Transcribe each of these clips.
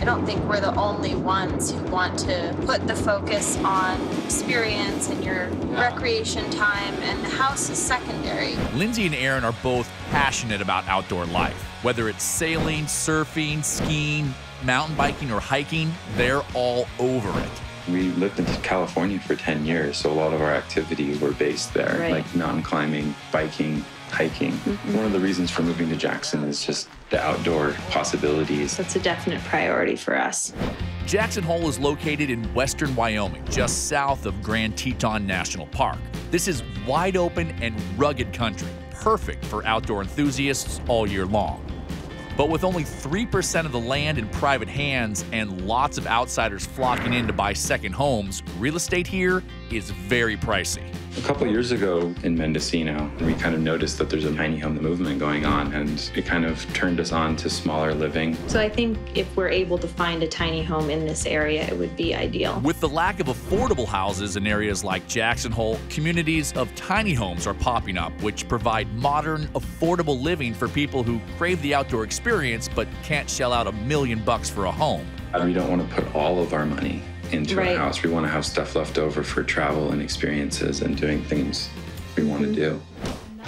I don't think we're the only ones who want to put the focus on experience and your recreation time, and the house is secondary. Lindsay and Aaron are both passionate about outdoor life. Whether it's sailing, surfing, skiing, mountain biking, or hiking, they're all over it. We lived in California for 10 years, so a lot of our activity were based there, Right. like mountain climbing, biking, hiking. One of the reasons for moving to Jackson is just the outdoor possibilities. That's a definite priority for us. Jackson Hole is located in western Wyoming, just south of Grand Teton National Park. This is wide open and rugged country, perfect for outdoor enthusiasts all year long. But with only 3% of the land in private hands and lots of outsiders flocking in to buy second homes, real estate here is very pricey. A couple years ago in Mendocino, we kind of noticed that there's a tiny home movement going on, and it kind of turned us on to smaller living. So I think if we're able to find a tiny home in this area, it would be ideal. With the lack of affordable houses in areas like Jackson Hole, communities of tiny homes are popping up, which provide modern, affordable living for people who crave the outdoor experience but can't shell out $1 million for a home. We don't want to put all of our money into Right. a house. We want to have stuff left over for travel and experiences and doing things we want to do.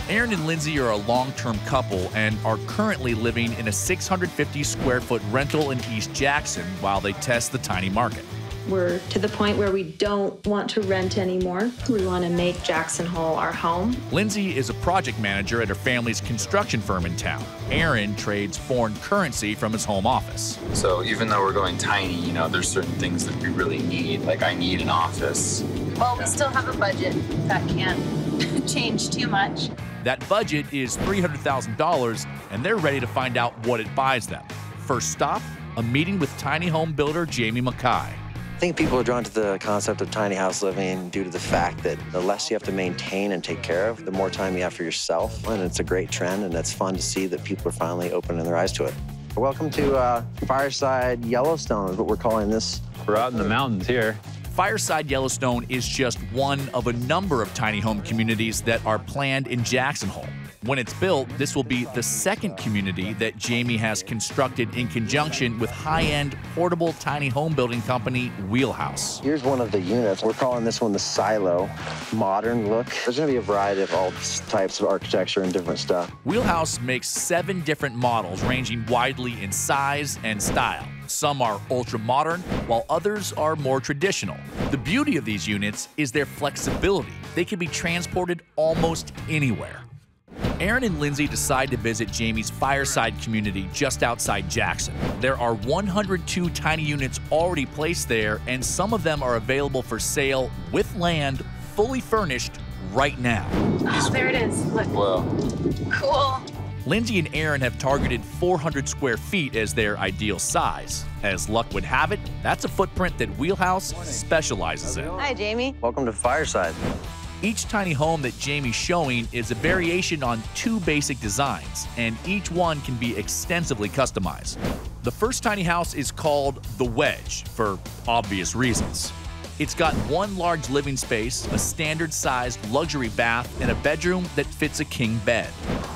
Aaron and Lindsay are a long-term couple and are currently living in a 650 square foot rental in East Jackson while they test the tiny market. We're to the point where we don't want to rent anymore. We want to make Jackson Hole our home. Lindsay is a project manager at her family's construction firm in town. Aaron trades foreign currency from his home office. So even though we're going tiny, you know, there's certain things that we really need. Like I need an office. Well, we still have a budget. That can't change too much. That budget is $300,000, and they're ready to find out what it buys them. First stop, a meeting with tiny home builder Jamie Mackay. I think people are drawn to the concept of tiny house living due to the fact that the less you have to maintain and take care of, the more time you have for yourself. And it's a great trend, and it's fun to see that people are finally opening their eyes to it. Welcome to Fireside Yellowstone is what we're calling this. We're out in the mountains here. Fireside Yellowstone is just one of a number of tiny home communities that are planned in Jackson Hole. When it's built, this will be the second community that Jamie has constructed in conjunction with high-end portable tiny home building company Wheelhouse. Here's one of the units. We're calling this one the silo. Modern look. There's going to be a variety of all types of architecture and different stuff. Wheelhouse makes 7 different models ranging widely in size and style. Some are ultra-modern, while others are more traditional. The beauty of these units is their flexibility. They can be transported almost anywhere. Aaron and Lindsay decide to visit Jamie's Fireside community just outside Jackson. There are 102 tiny units already placed there, and some of them are available for sale with land fully furnished right now. Oh, there it is. Look. Whoa. Cool. Lindsay and Aaron have targeted 400 square feet as their ideal size. As luck would have it, that's a footprint that Wheelhouse specializes in. Hi, Jamie. Welcome to Fireside. Each tiny home that Jamie's showing is a variation on 2 basic designs, and each one can be extensively customized. The first tiny house is called The Wedge, for obvious reasons. It's got 1 large living space, a standard-sized luxury bath, and a bedroom that fits a king bed.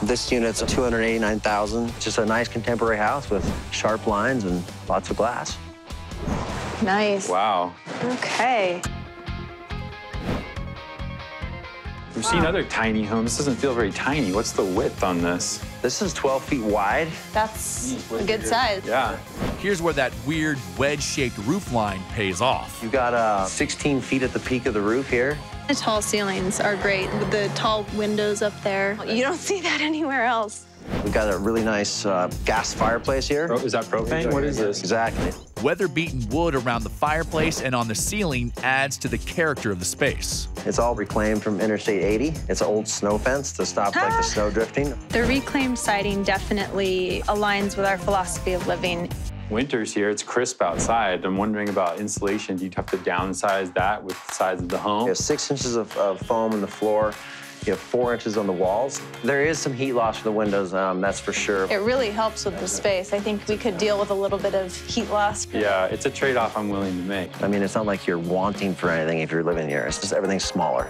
This unit's $289,000. Just a nice contemporary house with sharp lines and lots of glass. Nice. Wow. Okay. We've seen other tiny homes. This doesn't feel very tiny. What's the width on this? This is 12 feet wide. That's a good size. Yeah. Here's where that weird wedge-shaped roof line pays off. You've got 16 feet at the peak of the roof here. The tall ceilings are great with the tall windows up there. You don't see that anywhere else. We've got a really nice gas fireplace here. Is that propane? What is this? Exactly. Weather-beaten wood around the fireplace and on the ceiling adds to the character of the space. It's all reclaimed from Interstate 80. It's an old snow fence to stop like the snow drifting. The reclaimed siding definitely aligns with our philosophy of living. Winter's here. It's crisp outside. I'm wondering about insulation. Do you have to downsize that with the size of the home? You have 6 inches of foam in the floor. You have 4 inches on the walls. There is some heat loss for the windows, that's for sure. It really helps with the space. I think we could deal with a little bit of heat loss. Yeah, it's a trade-off I'm willing to make. I mean, it's not like you're wanting for anything if you're living here. It's just everything's smaller.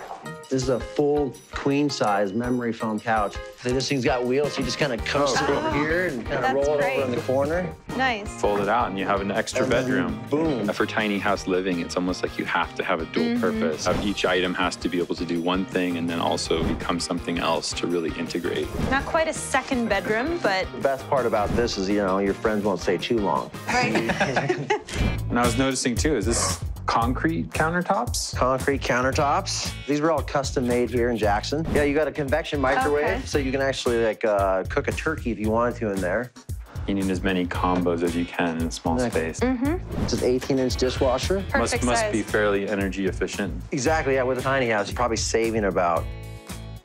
This is a full queen-size memory foam couch. This thing's got wheels, so you just kind of coast it over here and kind of roll it over in the corner. Nice. Fold it out and you have an extra bedroom. Boom. For tiny house living, it's almost like you have to have a dual purpose. Each item has to be able to do one thing and then also become something else to really integrate. Not quite a second bedroom, but... The best part about this is, you know, your friends won't stay too long. Right. And I was noticing too, is this concrete countertops? Concrete countertops. These were all custom made here in Jackson. Yeah, you got a convection microwave, so you can actually like cook a turkey if you wanted to in there. You need as many combos as you can in a small space. It's an 18-inch dishwasher. Perfect Must size. be fairly energy efficient. Exactly, yeah, with a tiny house, you're probably saving about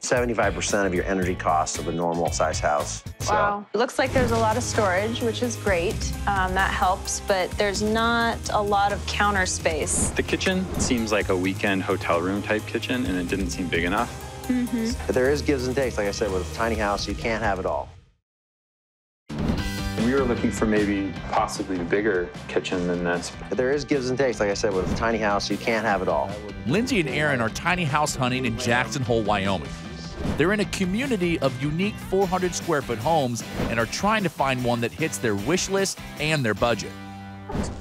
75% of your energy costs of a normal size house. Wow. It looks like there's a lot of storage, which is great. That helps, but there's not a lot of counter space. The kitchen seems like a weekend hotel room type kitchen, and it didn't seem big enough. But there is gives and takes. Like I said, with a tiny house, you can't have it all. We were looking for maybe possibly a bigger kitchen than this. But there is gives and takes. Like I said, with a tiny house, you can't have it all. Lindsay and Aaron are tiny house hunting in Jackson Hole, Wyoming. They're in a community of unique 400-square-foot homes and are trying to find one that hits their wish list and their budget.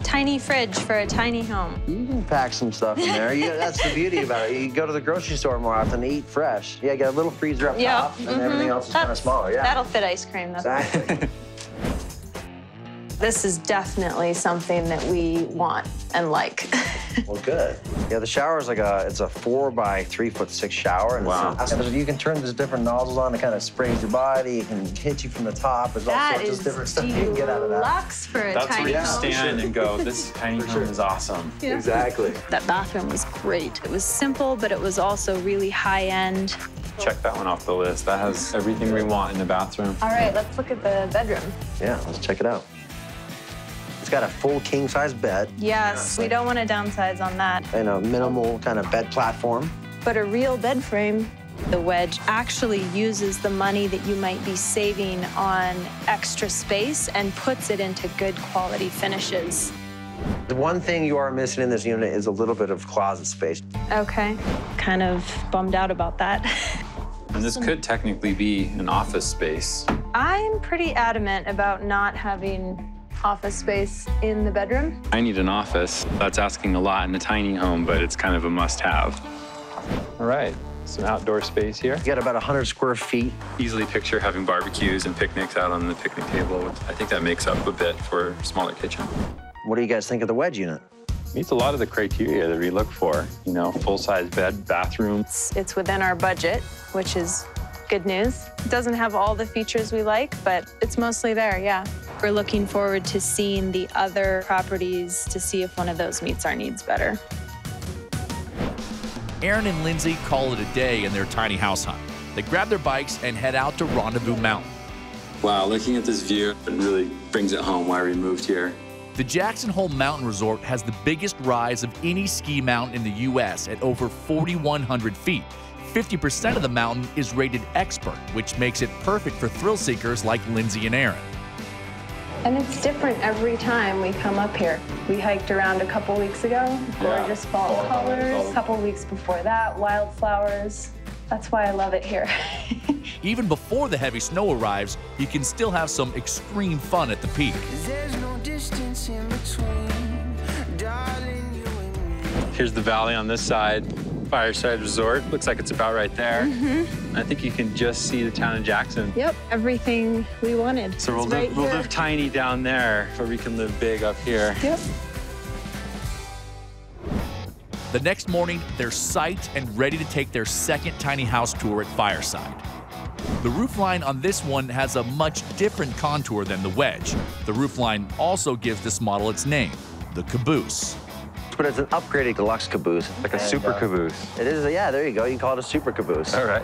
Tiny fridge for a tiny home. You can pack some stuff in there. That's the beauty about it. You go to the grocery store more often to eat fresh. Yeah, you got a little freezer up top, and everything else is kind of smaller. Yeah, That'll fit ice cream, though. exactly. This is definitely something that we want and like. Well, good. Yeah, the shower is like it's a 4 by 3'6" shower. And Wow. You can turn these different nozzles on to kind of sprays your body. It can hit you from the top. There's all That sorts is of different stuff you can get out of that. deluxe for a That's tiny where you home. stand and go, this tiny home is awesome. Yeah. Exactly. That bathroom was great. It was simple, but it was also really high-end. Check that one off the list. That has everything we want in the bathroom. All right, let's look at the bedroom. Yeah, let's check it out. It's got a full king-size bed Yes, we don't want to downsize on that. and a minimal kind of bed platform. But a real bed frame. The Wedge actually uses the money that you might be saving on extra space and puts it into good quality finishes. The one thing you are missing in this unit is a little bit of closet space. Okay, kind of bummed out about that. And this could technically be an office space. I'm pretty adamant about not having office space in the bedroom. I need an office. That's asking a lot in a tiny home, but it's kind of a must-have. All right, some outdoor space here. You got about 100 square feet. Easily picture having barbecues and picnics out on the picnic table. I think that makes up a bit for a smaller kitchen. What do you guys think of the Wedge unit? Meets a lot of the criteria that we look for. You know, full-size bed, bathroom. It's within our budget, which is good news. It doesn't have all the features we like, but it's mostly there, yeah. We're looking forward to seeing the other properties to see if one of those meets our needs better. Aaron and Lindsay call it a day in their tiny house hunt. They grab their bikes and head out to Rendezvous Mountain. Wow, looking at this view, it really brings it home why we moved here. The Jackson Hole Mountain Resort has the biggest rise of any ski mountain in the U.S. at over 4,100 feet. 50% of the mountain is rated expert, which makes it perfect for thrill seekers like Lindsay and Aaron. And it's different every time we come up here. We hiked around a couple weeks ago, gorgeous fall colors. A couple weeks before that, wildflowers. That's why I love it here. Even before the heavy snow arrives, you can still have some extreme fun at the peak. Here's the valley on this side. Fireside Resort. Looks like it's about right there. I think you can just see the town of Jackson. Yep, everything we wanted. So we'll live tiny down there, but we can live big up here. Yep. The next morning, they're psyched and ready to take their second tiny house tour at Fireside. The roofline on this one has a much different contour than the Wedge. The roofline also gives this model its name, the caboose. But it's an upgraded deluxe caboose. Like a super caboose. It is, yeah, there you go. You can call it a super caboose. All right.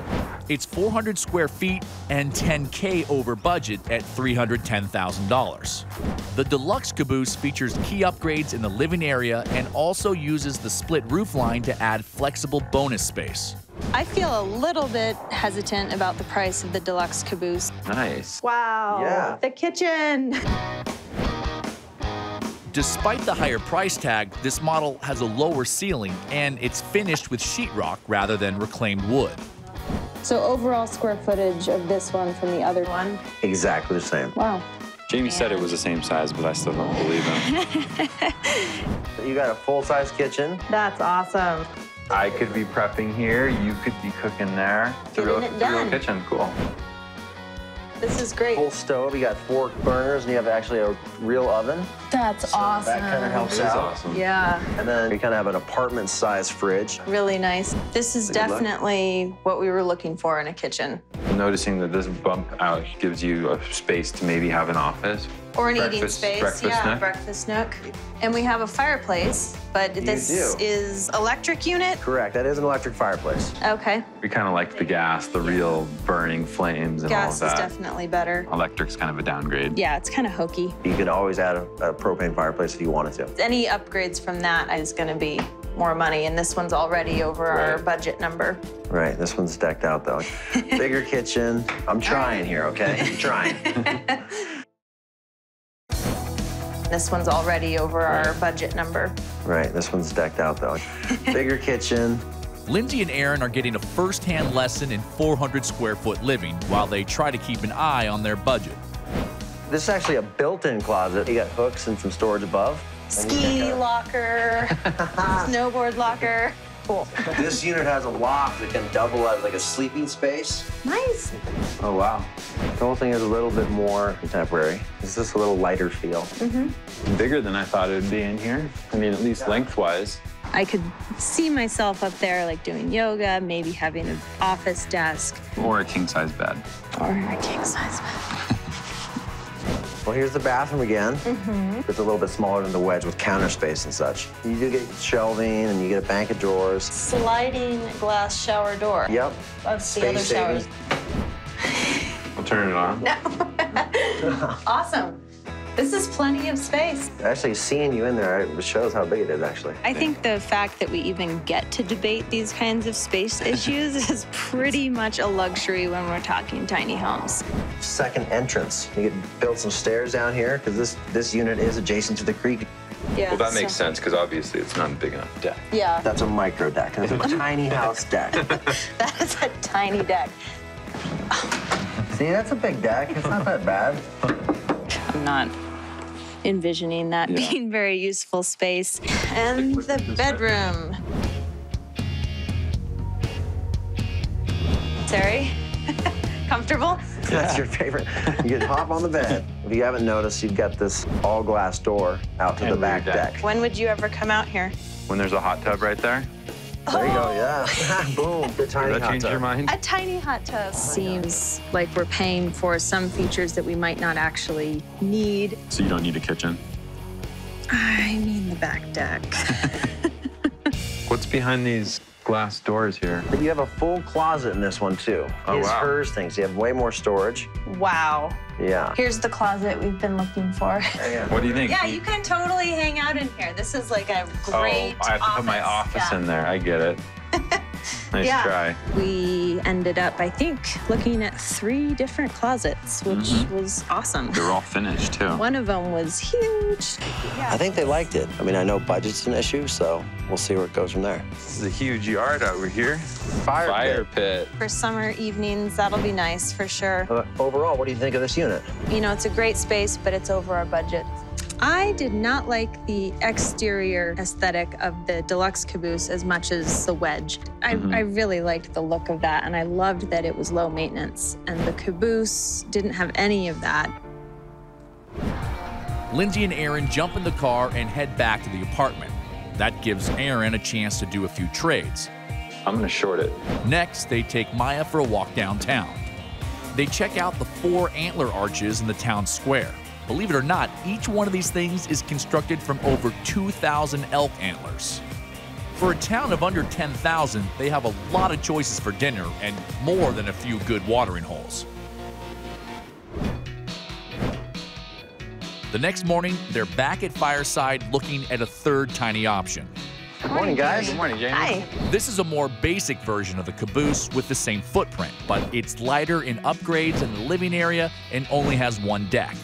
It's 400 square feet and $10K over budget at $310,000. The deluxe caboose features key upgrades in the living area and also uses the split roofline to add flexible bonus space. I feel a little bit hesitant about the price of the deluxe caboose. Nice. Wow. Yeah. The kitchen. Despite the higher price tag, this model has a lower ceiling and it's finished with sheetrock rather than reclaimed wood. So overall square footage of this one from the other one? Exactly the same. Wow. Jamie said it was the same size, but I still don't believe him. You got a full-size kitchen. That's awesome. I could be prepping here, you could be cooking there. It's a real kitchen, cool. This is great. Full stove. You got 4 burners, and you have actually a real oven. That's awesome. That kind of helps out. Awesome. Yeah. And then you kind of have an apartment-sized fridge. Really nice. This is definitely what we were looking for in a kitchen. I'm noticing that this bump out gives you a space to maybe have an office. Or an eating space. Breakfast nook. Breakfast nook. And we have a fireplace, but this is electric unit? Correct. That is an electric fireplace. Okay. We kind of like the gas, the real burning flames and Gas all of is that. definitely better. Electric's kind of a downgrade. Yeah, it's kind of hokey. You could always add a propane fireplace if you wanted to. Any upgrades from that is going to be more money, and this one's already over our budget number. Right. This one's decked out, though. Bigger kitchen. I'm trying here, okay? I'm trying. This one's already over our budget number. Right. This one's decked out, though. Bigger kitchen. Lindsay and Aaron are getting a first-hand lesson in 400 square foot living while they try to keep an eye on their budget. This is actually a built-in closet. You got hooks and some storage above. Ski locker, snowboard locker. Cool. This unit has a loft that can double as like a sleeping space. Nice. Oh, wow. The whole thing is a little bit more contemporary. It's just a little lighter feel. Bigger than I thought it would be in here. I mean, at least lengthwise. I could see myself up there like doing yoga, maybe having an office desk. Or a king-size bed. Or a king-size bed. Well, here's the bathroom again. It's a little bit smaller than the wedge with counter space and such. You do get shelving and you get a bank of drawers. Sliding glass shower door. Yep. That's the other showers. I'll turn it on. No. Awesome. This is plenty of space. Actually, seeing you in there, it shows how big it is, actually. I think the fact that we even get to debate these kinds of space issues is pretty much a luxury when we're talking tiny homes. Second entrance. You get build some stairs down here because this unit is adjacent to the creek. Yeah. Well, that makes sense because obviously it's not a big enough deck. Yeah. That's a micro deck. That's a tiny house deck. That is a tiny deck. See, that's a big deck. It's not that bad. I'm not envisioning that being very useful space. And the bedroom. Terry, comfortable? That's your favorite. You can hop on the bed. If you haven't noticed, you've got this all-glass door out to the back deck. When would you ever come out here? When there's a hot tub right there. There you go, yeah. Boom, the tiny Did that hot change tub. your mind? A tiny hot tub. Seems like we're paying for some features that we might not actually need. So you don't need a kitchen? I mean the back deck. What's behind these glass doors here? But you have a full closet in this one, too. Oh, It's wow. hers things. You have way more storage. Wow. Yeah. Here's the closet we've been looking for. What do you think? Yeah, you can totally hang out in here. This is like a great I have to put my office in there. I get it. Nice try. We ended up, I think, looking at 3 different closets, which was awesome. They're all finished, too. One of them was huge. I think they liked it. I mean, I know budget's an issue, so we'll see where it goes from there. This is a huge yard over here. Fire pit. For summer evenings, that'll be nice for sure. Overall, what do you think of this unit? You know, it's a great space, but it's over our budget. I did not like the exterior aesthetic of the deluxe caboose as much as the wedge. I really liked the look of that, and I loved that it was low maintenance. And the caboose didn't have any of that. Lindsay and Aaron jump in the car and head back to the apartment. That gives Aaron a chance to do a few trades. I'm gonna short it. Next, they take Maya for a walk downtown. They check out the 4 antler arches in the town square. Believe it or not, each one of these things is constructed from over 2,000 elk antlers. For a town of under 10,000, they have a lot of choices for dinner and more than a few good watering holes. The next morning, they're back at Fireside looking at a 3rd tiny option. Good morning, guys. Good morning, Jamie. Hi. This is a more basic version of the caboose with the same footprint, but it's lighter in upgrades in the living area and only has 1 deck.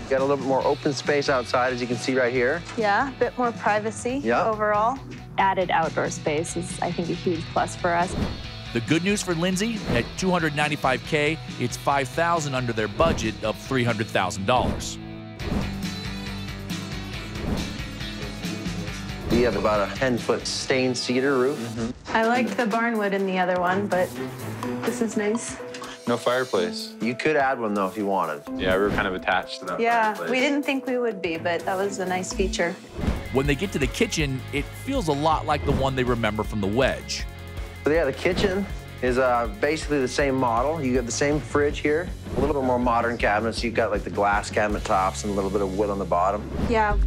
Got a little bit more open space outside, as you can see right here. Yeah, a bit more privacy overall. Added outdoor space is, I think, a huge plus for us. The good news for Lindsay, at $295K, it's $5,000 under their budget of $300,000. We have about a 10-foot stained cedar roof. I like the barnwood in the other one, but this is nice. No fireplace. You could add one, though, if you wanted. Yeah, we were kind of attached to that fireplace. We didn't think we would be, but that was a nice feature. When they get to the kitchen, it feels a lot like the one they remember from the Wedge. So yeah, the kitchen is basically the same model. You got the same fridge here, a little bit more modern cabinets. You've got like the glass cabinet tops and a little bit of wood on the bottom. Yeah,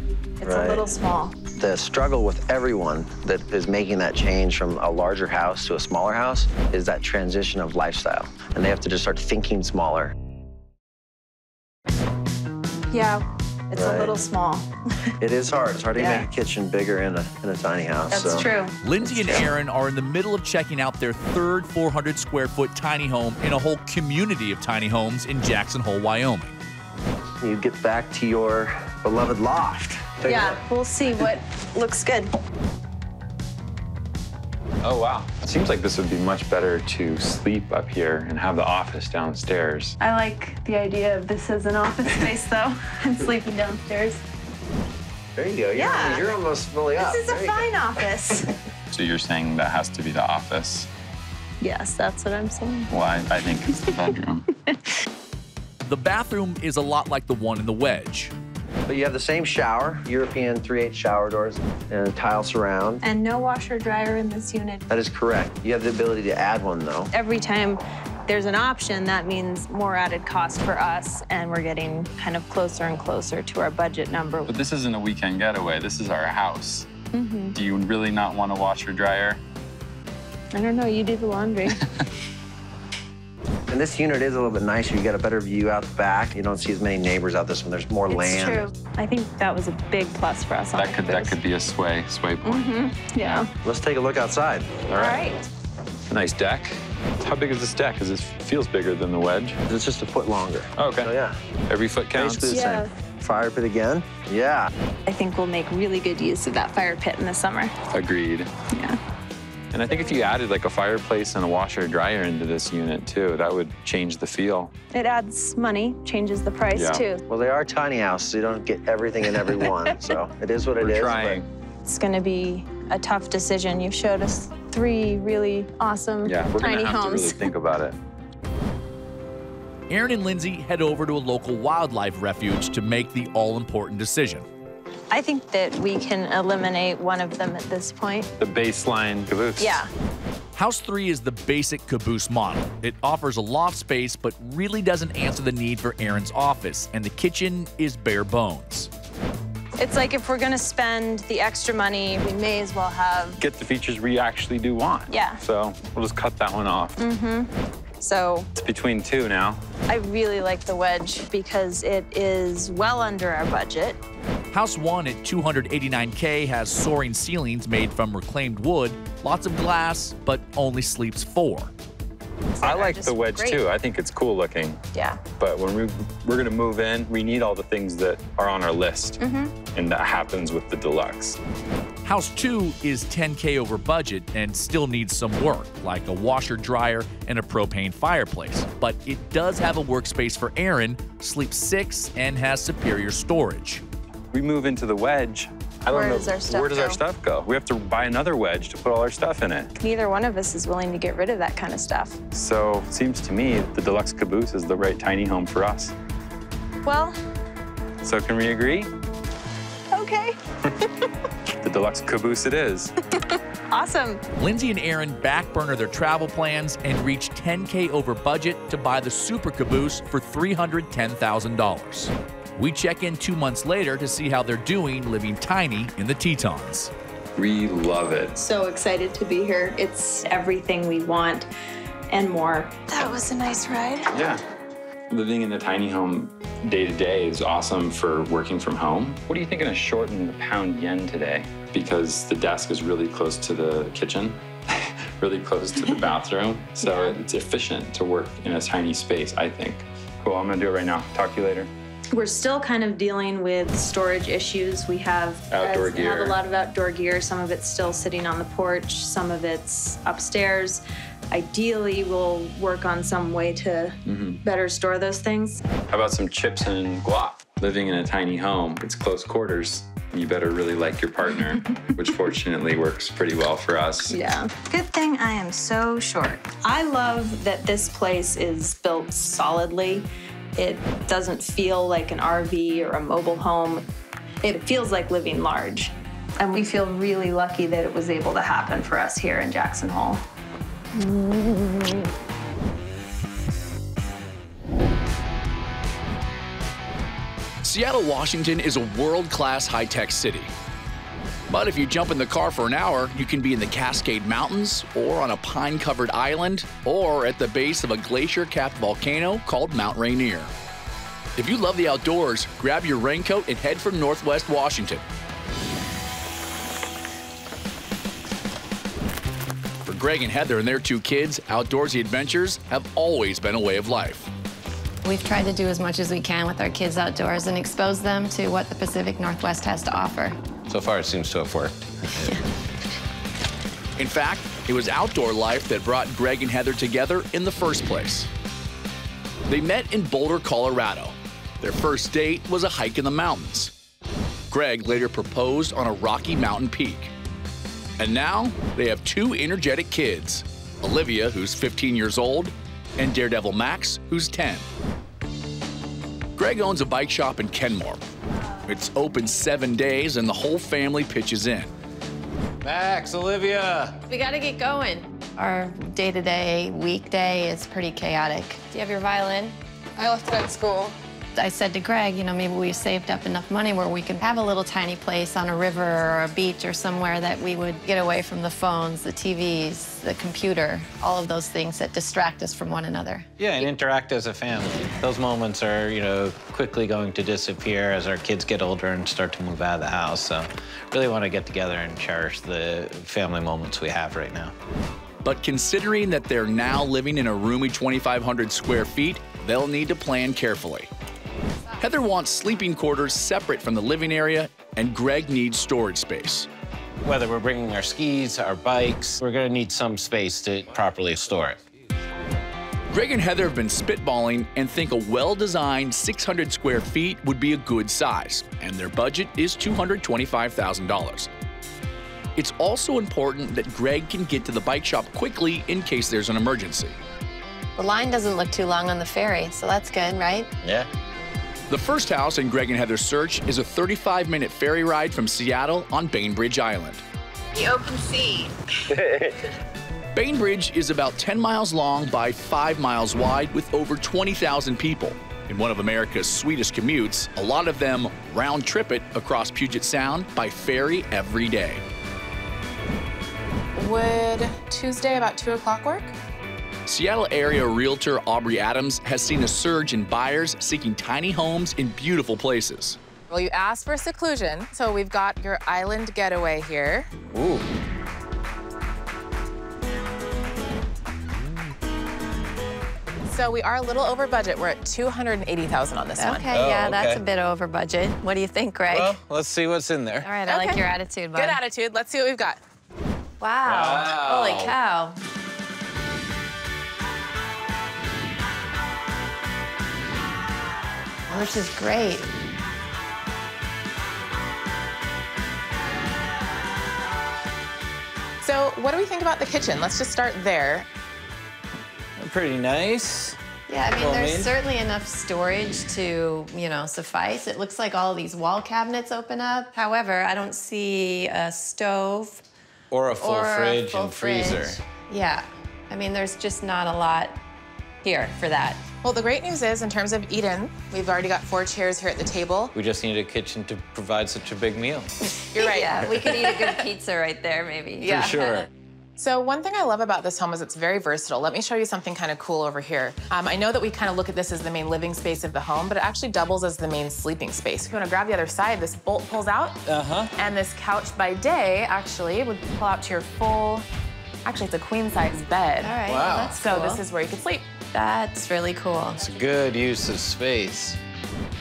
it's a little small. The struggle with everyone that is making that change from a larger house to a smaller house is that transition of lifestyle. And they have to just start thinking smaller. Yeah, it's a little small. It is hard. It's hard to make a kitchen bigger in a tiny house. That's true. Lindsay and Aaron are in the middle of checking out their third 400-square-foot tiny home in a whole community of tiny homes in Jackson Hole, Wyoming. You get back to your beloved loft. Yeah, we'll see what looks good. Oh, wow. It seems like this would be much better to sleep up here and have the office downstairs. I like the idea of this as an office space, though, and sleeping downstairs. There you go. You're almost fully up. This is a fine office. So you're saying that has to be the office? Yes, that's what I'm saying. Well, I think it's the bedroom. The bathroom is a lot like the one in the Wedge. But you have the same shower, European 3/8 shower doors, and a tile surround. And no washer dryer in this unit. That is correct. You have the ability to add one, though. Every time there's an option, that means more added cost for us, and we're getting kind of closer and closer to our budget number. But this isn't a weekend getaway. This is our house. Do you really not want a washer dryer? I don't know. You do the laundry. And this unit is a little bit nicer. You got a better view out the back. You don't see as many neighbors out this one. There's more land. It's true. I think that was a big plus for us. That could be a sway point. Yeah. Let's take a look outside. All right. Nice deck. How big is this deck? Because it feels bigger than the Wedge. It's just a foot longer. Oh, okay. So, yeah. Every foot counts. Basically the same. Fire pit again. Yeah. I think we'll make really good use of that fire pit in the summer. Agreed. Yeah. And I think if you added like a fireplace and a washer dryer into this unit too, that would change the feel. It adds money, changes the price too. Well, they are tiny houses, so you don't get everything in every one. So it is what it is. We're trying. It's going to be a tough decision. You've showed us 3 really awesome we're tiny gonna have homes. to really think about it. Aaron and Lindsay head over to a local wildlife refuge to make the all-important decision. I think that we can eliminate one of them at this point. The baseline caboose. Yeah. House 3 is the basic caboose model. It offers a loft space, but really doesn't answer the need for Aaron's office, and the kitchen is bare bones. It's like if we're gonna spend the extra money, we may as well have... Get the features we actually do want. Yeah. So we'll just cut that one off. So it's between 2 now. I really like the Wedge because it is well under our budget. House 1 at $289K has soaring ceilings made from reclaimed wood, lots of glass, but only sleeps 4. I like the Wedge too. I think it's cool looking. Yeah. But when we're gonna move in, we need all the things that are on our list. And that happens with the deluxe. House 2 is $10K over budget and still needs some work, like a washer dryer and a propane fireplace. But it does have a workspace for Aaron, sleeps 6, and has superior storage. We move into the Wedge. I don't know. Where does our stuff go? We have to buy another Wedge to put all our stuff in it. Neither one of us is willing to get rid of that kind of stuff. So it seems to me the deluxe caboose is the right tiny home for us. Well. So can we agree? Okay. The deluxe caboose it is. Awesome. Lindsay and Aaron backburner their travel plans and reach $10K over budget to buy the super caboose for $310,000. We check in 2 months later to see how they're doing living tiny in the Tetons. We love it. So excited to be here. It's everything we want and more. That was a nice ride. Yeah. Living in a tiny home day to day is awesome for working from home. What are you thinking of shortening the pound yen today? Because the desk is really close to the kitchen, really close to the bathroom. So it's efficient to work in a tiny space, I think. Cool, I'm gonna do it right now. Talk to you later. We're still kind of dealing with storage issues. We have Outdoor gear. have a lot of outdoor gear. Some of it's still sitting on the porch. Some of it's upstairs. Ideally, we'll work on some way to better store those things. How about some chips and guac? Living in a tiny home, it's close quarters. You better really like your partner, which fortunately works pretty well for us. Yeah. Good thing I am so short. I love that this place is built solidly. It doesn't feel like an RV or a mobile home. It feels like living large. And we feel really lucky that it was able to happen for us here in Jackson Hole. Seattle, Washington is a world-class high-tech city. But if you jump in the car for an hour, you can be in the Cascade Mountains, or on a pine-covered island, or at the base of a glacier-capped volcano called Mount Rainier. If you love the outdoors, grab your raincoat and head for Northwest Washington. For Greg and Heather and their 2 kids, outdoorsy adventures have always been a way of life. We've tried to do as much as we can with our kids outdoors and expose them to what the Pacific Northwest has to offer. So far, it seems to have worked. In fact, it was outdoor life that brought Greg and Heather together in the first place. They met in Boulder, Colorado. Their first date was a hike in the mountains. Greg later proposed on a rocky mountain peak. And now they have 2 energetic kids, Olivia, who's 15 years old, and Daredevil Max, who's 10. Greg owns a bike shop in Kenmore. It's open 7 days and the whole family pitches in. Max, Olivia. We gotta get going. Our day-to-day, weekday is pretty chaotic. Do you have your violin? I left it at school. I said to Greg, you know, maybe we've saved up enough money where we can have a little tiny place on a river or a beach or somewhere that we would get away from the phones, the TVs, the computer, all of those things that distract us from one another. Yeah, and interact as a family. Those moments are, you know, quickly going to disappear as our kids get older and start to move out of the house. So really want to get together and cherish the family moments we have right now. But considering that they're now living in a roomy 2,500 square feet, they'll need to plan carefully. Heather wants sleeping quarters separate from the living area, and Greg needs storage space. Whether we're bringing our skis, our bikes, we're going to need some space to properly store it. Greg and Heather have been spitballing and think a well-designed 600 square feet would be a good size, and their budget is $225,000. It's also important that Greg can get to the bike shop quickly in case there's an emergency. The line doesn't look too long on the ferry, so that's good, right? Yeah. The first house in Greg and Heather's search is a 35-minute ferry ride from Seattle on Bainbridge Island. The open sea. Bainbridge is about 10 miles long by 5 miles wide with over 20,000 people. In one of America's sweetest commutes, a lot of them round-trip it across Puget Sound by ferry every day. Would Tuesday about 2 o'clock work? Seattle area realtor Aubrey Adams has seen a surge in buyers seeking tiny homes in beautiful places. Well, you asked for seclusion, so we've got your island getaway here. Ooh. So we are a little over budget. We're at $280,000 on this one. Okay, yeah, that's a bit over budget. What do you think, Greg? Well, let's see what's in there. All right, I like your attitude, bud. Good attitude. Let's see what we've got. Wow. Holy cow. Oh, this is great. So what do we think about the kitchen? Let's just start there. Pretty nice. Yeah, I mean, there's certainly enough storage to, you know, suffice. It looks like all of these wall cabinets open up. However, I don't see a stove. Or a full fridge and freezer. Yeah, I mean, there's just not a lot here for that. Well, the great news is, in terms of eat-in, we've already got 4 chairs here at the table. We just need a kitchen to provide such a big meal. You're right. Yeah, we could eat a good pizza right there, maybe. Yeah. For sure. So one thing I love about this home is it's very versatile. Let me show you something kind of cool over here. I know that we kind of look at this as the main living space of the home, but it actually doubles as the main sleeping space. If you want to grab the other side, this bolt pulls out. And this couch by day actually would pull out to your full, actually it's a queen-size bed. All right, Wow. well, that's cool. So this is where you could sleep. That's really cool. It's a good use of space.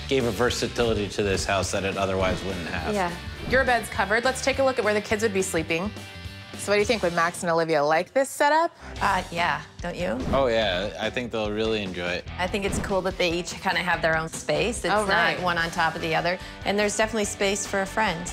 gave a versatility to this house that it otherwise wouldn't have. Yeah. Your bed's covered. Let's take a look at where the kids would be sleeping. So what do you think? Would Max and Olivia like this setup? Yeah, don't you? Oh, yeah. I think they'll really enjoy it. I think it's cool that they each kind of have their own space. It's Oh, right. not one on top of the other. And there's definitely space for a friend.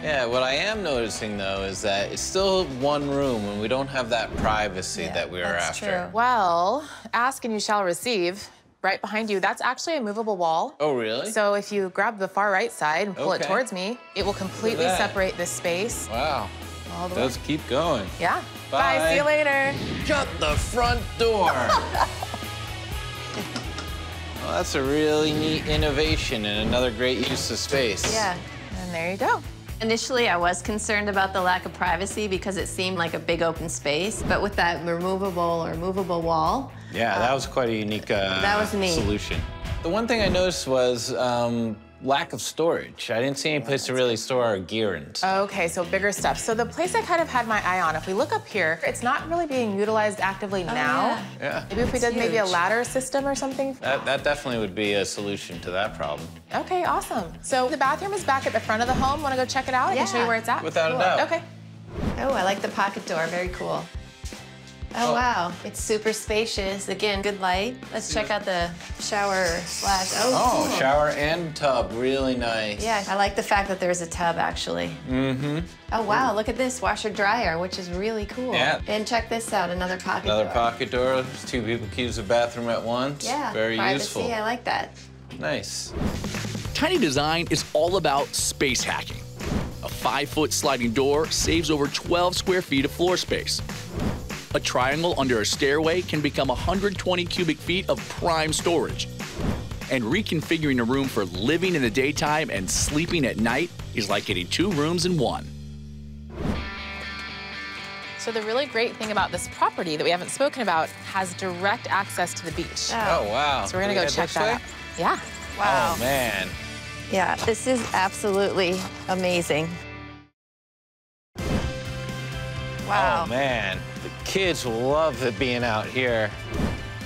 Yeah, what I am noticing, though, is that it's still one room and we don't have that privacy that we were that's after. true. Well, ask and you shall receive. Right behind you, that's actually a movable wall. Oh, really? So if you grab the far right side and pull it Okay. towards me, it will completely that. separate this space. Wow. All the way. Let's keep going. Yeah. Bye. Bye. See you later. Shut the front door. Well, that's a really neat innovation and another great use of space. Yeah. And there you go. Initially, I was concerned about the lack of privacy because it seemed like a big open space. But with that removable or movable wall, Yeah, that was quite a unique that was neat. solution. The one thing I noticed was lack of storage. I didn't see any place to really store our gear in. Okay, so bigger stuff. So the place I kind of had my eye on, if we look up here, it's not really being utilized actively now. Yeah. Maybe if we did maybe a huge. ladder system or something. That definitely would be a solution to that problem. Okay, awesome. So the bathroom is back at the front of the home. Want to go check it out? I can show you Yeah. where it's at. Without a doubt. Okay. oh, I like the pocket door. Very cool. Oh, wow. It's super spacious. Again, good light. Let's check out the shower slash. Oh, cool. shower and tub, really nice. Yeah, I like the fact that there's a tub, actually. Mm-hmm. Oh, wow, look at this, washer dryer, which is really cool. Yeah. And check this out, another pocket Another door. pocket door. Two people can use the bathroom at once. Yeah, Very privacy, useful. I like that. Nice. Tiny design is all about space hacking. A 5-foot sliding door saves over 12 square feet of floor space. A triangle under a stairway can become 120 cubic feet of prime storage. And reconfiguring a room for living in the daytime and sleeping at night is like getting 2 rooms in one. So the really great thing about this property that we haven't spoken about has direct access to the beach. Oh, wow. So we're gonna Can we go head check this that way? out. Yeah. Wow. Oh, man. Yeah, this is absolutely amazing. Wow. Oh, man. The kids will love it being out here.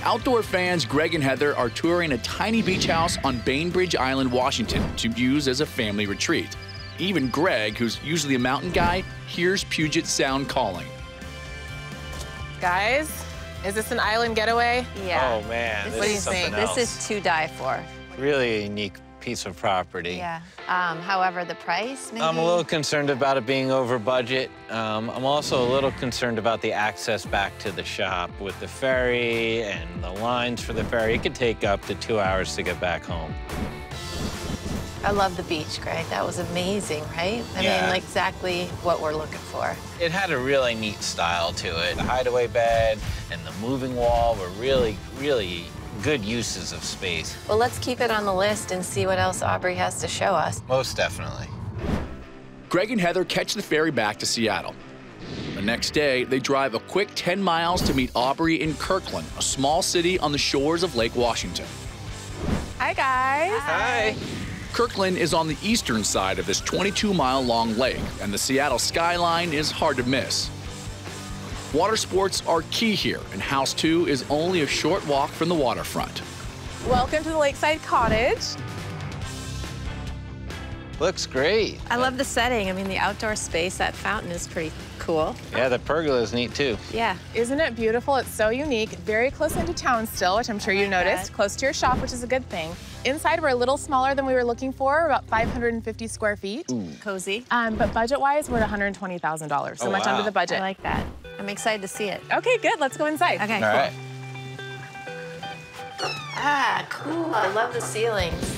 Outdoor fans Greg and Heather are touring a tiny beach house on Bainbridge Island, Washington, to use as a family retreat. Even Greg, who's usually a mountain guy, hears Puget Sound calling. Guys, is this an island getaway? Yeah. Oh, man. This This What do is you something think? else. This is to die for. Really a unique piece of property. Yeah. However, the price, maybe? I'm a little concerned about it being over budget. I'm also a little concerned about the access back to the shop with the ferry and the lines for the ferry. It could take up to 2 hours to get back home. I love the beach, Greg. That was amazing, right? I Yeah. mean, like exactly what we're looking for. It had a really neat style to it. The hideaway bed and the moving wall were really, really good uses of space. Well, let's keep it on the list and see what else Aubrey has to show us. Most definitely. Greg and Heather catch the ferry back to Seattle. The next day, they drive a quick 10 miles to meet Aubrey in Kirkland, a small city on the shores of Lake Washington. Hi, guys. Hi. Kirkland is on the eastern side of this 22-mile-long lake, and the Seattle skyline is hard to miss. Water sports are key here, and House 2 is only a short walk from the waterfront. Welcome to the Lakeside Cottage. Looks great. I love the setting. I mean, the outdoor space, that fountain is pretty cool. Yeah, the pergola is neat too. Yeah. Isn't it beautiful? It's so unique. Very close into town still, which I'm sure you noticed. that. Close to your shop, which is a good thing. Inside, we're a little smaller than we were looking for, about 550 square feet. Cozy. But budget-wise, we're at $120,000, so Oh, much wow. under the budget. I like that. I'm excited to see it. Okay, good. Let's go inside. Okay, All cool. right. Ah, cool. I love the ceilings.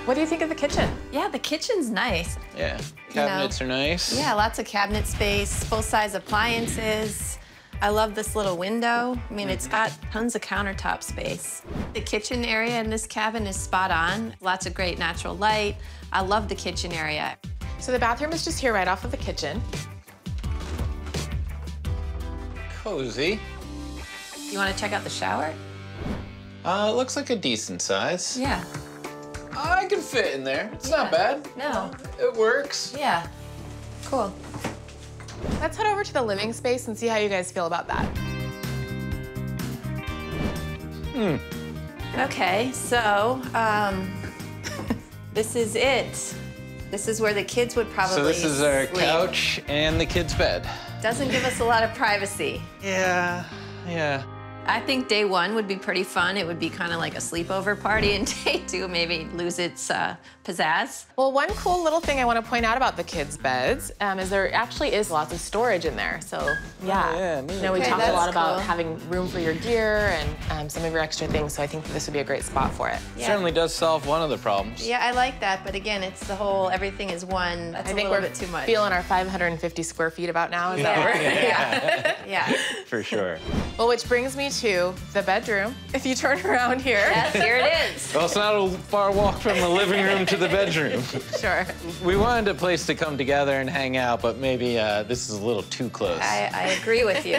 What do you think of the kitchen? Yeah, the kitchen's nice. Yeah. Cabinets are nice. Yeah, lots of cabinet space, full-size appliances. I love this little window. I mean, it's got tons of countertop space. The kitchen area in this cabin is spot on. Lots of great natural light. I love the kitchen area. So the bathroom is just here right off of the kitchen. Cozy. You want to check out the shower? It looks like a decent size. Yeah. I can fit in there. It's not bad. No. It works. Yeah. Cool. Let's head over to the living space and see how you guys feel about that. Okay, so this is it. This is where the kids would probably So this is our sleep. couch and the kids' bed. Doesn't give us a lot of privacy. Yeah. I think day one would be pretty fun. It would be kind of like a sleepover party, and day two maybe lose its pizzazz. Well, one cool little thing I want to point out about the kids' beds is there actually is lots of storage in there. So, yeah. yeah, neat. You know, we Okay, talked a that's lot about cool. having room for your gear and some of your extra things, so I think that this would be a great spot for it. Yeah. Certainly does solve one of the problems. Yeah, I like that, but again, it's the whole everything is one. That's I a think little we're bit too much. feeling our 550 square feet about now. Is that right? Yeah. Yeah. For sure. Well, which brings me to the bedroom. If you turn around here. Yes, here it is. Well, it's not a far walk from the living room to the bedroom. Sure. We wanted a place to come together and hang out, but maybe this is a little too close. I agree with you.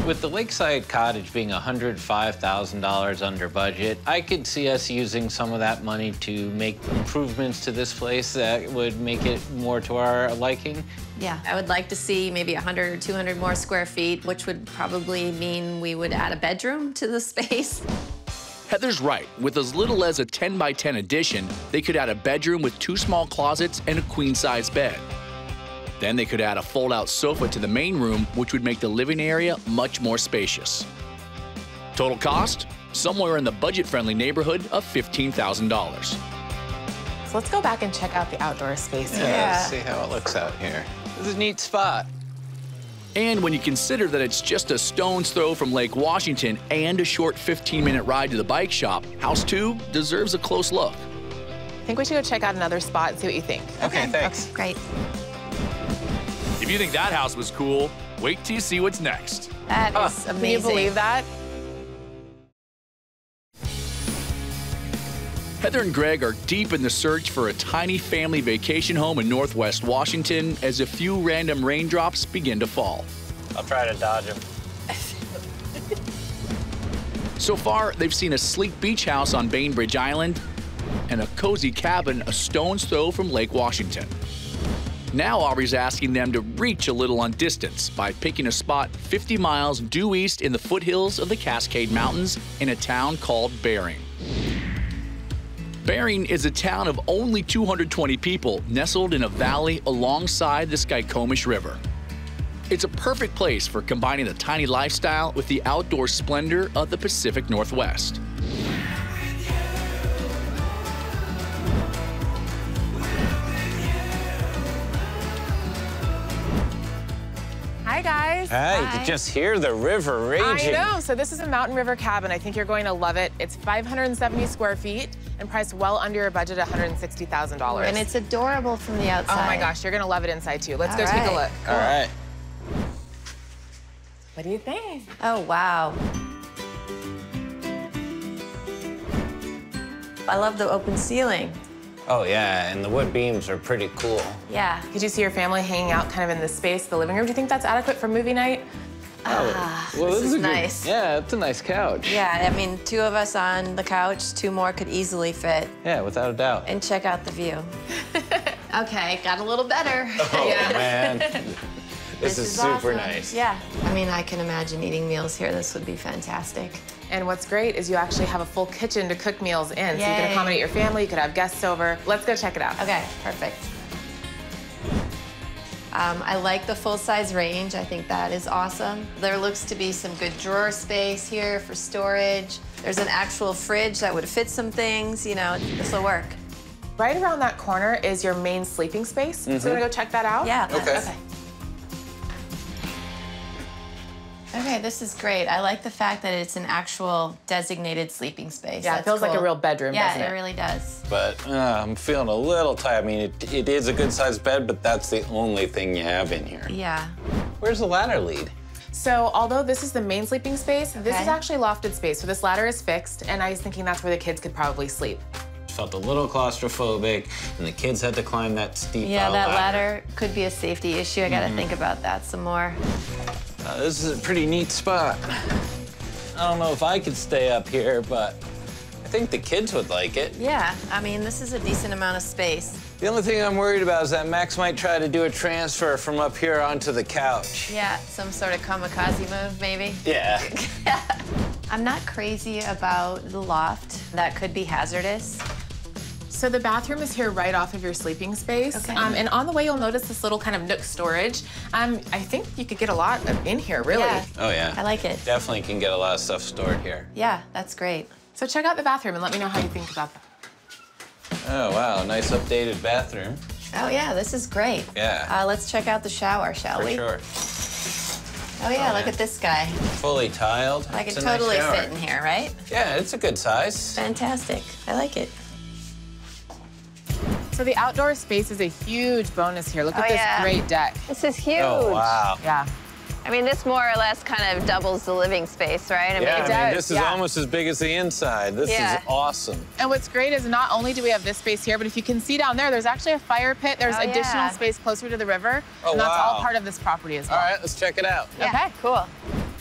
With the lakeside cottage being $105,000 under budget, I could see us using some of that money to make improvements to this place that would make it more to our liking. Yeah, I would like to see maybe 100 or 200 more square feet, which would probably mean we would add a bedroom to the space. Heather's right. With as little as a 10 by 10 addition, they could add a bedroom with 2 small closets and a queen-size bed. Then they could add a fold-out sofa to the main room, which would make the living area much more spacious. Total cost? Somewhere in the budget-friendly neighborhood of $15,000. So let's go back and check out the outdoor space here. Yeah, let's see how it looks out here. This is a neat spot. And when you consider that it's just a stone's throw from Lake Washington and a short 15-minute ride to the bike shop, House 2 deserves a close look. I think we should go check out another spot and see what you think. Okay, thanks. Great. If you think that house was cool, wait till you see what's next. That is amazing. Can you believe that? Heather and Greg are deep in the search for a tiny family vacation home in Northwest Washington as a few random raindrops begin to fall. I'll try to dodge them. So far, they've seen a sleek beach house on Bainbridge Island and a cozy cabin a stone's throw from Lake Washington. Now Aubrey's asking them to reach a little on distance by picking a spot 50 miles due east in the foothills of the Cascade Mountains in a town called Bering. Bering is a town of only 220 people nestled in a valley alongside the Skykomish River. It's a perfect place for combining the tiny lifestyle with the outdoor splendor of the Pacific Northwest. Hi, guys. Hey, you can just hear the river raging. I know. So this is a Mountain River cabin. I think you're going to love it. It's 570 square feet and priced well under your budget, $160,000. And it's adorable from the outside. Oh my gosh, you're gonna love it inside too. Let's All go take a right. look. All right. What do you think? Oh, wow. I love the open ceiling. Oh, yeah, and the wood beams are pretty cool. Yeah. Could you see your family hanging out kind of in this space, the living room? Do you think that's adequate for movie night? Well, this is a good- nice. Yeah, it's a nice couch. Yeah, I mean, 2 of us on the couch, 2 more could easily fit. Yeah, without a doubt. And check out the view. Okay, got a little better. Oh, man. This is super awesome. nice. Yeah. I mean, I can imagine eating meals here. This would be fantastic. And what's great is you actually have a full kitchen to cook meals in. So you can Yay. accommodate your family, you could have guests over. Let's go check it out. Okay, perfect. I like the full-size range. I think that is awesome. There looks to be some good drawer space here for storage. There's an actual fridge that would fit some things. You know, this will work. Right around that corner is your main sleeping space. So we're gonna go check that out? Yeah. Okay. Okay, this is great. I like the fact that it's an actual designated sleeping space. Yeah, it That's feels like a cool. real bedroom, yeah, doesn't it? it really does. But I'm feeling a little tired. I mean, it is a good-sized bed, but that's the only thing you have in here. Yeah. Where's the ladder lead? So although this is the main sleeping space, this Okay. is actually lofted space. So this ladder is fixed, and I was thinking that's where the kids could probably sleep. Felt a little claustrophobic, and the kids had to climb that steep Yeah, that ladder. ladder could be a safety issue. I gotta think about that some more. This is a pretty neat spot. I don't know if I could stay up here, but I think the kids would like it. Yeah, I mean, this is a decent amount of space. The only thing I'm worried about is that Max might try to do a transfer from up here onto the couch. Yeah, some sort of kamikaze move, maybe. Yeah. I'm not crazy about the loft. That could be hazardous. So the bathroom is here right off of your sleeping space. Okay. And on the way, you'll notice this little kind of nook storage. I think you could get a lot in here, really. Yeah. Oh, yeah. I like it. Definitely can get a lot of stuff stored here. Yeah, that's great. So check out the bathroom and let me know how you think about that. Oh, wow, nice updated bathroom. Oh, yeah, this is great. Yeah. Let's check out the shower, shall we? For sure. Oh, yeah, look at this guy. Fully tiled. I could It's a totally nice shower. fit in here, right? Yeah, it's a good size. Fantastic. I like it. So the outdoor space is a huge bonus here. Look at this great deck. This is huge. Oh, wow. Yeah. I mean, this more or less kind of doubles the living space, right? I mean, Yeah, it I mean, does, this is almost as big as the inside. This is awesome. And what's great is not only do we have this space here, but if you can see down there, there's actually a fire pit. There's additional space closer to the river. Oh, and that's wow. all part of this property as well. All right, let's check it out. Yeah, Okay. cool.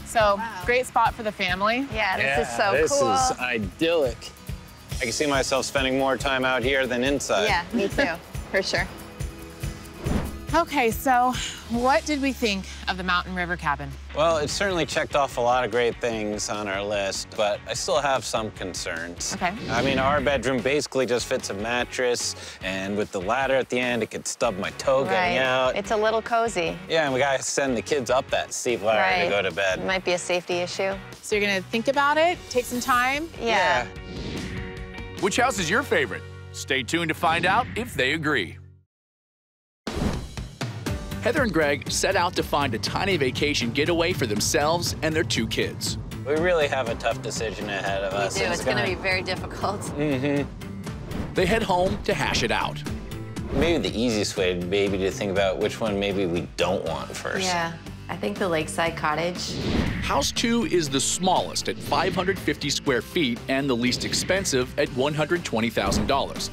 So great spot for the family. Yeah, this is so this cool. is idyllic. I can see myself spending more time out here than inside. Yeah, me too, for sure. Okay, so what did we think of the Mountain River Cabin? Well, it certainly checked off a lot of great things on our list, but I still have some concerns. Okay. I mean, our bedroom basically just fits a mattress, and with the ladder at the end, it could stub my toe getting out. It's a little cozy. Yeah, and we gotta send the kids up that steep ladder to go to bed. It might be a safety issue. So you're gonna think about it, take some time? Yeah. Which house is your favorite? Stay tuned to find out if they agree. Heather and Greg set out to find a tiny vacation getaway for themselves and their 2 kids. We really have a tough decision ahead of us. We do. It's going to be very difficult. Mm-hmm. They head home to hash it out. Maybe the easiest way maybe to think about which one maybe we don't want first. Yeah, I think the lakeside cottage. House 2 is the smallest at 550 square feet and the least expensive at $120,000.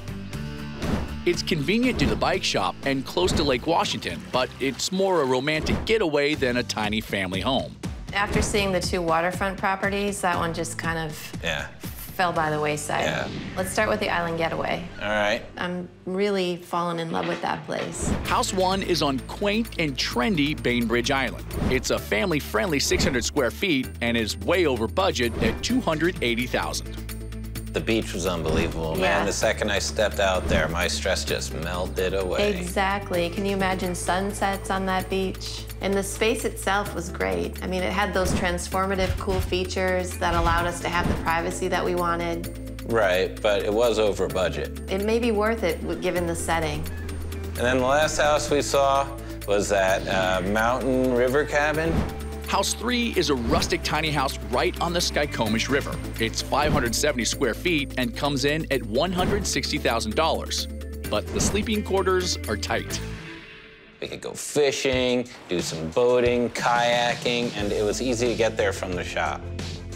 It's convenient to the bike shop and close to Lake Washington, but it's more a romantic getaway than a tiny family home. After seeing the 2 waterfront properties, that one just kind of fell by the wayside. Yeah. Let's start with the Island Getaway. All right. I'm really falling in love with that place. House 1 is on quaint and trendy Bainbridge Island. It's a family-friendly 600 square feet and is way over budget at $280,000. The beach was unbelievable, Yeah. man. The second I stepped out there, my stress just melted away. Exactly. Can you imagine sunsets on that beach? And the space itself was great. I mean, it had those transformative, cool features that allowed us to have the privacy that we wanted. Right, but it was over budget. It may be worth it given the setting. And then the last house we saw was that Mountain River Cabin. House 3 is a rustic tiny house right on the Skykomish River. It's 570 square feet and comes in at $160,000. But the sleeping quarters are tight. We could go fishing, do some boating, kayaking, and it was easy to get there from the shop.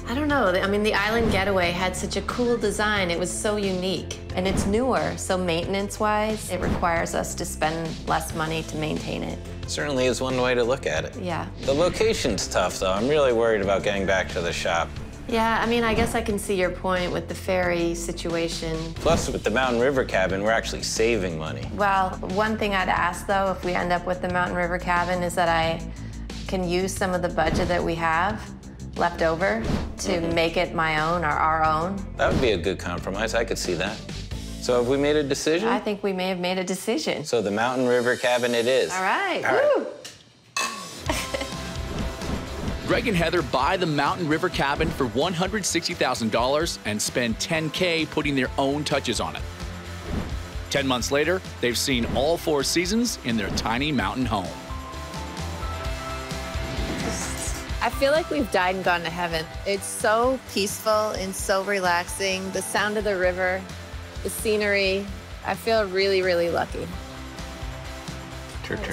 I don't know. I mean, the Island Getaway had such a cool design. It was so unique. And it's newer, so maintenance-wise, it requires us to spend less money to maintain it. Certainly is one way to look at it. Yeah. The location's tough, though. I'm really worried about getting back to the shop. Yeah, I mean, I guess I can see your point with the ferry situation. Plus, with the Mountain River Cabin, we're actually saving money. Well, one thing I'd ask, though, if we end up with the Mountain River Cabin, is that I can use some of the budget that we have left over to make it my own or our own. That would be a good compromise. I could see that. So have we made a decision? I think we may have made a decision. So the Mountain River Cabin it is. All right. All right. Woo! Greg and Heather buy the Mountain River Cabin for $160,000 and spend $10K putting their own touches on it. 10 months later, they've seen all 4 seasons in their tiny mountain home. I feel like we've died and gone to heaven. It's so peaceful and so relaxing. The sound of the river, the scenery. I feel really, really lucky. Turn. 1,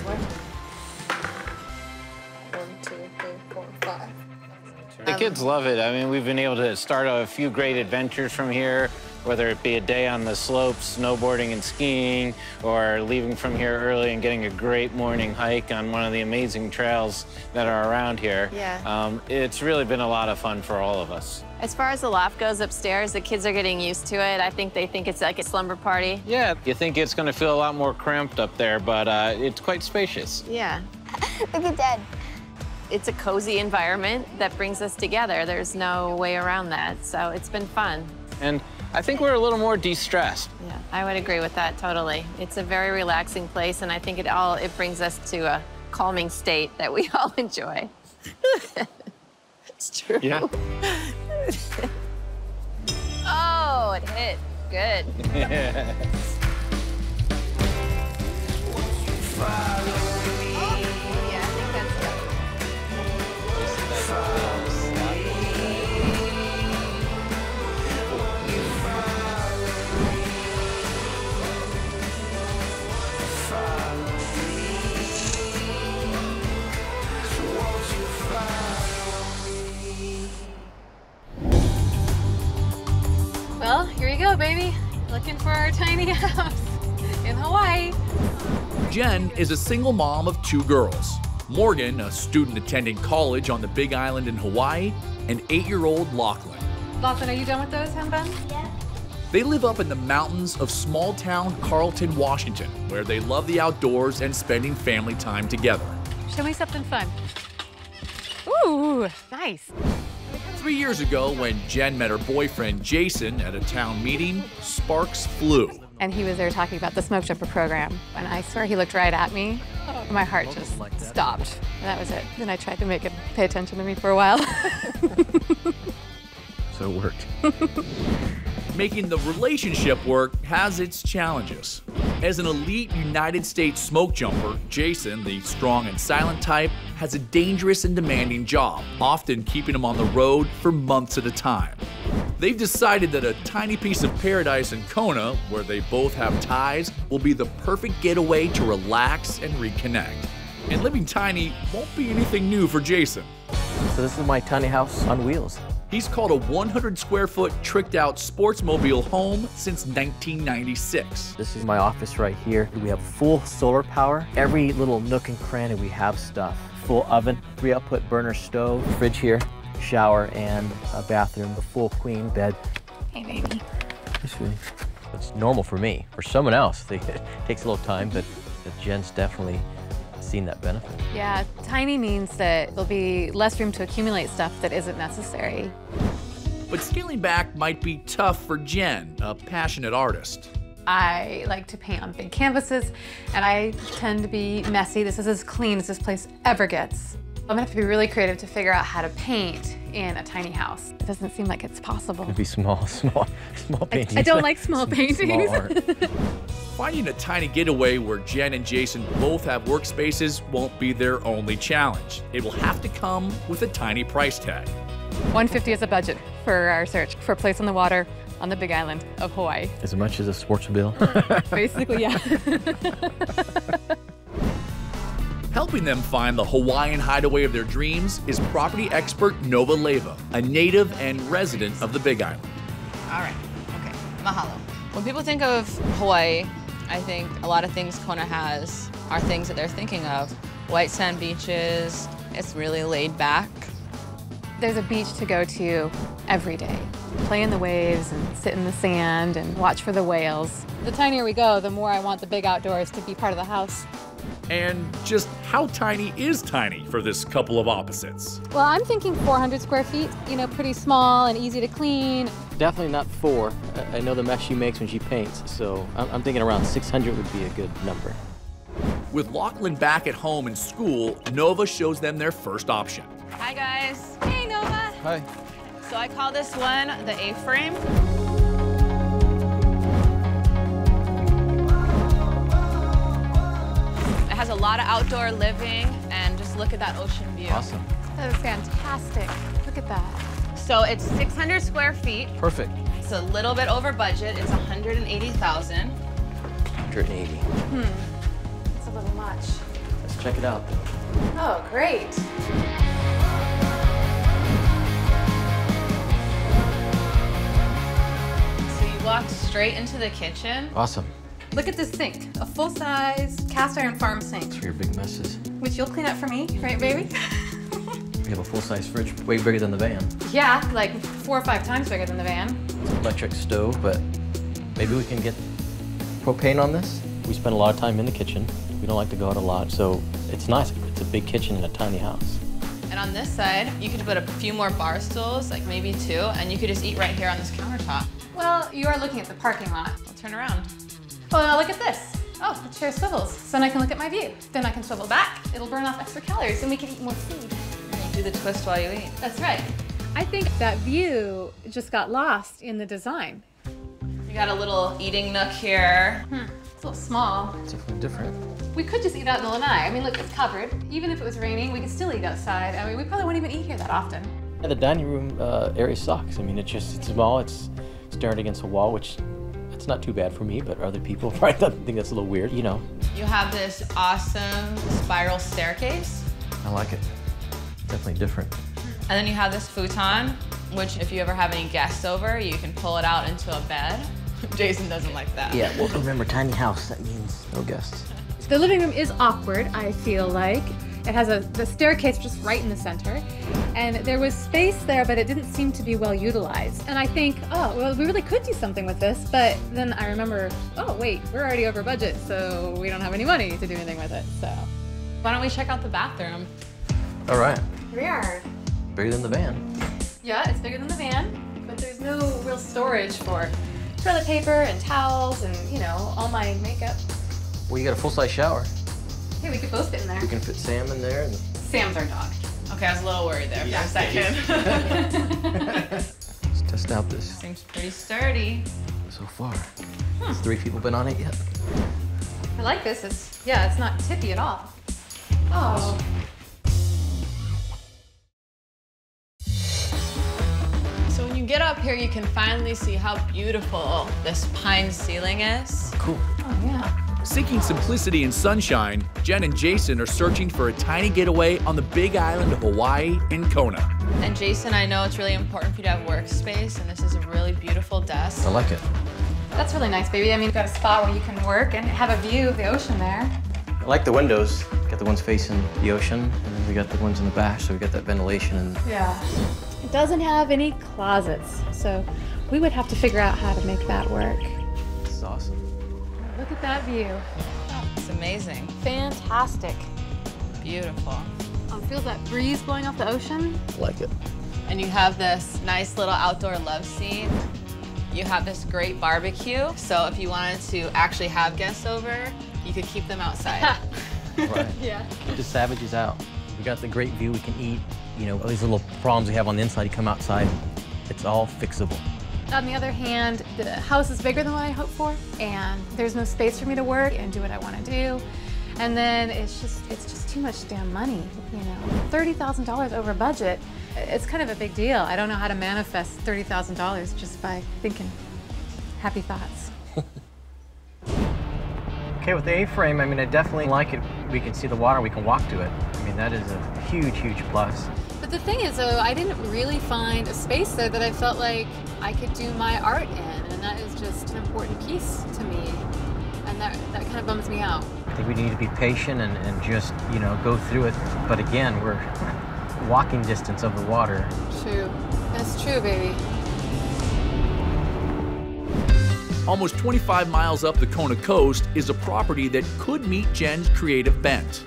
2, 3, 4, 5. The kids love it. I mean, we've been able to start a few great adventures from here, whether it be a day on the slopes, snowboarding and skiing, or leaving from here early and getting a great morning hike on one of the amazing trails that are around here. Yeah. It's really been a lot of fun for all of us. As far as the loft goes upstairs, the kids are getting used to it. I think they think it's like a slumber party. Yeah, you think it's going to feel a lot more cramped up there, but it's quite spacious. Yeah. Look at Dad. It's a cozy environment that brings us together. There's no way around that, so it's been fun. And I think we're a little more de-stressed. Yeah, I would agree with that totally. It's a very relaxing place, and I think it brings us to a calming state that we all enjoy. It's true. Yeah. Oh, it hit. Good. Yeah. Well, here you go, baby. Looking for our tiny house in Hawaii. Jen is a single mom of 2 girls. Morgan, a student attending college on the Big Island in Hawaii, and 8-year-old Lachlan. Lachlan, are you done with those handbuns? Yeah. They live up in the mountains of small-town Carlton, Washington, where they love the outdoors and spending family time together. Show me something fun. Ooh, nice. 3 years ago, when Jen met her boyfriend Jason at a town meeting, sparks flew. And he was there talking about the smoke jumper program. And I swear he looked right at me. My heart just stopped. And that was it. Then I tried to make him pay attention to me for a while. So it worked. Making the relationship work has its challenges. As an elite United States smoke jumper, Jason, the strong and silent type, has a dangerous and demanding job, often keeping him on the road for months at a time. They've decided that a tiny piece of paradise in Kona, where they both have ties, will be the perfect getaway to relax and reconnect. And living tiny won't be anything new for Jason. So this is my tiny house on wheels. He's called a 100-square-foot tricked-out sportsmobile home since 1996. This is my office right here. We have full solar power. Every little nook and cranny we have stuff. Full oven, 3-output burner stove, fridge here, shower, and a bathroom, a full queen bed. Hey, baby. It's normal for me. For someone else, it takes a little time, but Jen's definitely seen that benefit. Yeah, tiny means that there'll be less room to accumulate stuff that isn't necessary. But scaling back might be tough for Jen, a passionate artist. I like to paint on big canvases, and I tend to be messy. This is as clean as this place ever gets. I'm gonna have to be really creative to figure out how to paint in a tiny house. It doesn't seem like it's possible. It'd be small paintings. I don't like small paintings. Small art. Finding a tiny getaway where Jen and Jason both have workspaces won't be their only challenge. It will have to come with a tiny price tag. $150 is a budget for our search for a place on the water on the Big Island of Hawaii. As much as a sportsmobile? Basically, yeah. Helping them find the Hawaiian hideaway of their dreams is property expert Nova Leva, a native and resident of the Big Island. All right, okay, mahalo. When people think of Hawaii, I think a lot of things Kona has are things that they're thinking of. White sand beaches, it's really laid back. There's a beach to go to every day. Play in the waves and sit in the sand and watch for the whales. The tinier we go, the more I want the big outdoors to be part of the house. And just how tiny is tiny for this couple of opposites? Well, I'm thinking 400 square feet, you know, pretty small and easy to clean. Definitely not 4. I know the mess she makes when she paints, so I'm thinking around 600 would be a good number. With Lachlan back at home in school, Nova shows them their first option. Hi, guys. Hey, Nova. Hi. So I call this one the A-frame. It has a lot of outdoor living, and just look at that ocean view. Awesome. That is fantastic. Look at that. So it's 600 square feet. Perfect. It's a little bit over budget. It's 180,000. 180. It's a little much. Let's check it out. Oh, great. So you walked straight into the kitchen. Awesome. Look at this sink, a full-size cast iron farm sink. For your big messes. Which you'll clean up for me, right, baby? We have a full-size fridge, way bigger than the van. Yeah, like 4 or 5 times bigger than the van. Electric stove, but maybe we can get propane on this. We spend a lot of time in the kitchen. We don't like to go out a lot, so it's nice. It's a big kitchen in a tiny house. And on this side, you could put a few more bar stools, like maybe 2, and you could just eat right here on this countertop. Well, you are looking at the parking lot. I'll turn around. Oh, now look at this. Oh, the chair swivels, so then I can look at my view. Then I can swivel back. It'll burn off extra calories, and we can eat more food. And you do the twist while you eat. That's right. I think that view just got lost in the design. You got a little eating nook here. It's a little small. It's definitely different. We could just eat out in the lanai. I mean, look, it's covered. Even if it was raining, we could still eat outside. I mean, we probably wouldn't even eat here that often. Yeah, the dining room area sucks. I mean, it's small. It's staring against a wall, which it's not too bad for me, but other people probably think that's a little weird, you know. You have this awesome spiral staircase. I like it. Definitely different. And then you have this futon, which if you ever have any guests over, you can pull it out into a bed. Jason doesn't like that. Yeah, well, remember, tiny house, that means no guests. The living room is awkward, I feel like. It has the staircase just right in the center. And there was space there, but it didn't seem to be well utilized. And I think, oh, well, we really could do something with this. But then I remember, oh, wait, we're already over budget, so we don't have any money to do anything with it, so. Why don't we check out the bathroom? All right. Here we are. Bigger than the van. Yeah, it's bigger than the van, but there's no real storage for toilet paper and towels and, you know, all my makeup. Well, you got a full-size shower. Hey, we could both fit in there. We can fit Sam in there. And... Sam's our dog. Okay, I was a little worried there for a second. Let's test out this. Seems pretty sturdy. So far. Has 3 people been on it yet? I like this. It's not tippy at all. Oh. So when you get up here, you can finally see how beautiful this pine ceiling is. Cool. Oh, yeah. Seeking simplicity and sunshine, Jen and Jason are searching for a tiny getaway on the big island of Hawaii in Kona. And Jason, I know it's really important for you to have workspace, and this is a really beautiful desk. I like it. That's really nice, baby. I mean, you've got a spot where you can work and have a view of the ocean there. I like the windows. Got the ones facing the ocean, and then we got the ones in the back, so we got that ventilation. And yeah. It doesn't have any closets, so we would have to figure out how to make that work. This is awesome. Look at that view. Oh, it's amazing. Fantastic. Beautiful. Oh, feel that breeze blowing off the ocean? I like it. And you have this nice little outdoor love seat. You have this great barbecue, so if you wanted to actually have guests over, you could keep them outside. Right. Yeah. Keep the savages out. We got the great view. We can eat. You know, all these little problems we have on the inside, you come outside, it's all fixable. On the other hand, the house is bigger than what I hoped for, and there's no space for me to work and do what I want to do. And then it's just too much damn money, you know. $30,000 over budget. It's kind of a big deal. I don't know how to manifest $30,000 just by thinking happy thoughts. Okay, with the A-frame, I mean, I definitely like it. We can see the water, we can walk to it. I mean, that is a huge, huge plus. But the thing is, though, I didn't really find a space there that I felt like I could do my art in, and that is just an important piece to me, and that kind of bums me out. I think we need to be patient and just, you know, go through it. But again, we're walking distance of the water. True. That's true, baby. Almost 25 miles up the Kona coast is a property that could meet Jen's creative bent.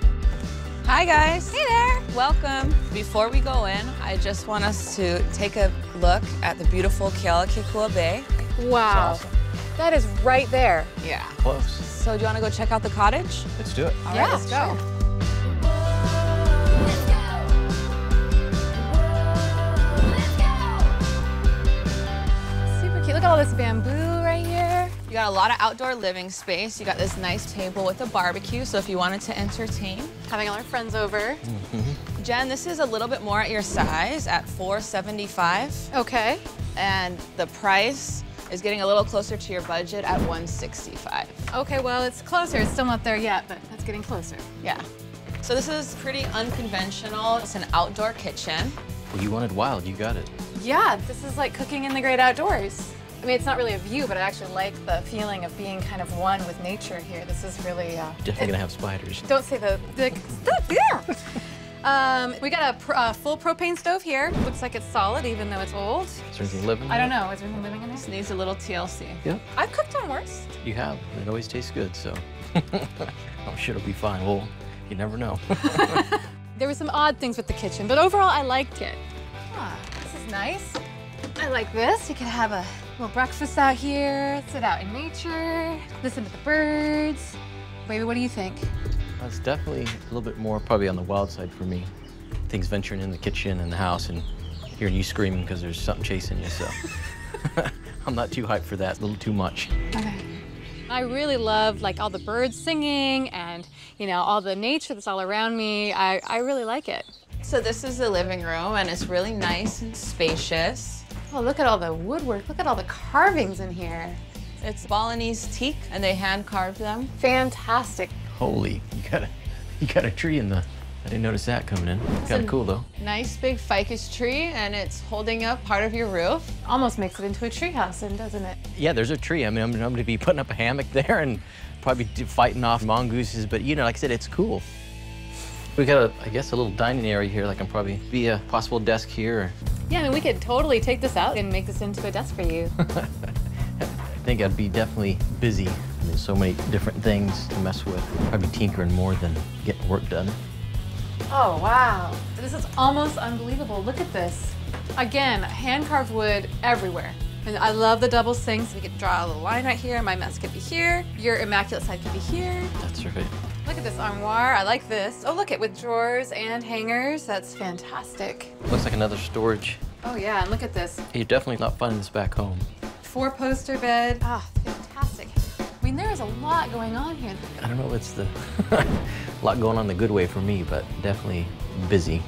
Hi guys. Hey there. Welcome. Before we go in, I just want us to take a look at the beautiful Kealakekua Bay. Wow. Awesome. That is right there. Yeah. Close. So do you want to go check out the cottage? Let's do it. All right, let's go. Super cute. Look at all this bamboo right here. You got a lot of outdoor living space. You got this nice table with a barbecue, so if you wanted to entertain. Having all our friends over. Mm-hmm. Jen, this is a little bit more at your size at $475. Okay. And the price is getting a little closer to your budget at $165. Okay, well, it's closer. It's still not there yet, but it's getting closer. Yeah. So this is pretty unconventional. It's an outdoor kitchen. Well, you wanted wild, you got it. Yeah, this is like cooking in the great outdoors. I mean, it's not really a view, but I actually like the feeling of being kind of one with nature here. This is really... Definitely gonna have spiders. Don't say the stop there! We got a full propane stove here. Looks like it's solid, even though it's old. Is there anything living? I don't know. Is there anything living in This this? needs a little TLC. Yeah, I've cooked on worse. you have. It always tastes good, so I'm sure it'll be fine. Well, you never know. There were some odd things with the kitchen, but overall, I liked it. Ah, this is nice. I like this. You can have a little breakfast out here, sit out in nature, listen to the birds. Baby, what do you think? It's definitely a little bit more probably on the wild side for me. Things venturing in the kitchen and the house and hearing you screaming because there's something chasing you, so. I'm not too hyped for that, a little too much. Okay. I really love like all the birds singing and, you know, all the nature that's all around me. I really like it. So this is the living room, and it's really nice and spacious. Oh, look at all the woodwork. Look at all the carvings in here. It's Balinese teak, and they hand carved them. Fantastic. Holy, you got a tree in the, I didn't notice that coming in. Kind of cool though. Nice big ficus tree, and it's holding up part of your roof. Almost makes it into a tree house, doesn't it? Yeah, there's a tree. I mean, I'm gonna be putting up a hammock there and probably fighting off mongooses, but you know, like I said, it's cool. We got, I guess, a little dining area here. Like, can probably be a possible desk here. Yeah, I mean, we could totally take this out and make this into a desk for you. I think I'd be definitely busy. There's so many different things to mess with. I'd be tinkering more than getting work done. Oh, wow. This is almost unbelievable. Look at this. Again, hand-carved wood everywhere. And I love the double sinks. We could draw a little line right here. My mess could be here. Your immaculate side could be here. That's right. Look at this armoire. I like this. Oh, look it with drawers and hangers. That's fantastic. Looks like another storage. Oh, yeah, and look at this. You're definitely not finding this back home. 4-poster bed. Ah, fantastic. I mean, there is a lot going on here. I don't know if it's the a lot going on the good way for me, but definitely busy.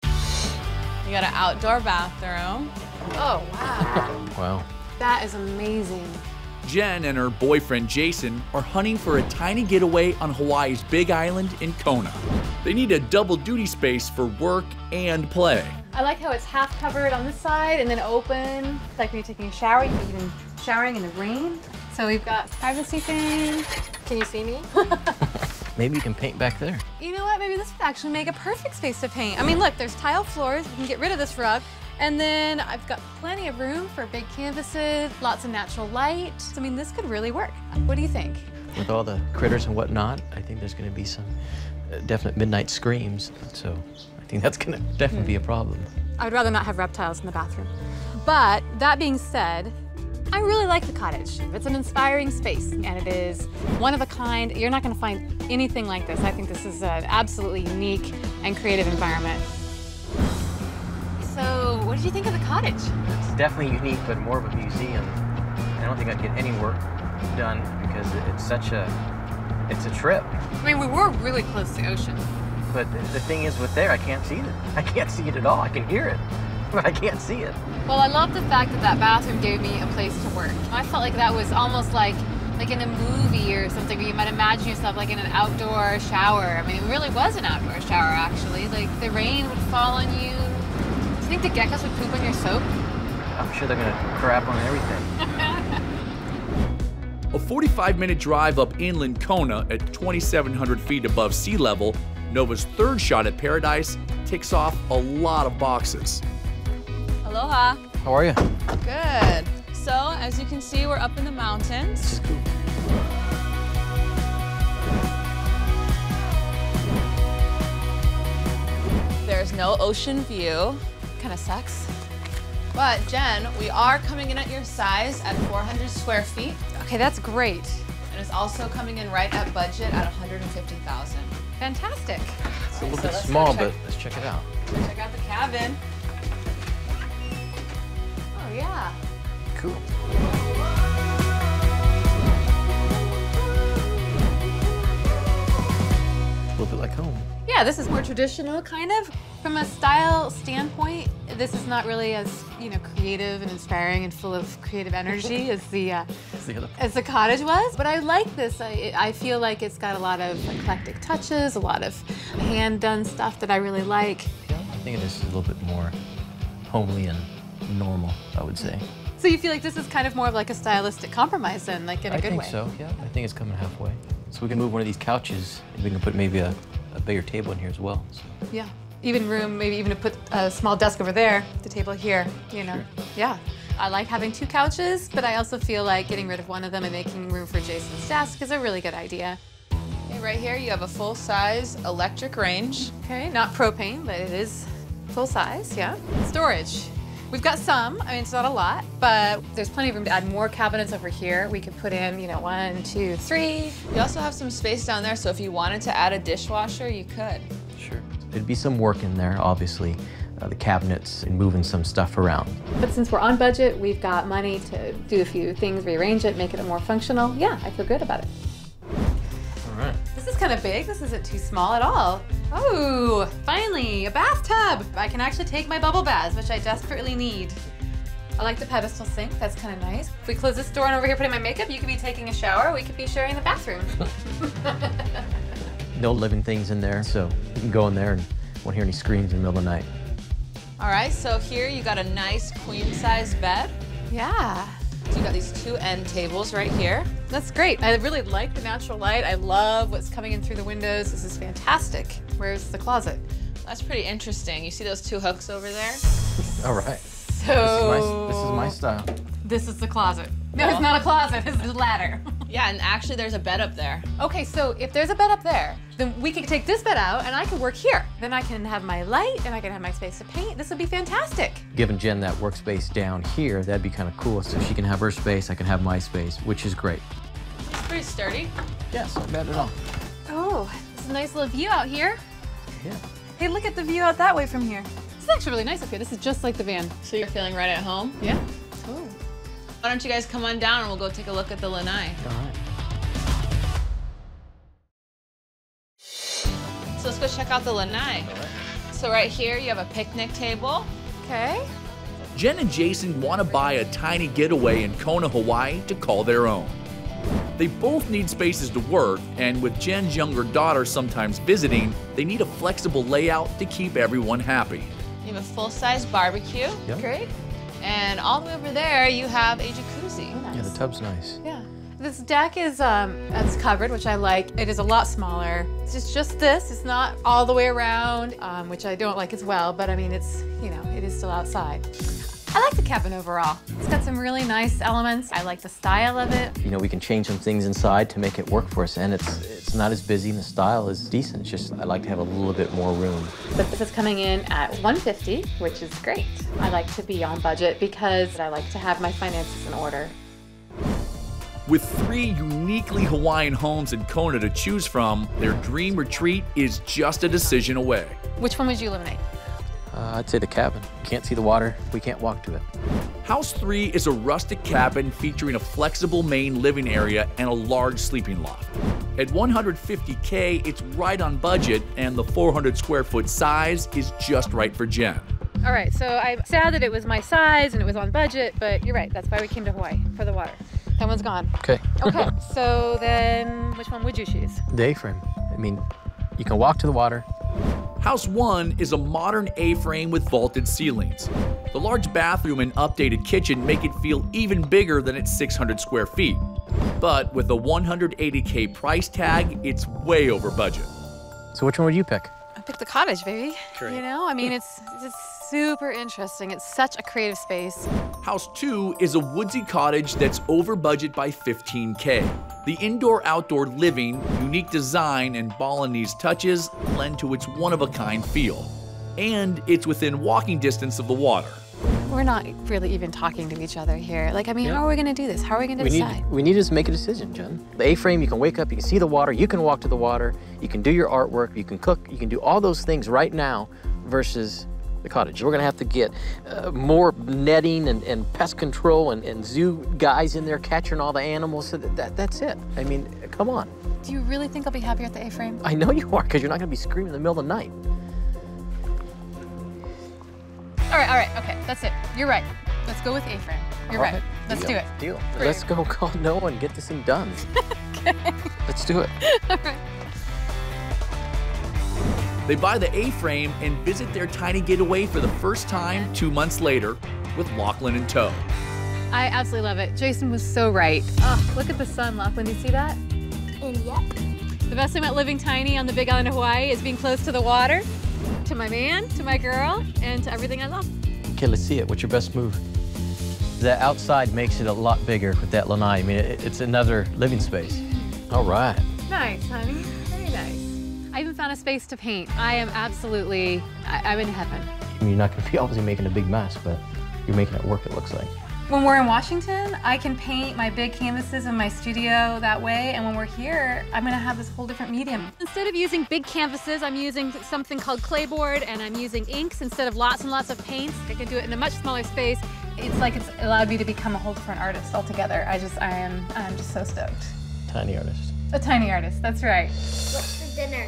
You got an outdoor bathroom. Oh, wow. Wow. That is amazing. Jen and her boyfriend Jason are hunting for a tiny getaway on Hawaii's Big Island in Kona. They need a double duty space for work and play. I like how it's half covered on this side and then open. It's like when you're taking a shower, you can even showering in the rain. So we've got privacy thing. Can you see me? Maybe you can paint back there. You know what? Maybe this would actually make a perfect space to paint. I mean, look, there's tile floors. We can get rid of this rug. And then I've got plenty of room for big canvases, lots of natural light. I mean, this could really work. What do you think? With all the critters and whatnot, I think there's going to be some definite midnight screams. So I think that's going to definitely be a problem. I would rather not have reptiles in the bathroom. But that being said, I really like the cottage. It's an inspiring space, and it is one of a kind. You're not going to find anything like this. I think this is an absolutely unique and creative environment. So, what did you think of the cottage? It's definitely unique, but more of a museum. I don't think I'd get any work done because it's such a, it's a trip. I mean, we were really close to the ocean. But the thing is with there, I can't see it. I can't see it at all. I can hear it, but I can't see it. Well, I love the fact that that bathroom gave me a place to work. I felt like that was almost like in a movie or something where you might imagine yourself like in an outdoor shower. I mean, it really was an outdoor shower, actually. Like, the rain would fall on you. Do you think the geckos would poop on your soap? I'm sure they're gonna crap on everything. A 45-minute drive up inland Kona at 2,700 feet above sea level, Nova's third shot at paradise ticks off a lot of boxes. Aloha. How are you? Good. So, as you can see, we're up in the mountains. This is cool. There's no ocean view. Kind of sucks. But Jen, we are coming in at your size at 400 square feet. Okay, that's great. And it's also coming in right at budget at 150,000. Fantastic. It's a little bit small, but let's check it out. Check out the cabin. Oh, yeah. Cool. A little bit like home. Yeah, this is more traditional, kind of. From a style standpoint, this is not really as, you know, creative and inspiring and full of creative energy as the cottage was. But I like this. I feel like it's got a lot of eclectic touches, a lot of hand-done stuff that I really like. Yeah, I think this is a little bit more homely and normal, I would say. So you feel like this is kind of more of like a stylistic compromise then, like in a good way? I think so, yeah. I think it's coming halfway. So we can move one of these couches, and we can put maybe a bigger table in here as well. So. Yeah, even room, maybe even to put a small desk over there, the table here, you know. Sure. Yeah, I like having 2 couches, but I also feel like getting rid of one of them and making room for Jason's desk is a really good idea. Okay, right here you have a full-size electric range. Okay, not propane, but it is full size, yeah. Storage. We've got some, I mean, it's not a lot, but there's plenty of room to add more cabinets over here. We could put in, you know, 1, 2, 3. You also have some space down there, so if you wanted to add a dishwasher, you could. Sure. There'd be some work in there, obviously, the cabinets and moving some stuff around. But since we're on budget, we've got money to do a few things, rearrange it, make it more functional. Yeah, I feel good about it. All right. This is kind of big. This isn't too small at all. Oh, finally, a bathtub. I can actually take my bubble baths, which I desperately need. I like the pedestal sink. That's kind of nice. If we close this door and over here putting my makeup, you could be taking a shower. We could be sharing the bathroom. No living things in there, so you can go in there and won't hear any screams in the middle of the night. All right, so here you got a nice queen-size bed. Yeah. So you got these 2 end tables right here. That's great. I really like the natural light. I love what's coming in through the windows. This is fantastic. Where's the closet? That's pretty interesting. You see those 2 hooks over there? All right. So this is my style. This is the closet. No, it's not a closet. It's a ladder. Yeah, and actually there's a bed up there. Okay, so if there's a bed up there, then we can take this bed out and I can work here. Then I can have my light and I can have my space to paint. This would be fantastic. Giving Jen that workspace down here, that'd be kind of cool. So she can have her space, I can have my space, which is great. It's pretty sturdy. Yes, not bad at all. Oh, it's a nice little view out here. Yeah. Hey, look at the view out that way from here. This is actually really nice up here. This is just like the van. So you're feeling right at home? Yeah. Oh. Why don't you guys come on down and we'll go take a look at the lanai. All right. So let's go check out the lanai. All right. So right here you have a picnic table. Okay. Jen and Jason want to buy a tiny getaway in Kona, Hawaii to call their own. They both need spaces to work, and with Jen's younger daughter sometimes visiting, they need a flexible layout to keep everyone happy. You have a full-size barbecue. Yep. Great. And all the way over there, you have a jacuzzi. Nice. Yeah, the tub's nice. Yeah. This deck is it's covered, which I like. It is a lot smaller. It's just this. It's not all the way around, which I don't like as well. But I mean, it's, you know, it is still outside. I like the cabin overall. It's got some really nice elements. I like the style of it. You know, we can change some things inside to make it work for us, and it's not as busy and the style is decent. It's just I like to have a little bit more room. But this is coming in at $150, which is great. I like to be on budget because I like to have my finances in order. With 3 uniquely Hawaiian homes in Kona to choose from, their dream retreat is just a decision away. Which one would you eliminate? I'd say the cabin. Can't see the water, we can't walk to it. House 3 is a rustic cabin featuring a flexible main living area and a large sleeping loft. At $150K, it's right on budget, and the 400 square foot size is just right for Jen. All right, so I'm sad that it was my size and it was on budget, but you're right, that's why we came to Hawaii, for the water. That one's gone. Okay. Okay, so then which one would you choose? The A-frame. I mean, you can walk to the water. House 1 is a modern A-frame with vaulted ceilings. The large bathroom and updated kitchen make it feel even bigger than its 600 square feet. But with a $180K price tag, it's way over budget. So which one would you pick? I picked the cottage, baby. Great. You know, I mean, it's super interesting. It's such a creative space. House 2 is a woodsy cottage that's over budget by $15K. The indoor-outdoor living, unique design, and Balinese touches lend to its one-of-a-kind feel. And it's within walking distance of the water. We're not really even talking to each other here. Like, I mean, how are we gonna do this? How are we gonna decide? We need to just make a decision, Jen. The A-frame, you can wake up, you can see the water, you can walk to the water, you can do your artwork, you can cook, you can do all those things right now versus the cottage. We're gonna have to get more netting and pest control and zoo guys in there catching all the animals. So that's it. I mean, come on. Do you really think I'll be happier at the A-frame? I know you are, because you're not gonna be screaming in the middle of the night. All right, okay, that's it. You're right. Let's go with A-frame. You're right. Let's do it. Deal. Let's go call Noah and get this thing done. Okay. Let's do it. All right. They buy the A-frame and visit their tiny getaway for the first time 2 months later with Lachlan in tow. I absolutely love it. Jason was so right. Oh, look at the sun, Lachlan. Do you see that? And yep. The best thing about living tiny on the big island of Hawaii is being close to the water, to my man, to my girl, and to everything I love. Okay, let's see it. What's your best move? The outside makes it a lot bigger with that lanai. I mean, it's another living space. All right. Nice, honey. Very nice. I even found a space to paint. I am absolutely, I'm in heaven. I mean, you're not going to be obviously making a big mess, but you're making it work, it looks like. When we're in Washington, I can paint my big canvases in my studio that way, and when we're here, I'm gonna have this whole different medium. Instead of using big canvases, I'm using something called clayboard, and I'm using inks instead of lots and lots of paints. I can do it in a much smaller space. It's like it's allowed me to become a whole different artist altogether. I'm just so stoked. Tiny artist. A tiny artist, that's right. What's for dinner?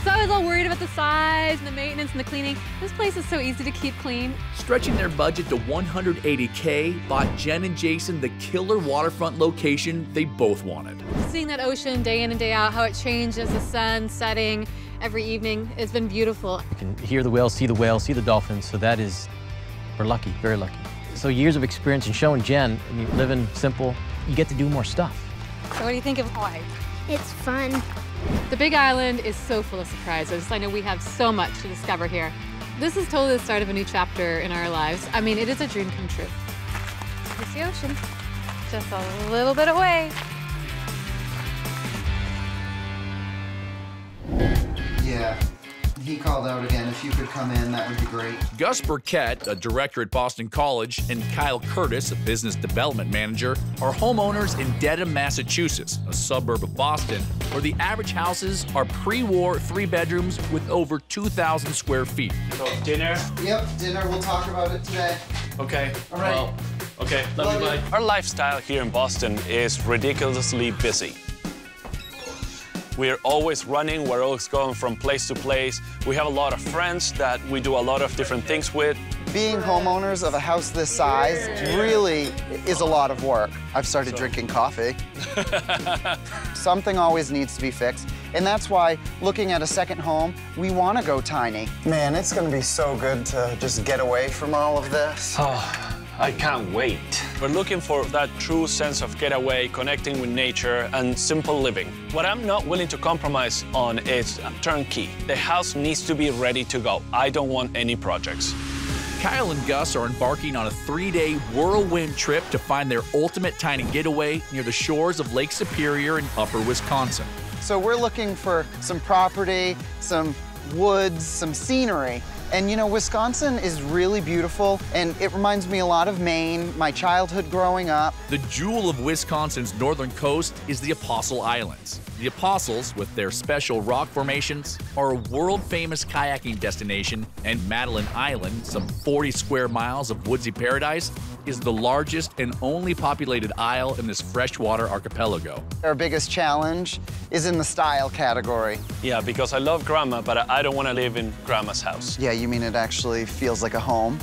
So I was all worried about the size and the maintenance and the cleaning. This place is so easy to keep clean. Stretching their budget to $180K bought Jen and Jason the killer waterfront location they both wanted. Seeing that ocean day in and day out, how it changes, the sun setting every evening, it's been beautiful. You can hear the whales, see the dolphins, so that is, we're lucky, very lucky. So years of experience in showing Jen, I mean, living simple, you get to do more stuff. So what do you think of Hawaii? It's fun. The Big Island is so full of surprises. I know we have so much to discover here. This is totally the start of a new chapter in our lives. I mean, it is a dream come true. Here's the ocean, just a little bit away. Yeah, he called out again. If you could come in, that would be great. Gus Burkett, a director at Boston College, and Kyle Curtis, a business development manager, are homeowners in Dedham, Massachusetts, a suburb of Boston, where the average houses are pre-war 3 bedrooms with over 2,000 square feet. So dinner? Yep, dinner. We'll talk about it today. Okay. All right. Well, okay, love you, bye. Our lifestyle here in Boston is ridiculously busy. We're always running, we're always going from place to place. We have a lot of friends that we do a lot of different things with. Being homeowners of a house this size really is a lot of work. I've started drinking coffee. Something always needs to be fixed. And that's why, looking at a second home, we want to go tiny. Man, it's going to be so good to just get away from all of this. Oh, I can't wait. We're looking for that true sense of getaway, connecting with nature, and simple living. What I'm not willing to compromise on is turnkey. The house needs to be ready to go. I don't want any projects. Kyle and Gus are embarking on a 3-day whirlwind trip to find their ultimate tiny getaway near the shores of Lake Superior in upper Wisconsin. So we're looking for some property, some woods, some scenery. And you know, Wisconsin is really beautiful, and it reminds me a lot of Maine, my childhood growing up. The jewel of Wisconsin's northern coast is the Apostle Islands. The Apostles, with their special rock formations, are a world-famous kayaking destination, and Madeline Island, some 40 square miles of woodsy paradise, is the largest and only populated isle in this freshwater archipelago. Our biggest challenge is in the style category. Yeah, because I love Grandma, but I don't want to live in Grandma's house. Yeah, you mean it actually feels like a home?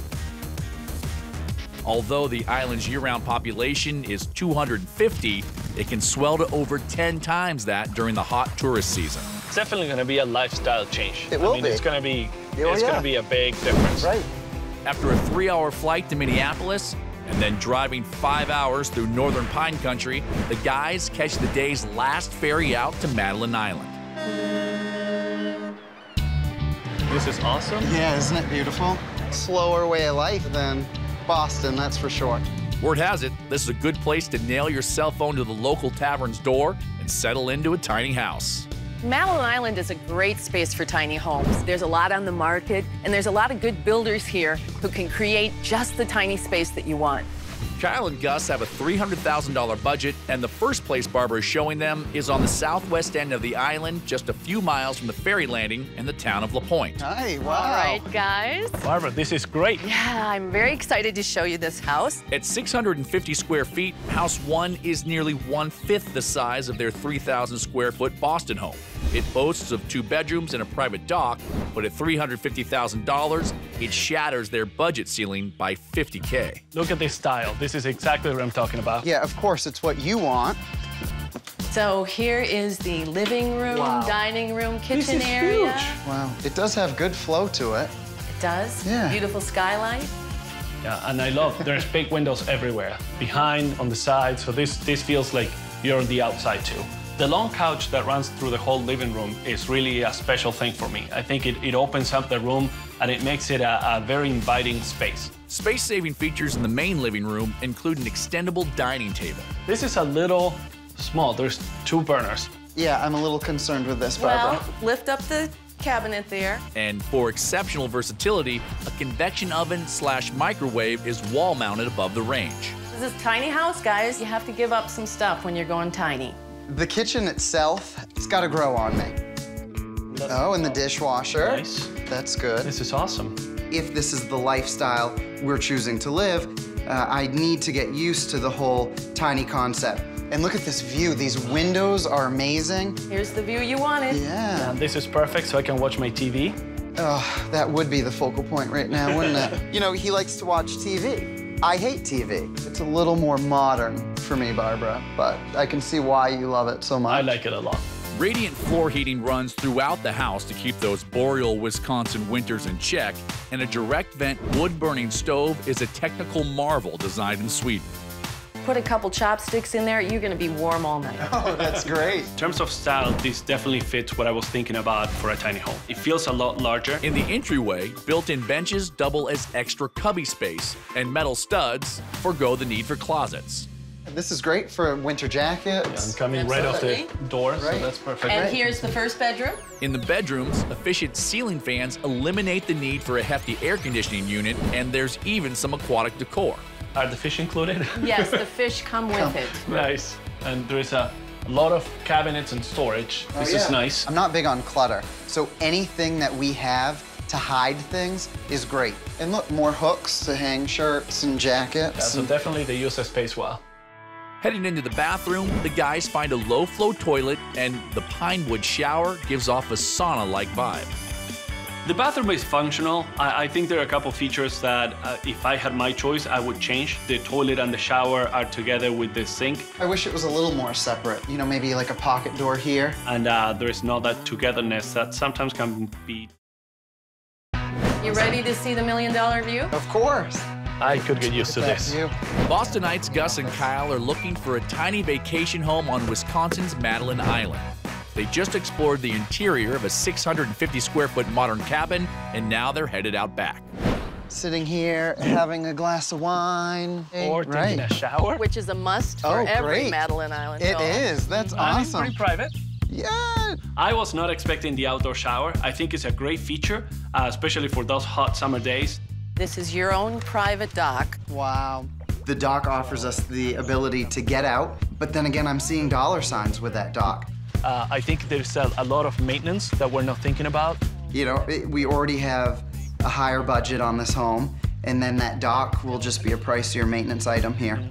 Although the island's year-round population is 250, it can swell to over 10 times that during the hot tourist season. It's definitely going to be a lifestyle change. It will be. It's going to be, going to be a big difference. Right. After a 3-hour flight to Minneapolis, and then driving 5 hours through northern pine country, the guys catch the day's last ferry out to Madeline Island. This is awesome. Yeah, isn't it beautiful? Slower way of life than Boston, that's for sure. Word has it, this is a good place to nail your cell phone to the local tavern's door and settle into a tiny house. Madeline Island is a great space for tiny homes. There's a lot on the market, and there's a lot of good builders here who can create just the tiny space that you want. Kyle and Gus have a $300,000 budget, and the first place Barbara is showing them is on the southwest end of the island, just a few miles from the ferry landing in the town of La Pointe. Hi, wow. All right, guys. Barbara, this is great. Yeah, I'm very excited to show you this house. At 650 square feet, House 1 is nearly 1/5 the size of their 3,000 square foot Boston home. It boasts of 2 bedrooms and a private dock, but at $350,000, it shatters their budget ceiling by $50K. Look at this style. This is exactly what I'm talking about. Yeah, of course, it's what you want. So here is the living room, dining room, kitchen This is area. huge. Wow, it does have good flow to it. It does. Yeah. Beautiful skyline. Yeah, and I love there's big windows everywhere, behind, on the side, so this feels like you're on the outside too. The long couch that runs through the whole living room is really a special thing for me. I think it opens up the room and it makes it a very inviting space. Space-saving features in the main living room include an extendable dining table. This is a little small. There's 2 burners. Yeah, I'm a little concerned with this, Barbara. Well, lift up the cabinet there. And for exceptional versatility, a convection oven/microwave is wall-mounted above the range. This is a tiny house, guys. You have to give up some stuff when you're going tiny. The kitchen itself, it's got to grow on me. Oh, and the dishwasher. Nice. That's good. This is awesome. If this is the lifestyle we're choosing to live, I need to get used to the whole tiny concept. And look at this view. These windows are amazing. Here's the view you wanted. Yeah. And this is perfect so I can watch my TV. Oh, that would be the focal point right now, wouldn't it? You know, he likes to watch TV. I hate TV. It's a little more modern for me, Barbara, but I can see why you love it so much. I like it a lot. Radiant floor heating runs throughout the house to keep those boreal Wisconsin winters in check, and a direct vent wood-burning stove is a technical marvel designed in Sweden. Put a couple chopsticks in there, you're gonna be warm all night. Oh, that's great. In terms of style, this definitely fits what I was thinking about for a tiny home. It feels a lot larger. In the entryway, built-in benches double as extra cubby space, and metal studs forgo the need for closets. This is great for winter jackets. Yeah, I'm coming right off the door, so that's perfect. And here's the first bedroom. In the bedrooms, efficient ceiling fans eliminate the need for a hefty air conditioning unit, and there's even some aquatic decor. Are the fish included? Yes, the fish come with it. Nice. And there's a lot of cabinets and storage. This is nice. I'm not big on clutter, so anything that we have to hide things is great. And look, more hooks to hang shirts and jackets. Yeah, so definitely they use the space well. Heading into the bathroom, the guys find a low-flow toilet, and the pine wood shower gives off a sauna-like vibe. The bathroom is functional. I think there are a couple features that if I had my choice, I would change. The toilet and the shower are together with the sink. I wish it was a little more separate. You know, maybe like a pocket door here. And there's not that togetherness that sometimes can be. You ready to see the $1 million view? Of course. I could get used to this. Bostonites Gus and Kyle are looking for a tiny vacation home on Wisconsin's Madeline Island. They just explored the interior of a 650-square-foot modern cabin, and now they're headed out back. Sitting here, having a glass of wine. Or taking a shower. Which is a must for every Madeline Island It home. is. That's awesome. It's pretty private. Yeah. I was not expecting the outdoor shower. I think it's a great feature, especially for those hot summer days. This is your own private dock. Wow. The dock offers us the ability to get out, but then again, I'm seeing dollar signs with that dock. I think there's a lot of maintenance that we're not thinking about. You know, we already have a higher budget on this home, and then that dock will just be a pricier maintenance item here.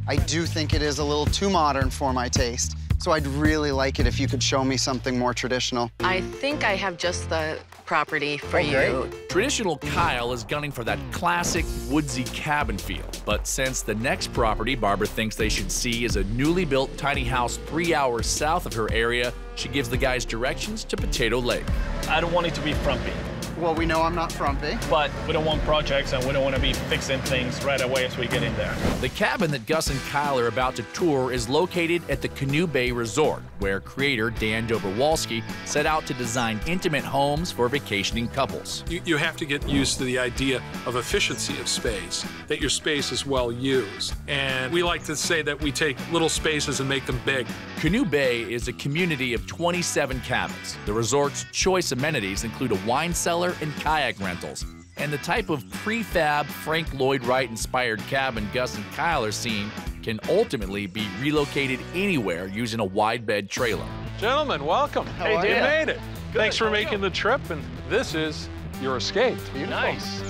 I do think it is a little too modern for my taste, so I'd really like it if you could show me something more traditional. I think I have just the property for you. Traditional Kyle is gunning for that classic woodsy cabin feel, but since the next property Barbara thinks they should see is a newly built tiny house 3 hours south of her area, she gives the guys directions to Potato Lake. I don't want it to be frumpy. Well, we know I'm not frumpy. But we don't want projects, and we don't want to be fixing things right away as we get in there. The cabin that Gus and Kyle are about to tour is located at the Canoe Bay Resort, where creator Dan Dobrowolski set out to design intimate homes for vacationing couples. You have to get used to the idea of efficiency of space, that your space is well used. And we like to say that we take little spaces and make them big. Canoe Bay is a community of 27 cabins. The resort's choice amenities include a wine cellar and kayak rentals. And the type of prefab Frank Lloyd Wright-inspired cabin Gus and Kyle are seeing can ultimately be relocated anywhere using a wide bed trailer. Gentlemen, welcome. Hey, you Dan. made it. Thanks for making the trip, and this is your escape. Beautiful. Nice.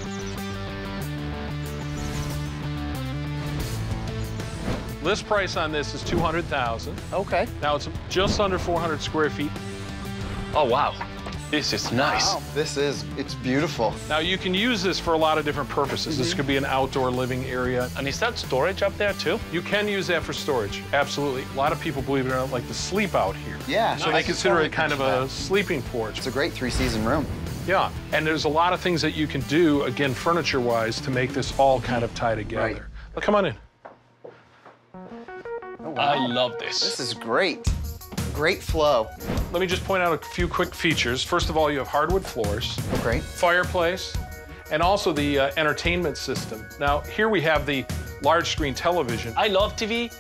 List price on this is $200,000. Okay. Now it's just under 400 square feet. Oh, wow. This is nice. Wow. It's beautiful. Now you can use this for a lot of different purposes. This could be an outdoor living area. And is that storage up there too? You can use that for storage, absolutely. A lot of people, believe it or not, like to sleep out here. Yeah. So they consider it kind of a sleeping porch. It's a great 3-season room. Yeah, and there's a lot of things that you can do, again, furniture-wise, to make this all kind of tie together. Right. But come on in. Oh, wow. I love this. This is great. great flow. Let me just point out a few quick features. First of all, you have hardwood floors. Oh, great. Fireplace, and also the entertainment system. Now, here we have the large screen television. I love TV.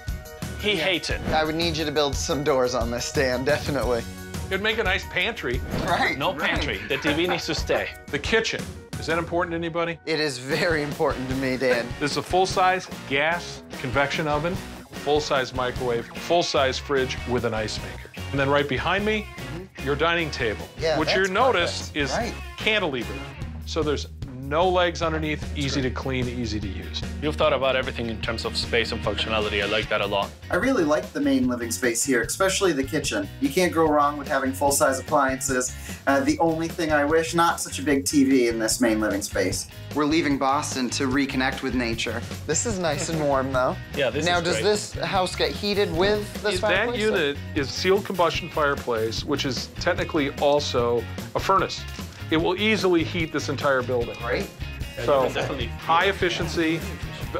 He hates it. I would need you to build some doors on this stand, definitely. It'd make a nice pantry. Right. No pantry. The TV needs to stay. The kitchen. Is that important to anybody? It is very important to me, Dan. This is a full-size gas convection oven, full-size microwave, full-size fridge with an ice maker. And then right behind me, your dining table, which you'll notice is cantilever. So there's no legs underneath, easy to clean, easy to use. You've thought about everything in terms of space and functionality. I like that a lot. I really like the main living space here, especially the kitchen. You can't go wrong with having full-size appliances. The only thing I wish, not such a big TV in this main living space. We're leaving Boston to reconnect with nature. This is nice and warm, though. Yeah, this now, is does great. this house get heated with this fireplace? That unit is sealed combustion fireplace, which is technically also a furnace. It will easily heat this entire building. Right. So high efficiency,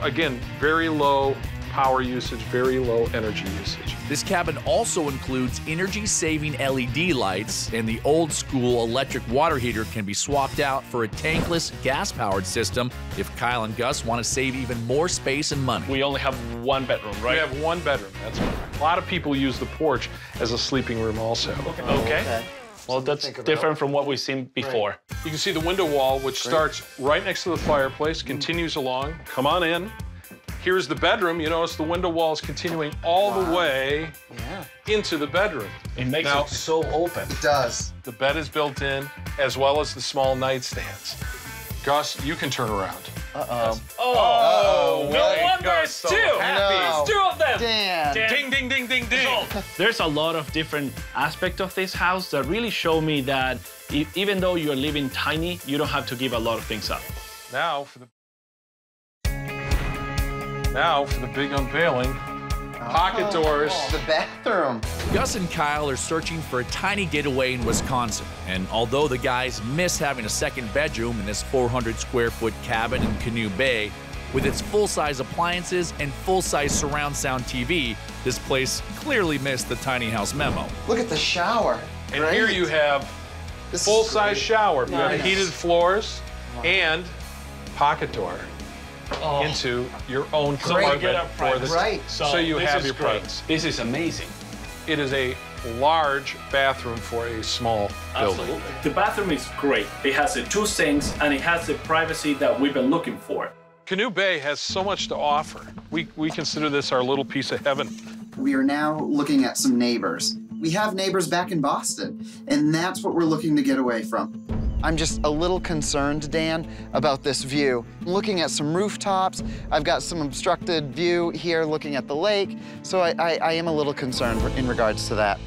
again, very low power usage, very low energy usage. This cabin also includes energy-saving LED lights, and the old-school electric water heater can be swapped out for a tankless, gas-powered system if Kyle and Gus want to save even more space and money. We only have one bedroom, right? We have one bedroom, that's correct. A lot of people use the porch as a sleeping room also. Okay. Well, that's different from what we've seen before. Right. You can see the window wall, which starts right next to the fireplace, continues along. Come on in. Here's the bedroom. You notice the window wall is continuing all the way into the bedroom. It makes it so open. It does. The bed is built in, as well as the small nightstands. Gus, you can turn around. Uh-oh. Oh, no wonder it's so two. happy. It's two of them. Dan. Ding, ding, ding, ding, ding. There's a lot of different aspects of this house that really show me that even though you're living tiny, you don't have to give a lot of things up. Now for the big unveiling. Pocket doors. The bathroom. Gus and Kyle are searching for a tiny getaway in Wisconsin, and although the guys miss having a second bedroom in this 400-square-foot cabin in Canoe Bay, with its full-size appliances and full-size surround sound TV, this place clearly missed the tiny house memo. Look at the shower. And here you have full-size shower. You have heated floors and pocket door into your own compartment for this. Right. So you have your great. privacy. This is amazing. It is a large bathroom for a small building. Absolutely. The bathroom is great. It has the two sinks and it has the privacy that we've been looking for. Canoe Bay has so much to offer. We consider this our little piece of heaven. We are now looking at some neighbors. We have neighbors back in Boston, and that's what we're looking to get away from. I'm just a little concerned, Dan, about this view. I'm looking at some rooftops. I've got some obstructed view here looking at the lake, so I am a little concerned in regards to that.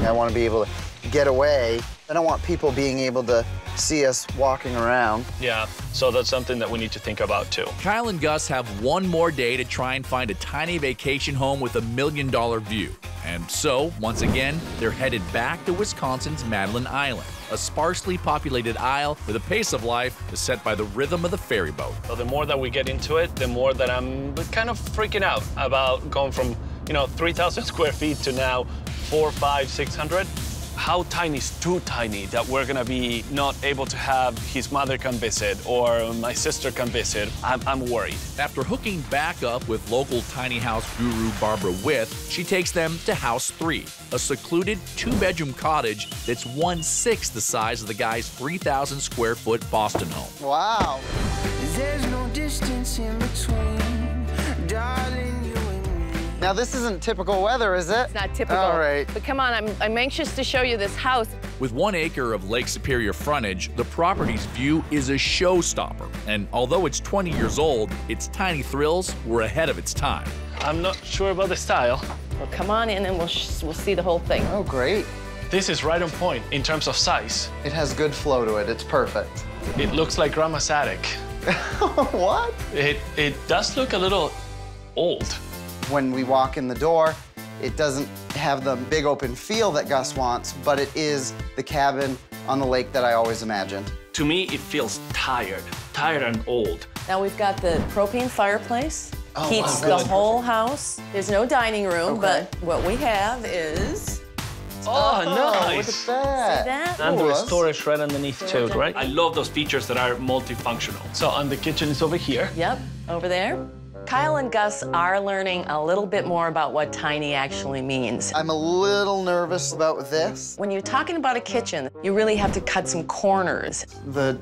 I want to be able to get away. I don't want people being able to see us walking around. Yeah, so that's something that we need to think about too. Kyle and Gus have one more day to try and find a tiny vacation home with $1 million view. And so, once again, they're headed back to Wisconsin's Madeline Island, a sparsely populated isle where the pace of life is set by the rhythm of the ferry boat. So the more that we get into it, the more that I'm kind of freaking out about going from, 3,000 square feet to now 400, 500, 600. How tiny is too tiny that we're gonna be not able to have his mother come visit or my sister come visit? I'm worried. After hooking back up with local tiny house guru Barbara With, she takes them to House 3, a secluded 2-bedroom cottage that's 1/6 the size of the guy's 3,000 square foot Boston home. Wow. There's no distance in between, darling. Now, this isn't typical weather, is it? It's not typical. All right. But come on, I'm anxious to show you this house. With 1 acre of Lake Superior frontage, the property's view is a showstopper. And although it's 20 years old, its tiny thrills were ahead of its time. I'm not sure about the style. Well, come on in and we'll see the whole thing. Oh, great. This is right on point in terms of size. It has good flow to it. It's perfect. It looks like Grandma's attic. What? It does look a little old. When we walk in the door, it doesn't have the big open feel that Gus wants, but it is the cabin on the lake that I always imagined. To me, it feels tired and old. Now we've got the propane fireplace. Heats the whole house. There's no dining room, but what we have is... Oh, nice. Look at that. See that? And there's storage right underneath too, right? I love those features that are multifunctional. So, and the kitchen is over here. Yep, over there. Kyle and Gus are learning a little bit more about what tiny actually means. I'm a little nervous about this. When you're talking about a kitchen, you really have to cut some corners. The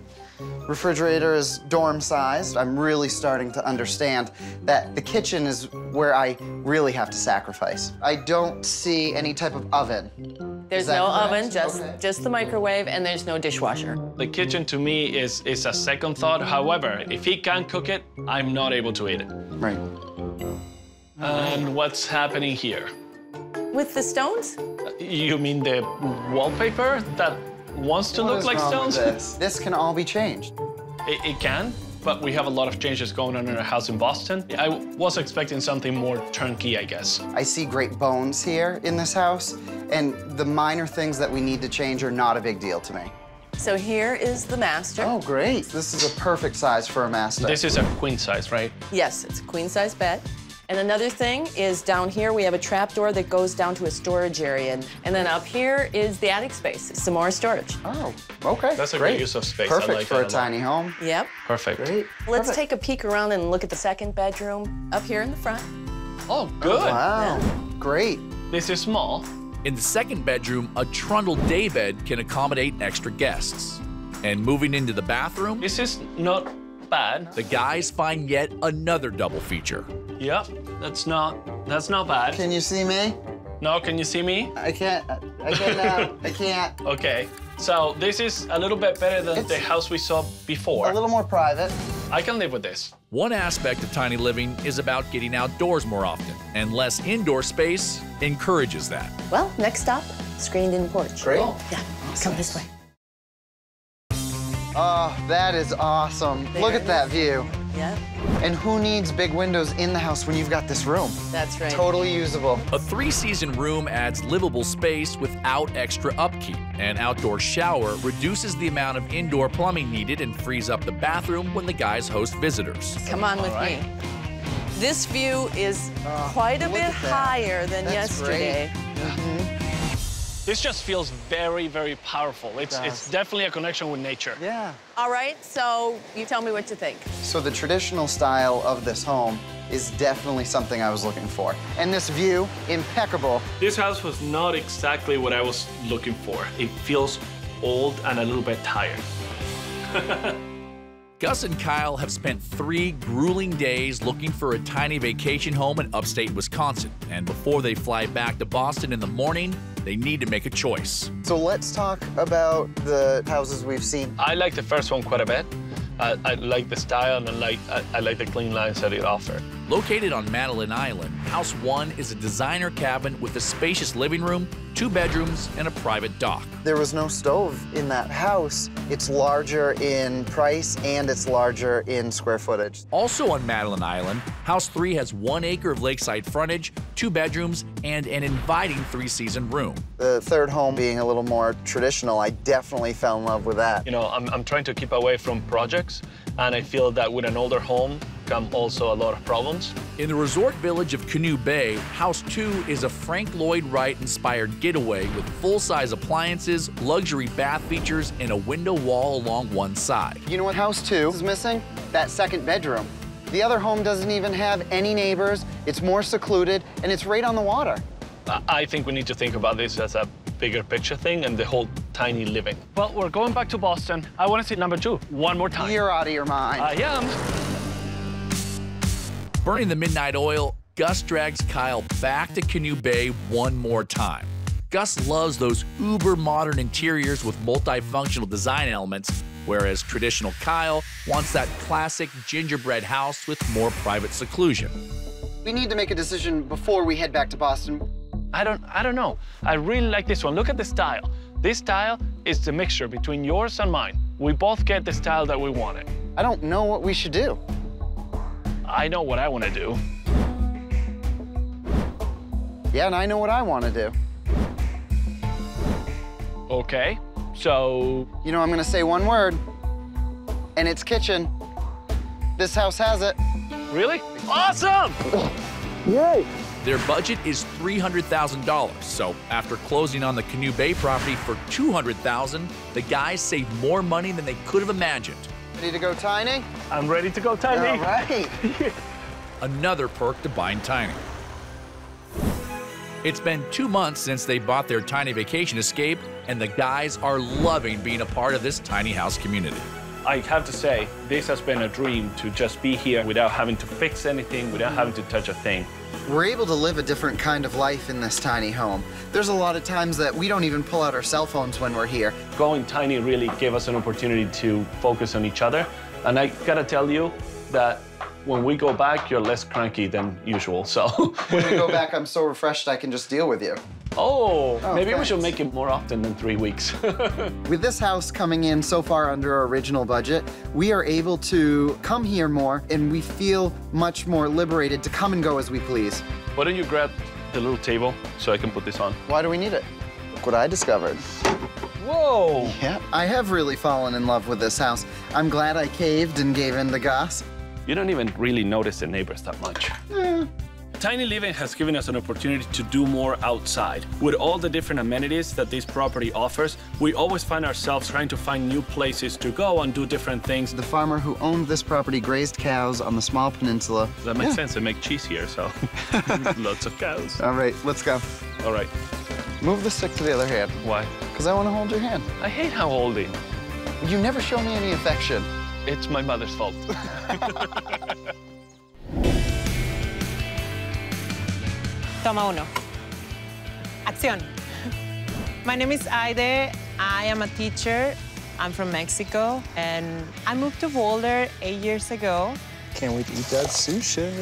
refrigerator is dorm-sized. I'm really starting to understand that the kitchen is where I really have to sacrifice. I don't see any type of oven. There's no oven, just the microwave, and there's no dishwasher. The kitchen to me is a second thought. However, if he can cook it, I'm not able to eat it. Right. And what's happening here? With the stones? You mean the wallpaper that wants to look like stones? This can all be changed. It can, but we have a lot of changes going on in our house in Boston. I was expecting something more turnkey, I guess. I see great bones here in this house, and the minor things that we need to change are not a big deal to me. So here is the master. Oh, great. This is a perfect size for a master. This is a queen size, right? Yes, it's a queen-size bed. And another thing is down here, we have a trapdoor that goes down to a storage area. And then up here is the attic space, some more storage. Oh, okay. That's a great use of space. Perfect I like for that a tiny home. Yep. Perfect. Great. Let's take a peek around and look at the second bedroom up here in the front. Oh, good. Oh, wow. Great. This is small. In the second bedroom, a trundle daybed can accommodate extra guests. And moving into the bathroom, This is not bad. the guys find yet another double feature. Yep, that's not bad. Can you see me? No, can you see me? I can't. I can I can't. Okay, so this is a little bit better than the house we saw before. A little more private. I can live with this. One aspect of tiny living is about getting outdoors more often, and less indoor space encourages that. Well, next stop, screened-in porch. Great. Yeah, come this way. Oh, that is awesome. Look at that view. Yeah. And who needs big windows in the house when you've got this room? That's right. Totally usable. A 3-season room adds livable space without extra upkeep. An outdoor shower reduces the amount of indoor plumbing needed and frees up the bathroom when the guys host visitors. Come on with me. This view is quite a bit higher than yesterday. This just feels very, very powerful. It's definitely a connection with nature. Yeah. All right, so you tell me what you think. So the traditional style of this home is definitely something I was looking for. And this view, impeccable. This house was not exactly what I was looking for. It feels old and a little bit tired. Gus and Kyle have spent 3 grueling days looking for a tiny vacation home in upstate Wisconsin. And before they fly back to Boston in the morning, they need to make a choice. So let's talk about the houses we've seen. I like the first one quite a bit. I like the style and I like the clean lines that it offers. Located on Madeline Island, House 1 is a designer cabin with a spacious living room, 2 bedrooms, and a private dock. There was no stove in that house. It's larger in price and it's larger in square footage. Also on Madeline Island, House 3 has 1 acre of lakeside frontage, 2 bedrooms, and an inviting 3-season room. The third home being a little more traditional, I definitely fell in love with that. You know, I'm trying to keep away from projects, and I feel that with an older home come also a lot of problems. In the resort village of Canoe Bay, House 2 is a Frank Lloyd Wright-inspired getaway with full-size appliances, luxury bath features, and a window wall along one side. You know what House 2 is missing? That second bedroom. The other home doesn't even have any neighbors, it's more secluded, and it's right on the water. I think we need to think about this as a bigger picture thing and the whole tiny living. Well, we're going back to Boston. I want to see number 2 one more time. You're out of your mind. I am. Burning the midnight oil, Gus drags Kyle back to Canoe Bay one more time. Gus loves those uber-modern interiors with multifunctional design elements, whereas traditional Kyle wants that classic gingerbread house with more private seclusion. We need to make a decision before we head back to Boston. I don't know. I really like this one. Look at the style. This style is the mixture between yours and mine. We both get the style that we wanted. I don't know what we should do. I know what I want to do. Yeah, and I know what I want to do. Okay, so... You know, I'm going to say one word, and it's kitchen. This house has it. Really? Awesome! Yay! Their budget is $300,000, so after closing on the Canoe Bay property for $200,000, the guys saved more money than they could have imagined. Ready to go tiny? I'm ready to go tiny. All right. Another perk to buying tiny. It's been 2 months since they bought their tiny vacation escape, and the guys are loving being a part of this tiny house community. I have to say, this has been a dream to just be here without having to fix anything, without having to touch a thing. We're able to live a different kind of life in this tiny home. There's a lot of times that we don't even pull out our cell phones when we're here. Going tiny really gave us an opportunity to focus on each other. And I gotta tell you that when we go back, you're less cranky than usual, so. When we go back, I'm so refreshed I can just deal with you. Oh, maybe thanks. we should make it more often than 3 weeks. With this house coming in so far under our original budget, we are able to come here more, and we feel much more liberated to come and go as we please. Why don't you grab the little table so I can put this on? Why do we need it? Look what I discovered. Whoa! Yeah, I have really fallen in love with this house. I'm glad I caved and gave in to Goss. You don't even really notice the neighbors that much. Tiny living has given us an opportunity to do more outside. With all the different amenities that this property offers, we always find ourselves trying to find new places to go and do different things. The farmer who owned this property grazed cows on the small peninsula. That makes sense. They make cheese here, so lots of cows. All right, let's go. All right. Move the stick to the other hand. Why? Because I want to hold your hand. I hate hand holding. You never show me any affection. It's my mother's fault. Toma uno. Acción. My name is Aide. I am a teacher. I'm from Mexico, and I moved to Boulder 8 years ago. Can't wait to eat that sushi.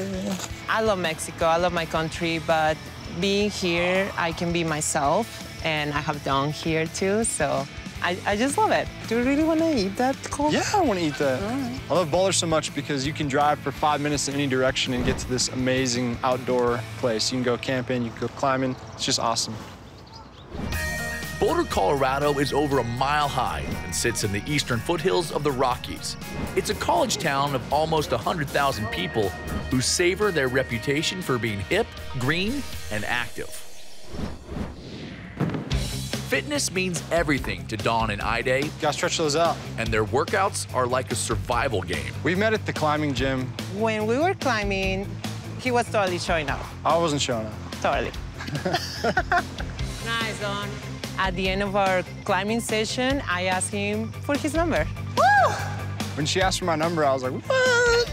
I love Mexico. I love my country, but being here, I can be myself, and I have done here too, so I just love it. Do you really want to eat that, Cole? Yeah, I want to eat that. Right. I love Boulder so much because you can drive for 5 minutes in any direction and get to this amazing outdoor place. You can go camping, you can go climbing. It's just awesome. Boulder, Colorado is over a mile high and sits in the eastern foothills of the Rockies. It's a college town of almost 100,000 people who savor their reputation for being hip, green, and active. Fitness means everything to Dawn and Ide. Gotta stretch those out. And their workouts are like a survival game. We met at the climbing gym. When we were climbing, he was totally showing up. I wasn't showing up. Totally. Nice, Dawn. At the end of our climbing session, I asked him for his number. Woo! When she asked for my number, I was like, what?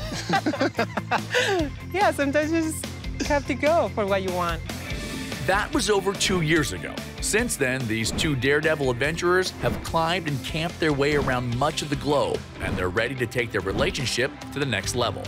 Yeah, sometimes you just have to go for what you want. That was over 2 years ago. Since then, these two daredevil adventurers have climbed and camped their way around much of the globe, and they're ready to take their relationship to the next level.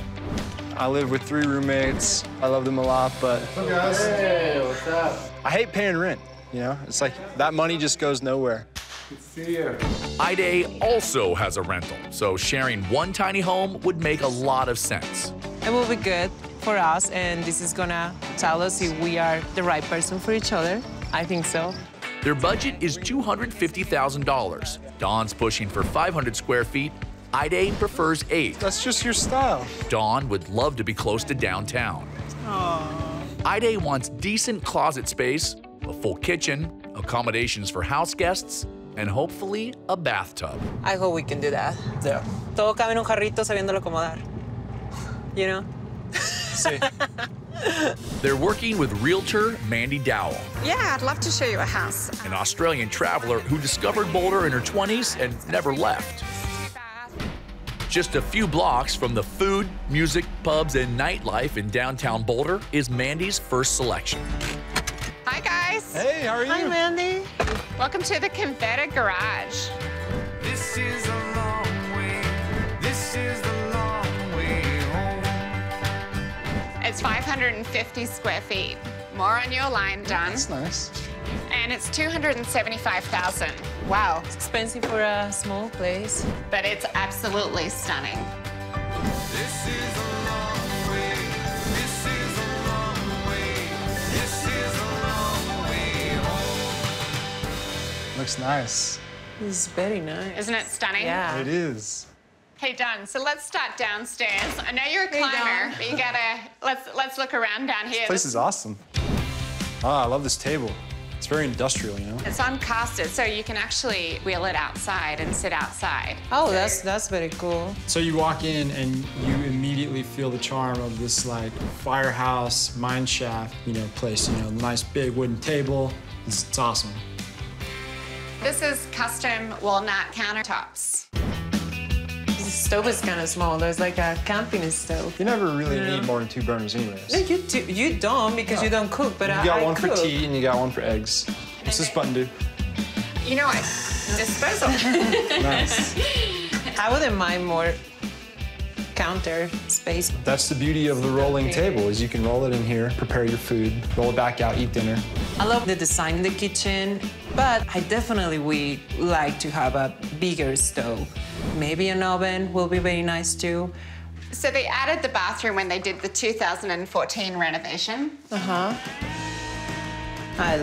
I live with 3 roommates. I love them a lot, but... What's up, guys? Hey, what's up? I hate paying rent, you know? It's like that money just goes nowhere. Good to see you. Ide also has a rental, so sharing one tiny home would make a lot of sense. It will be good for us, and this is gonna tell us if we are the right person for each other. I think so. Their budget is $250,000. Dawn's pushing for 500 square feet. Ide prefers 8. That's just your style. Dawn would love to be close to downtown. Aww. Ide wants decent closet space, a full kitchen, accommodations for house guests, and hopefully a bathtub. I hope we can do that. Yeah. Todo cabe en un jarrito sabiéndolo acomodar. You know? See. They're working with realtor Mandy Dowell, Yeah, I'd love to show you a house. an Australian traveler who discovered Boulder in her 20s and never left. Just a few blocks from the food, music, pubs, and nightlife in downtown Boulder is Mandy's first selection. Hi, guys. Hey, how are you? Hi, Mandy. Welcome to the Converted Garage. This is a long way. This is the long way home. It's 550 square feet. More on your line, done. That's nice. And it's $275,000. Wow, it's expensive for a small place. But it's absolutely stunning. This is a long way. This is a long way. This is a long way home. Looks nice. It's very nice. Isn't it stunning? Yeah. It is. Okay, done. So let's start downstairs. I know you're a climber, but you gotta, let's look around down here. This place is awesome. Ah, I love this table. It's very industrial, you know? It's uncasted, so you can actually wheel it outside and sit outside. Oh, that's very cool. So you walk in and you immediately feel the charm of this like firehouse, mine shaft, place. Nice big wooden table. It's awesome. This is custom walnut countertops. The stove is kind of small. There's like a camping stove. You never really need more than 2 burners anyways. No, you don't because you don't cook, but I You got one cook. for tea and you got one for eggs. What's this button do? You know what? Disposal. Nice. I wouldn't mind more counter space. That's the beauty of the rolling table, is you can roll it in here, prepare your food, roll it back out, eat dinner. I love the design in the kitchen, but I definitely would like to have a bigger stove. Maybe an oven will be very nice too. So they added the bathroom when they did the 2014 renovation. I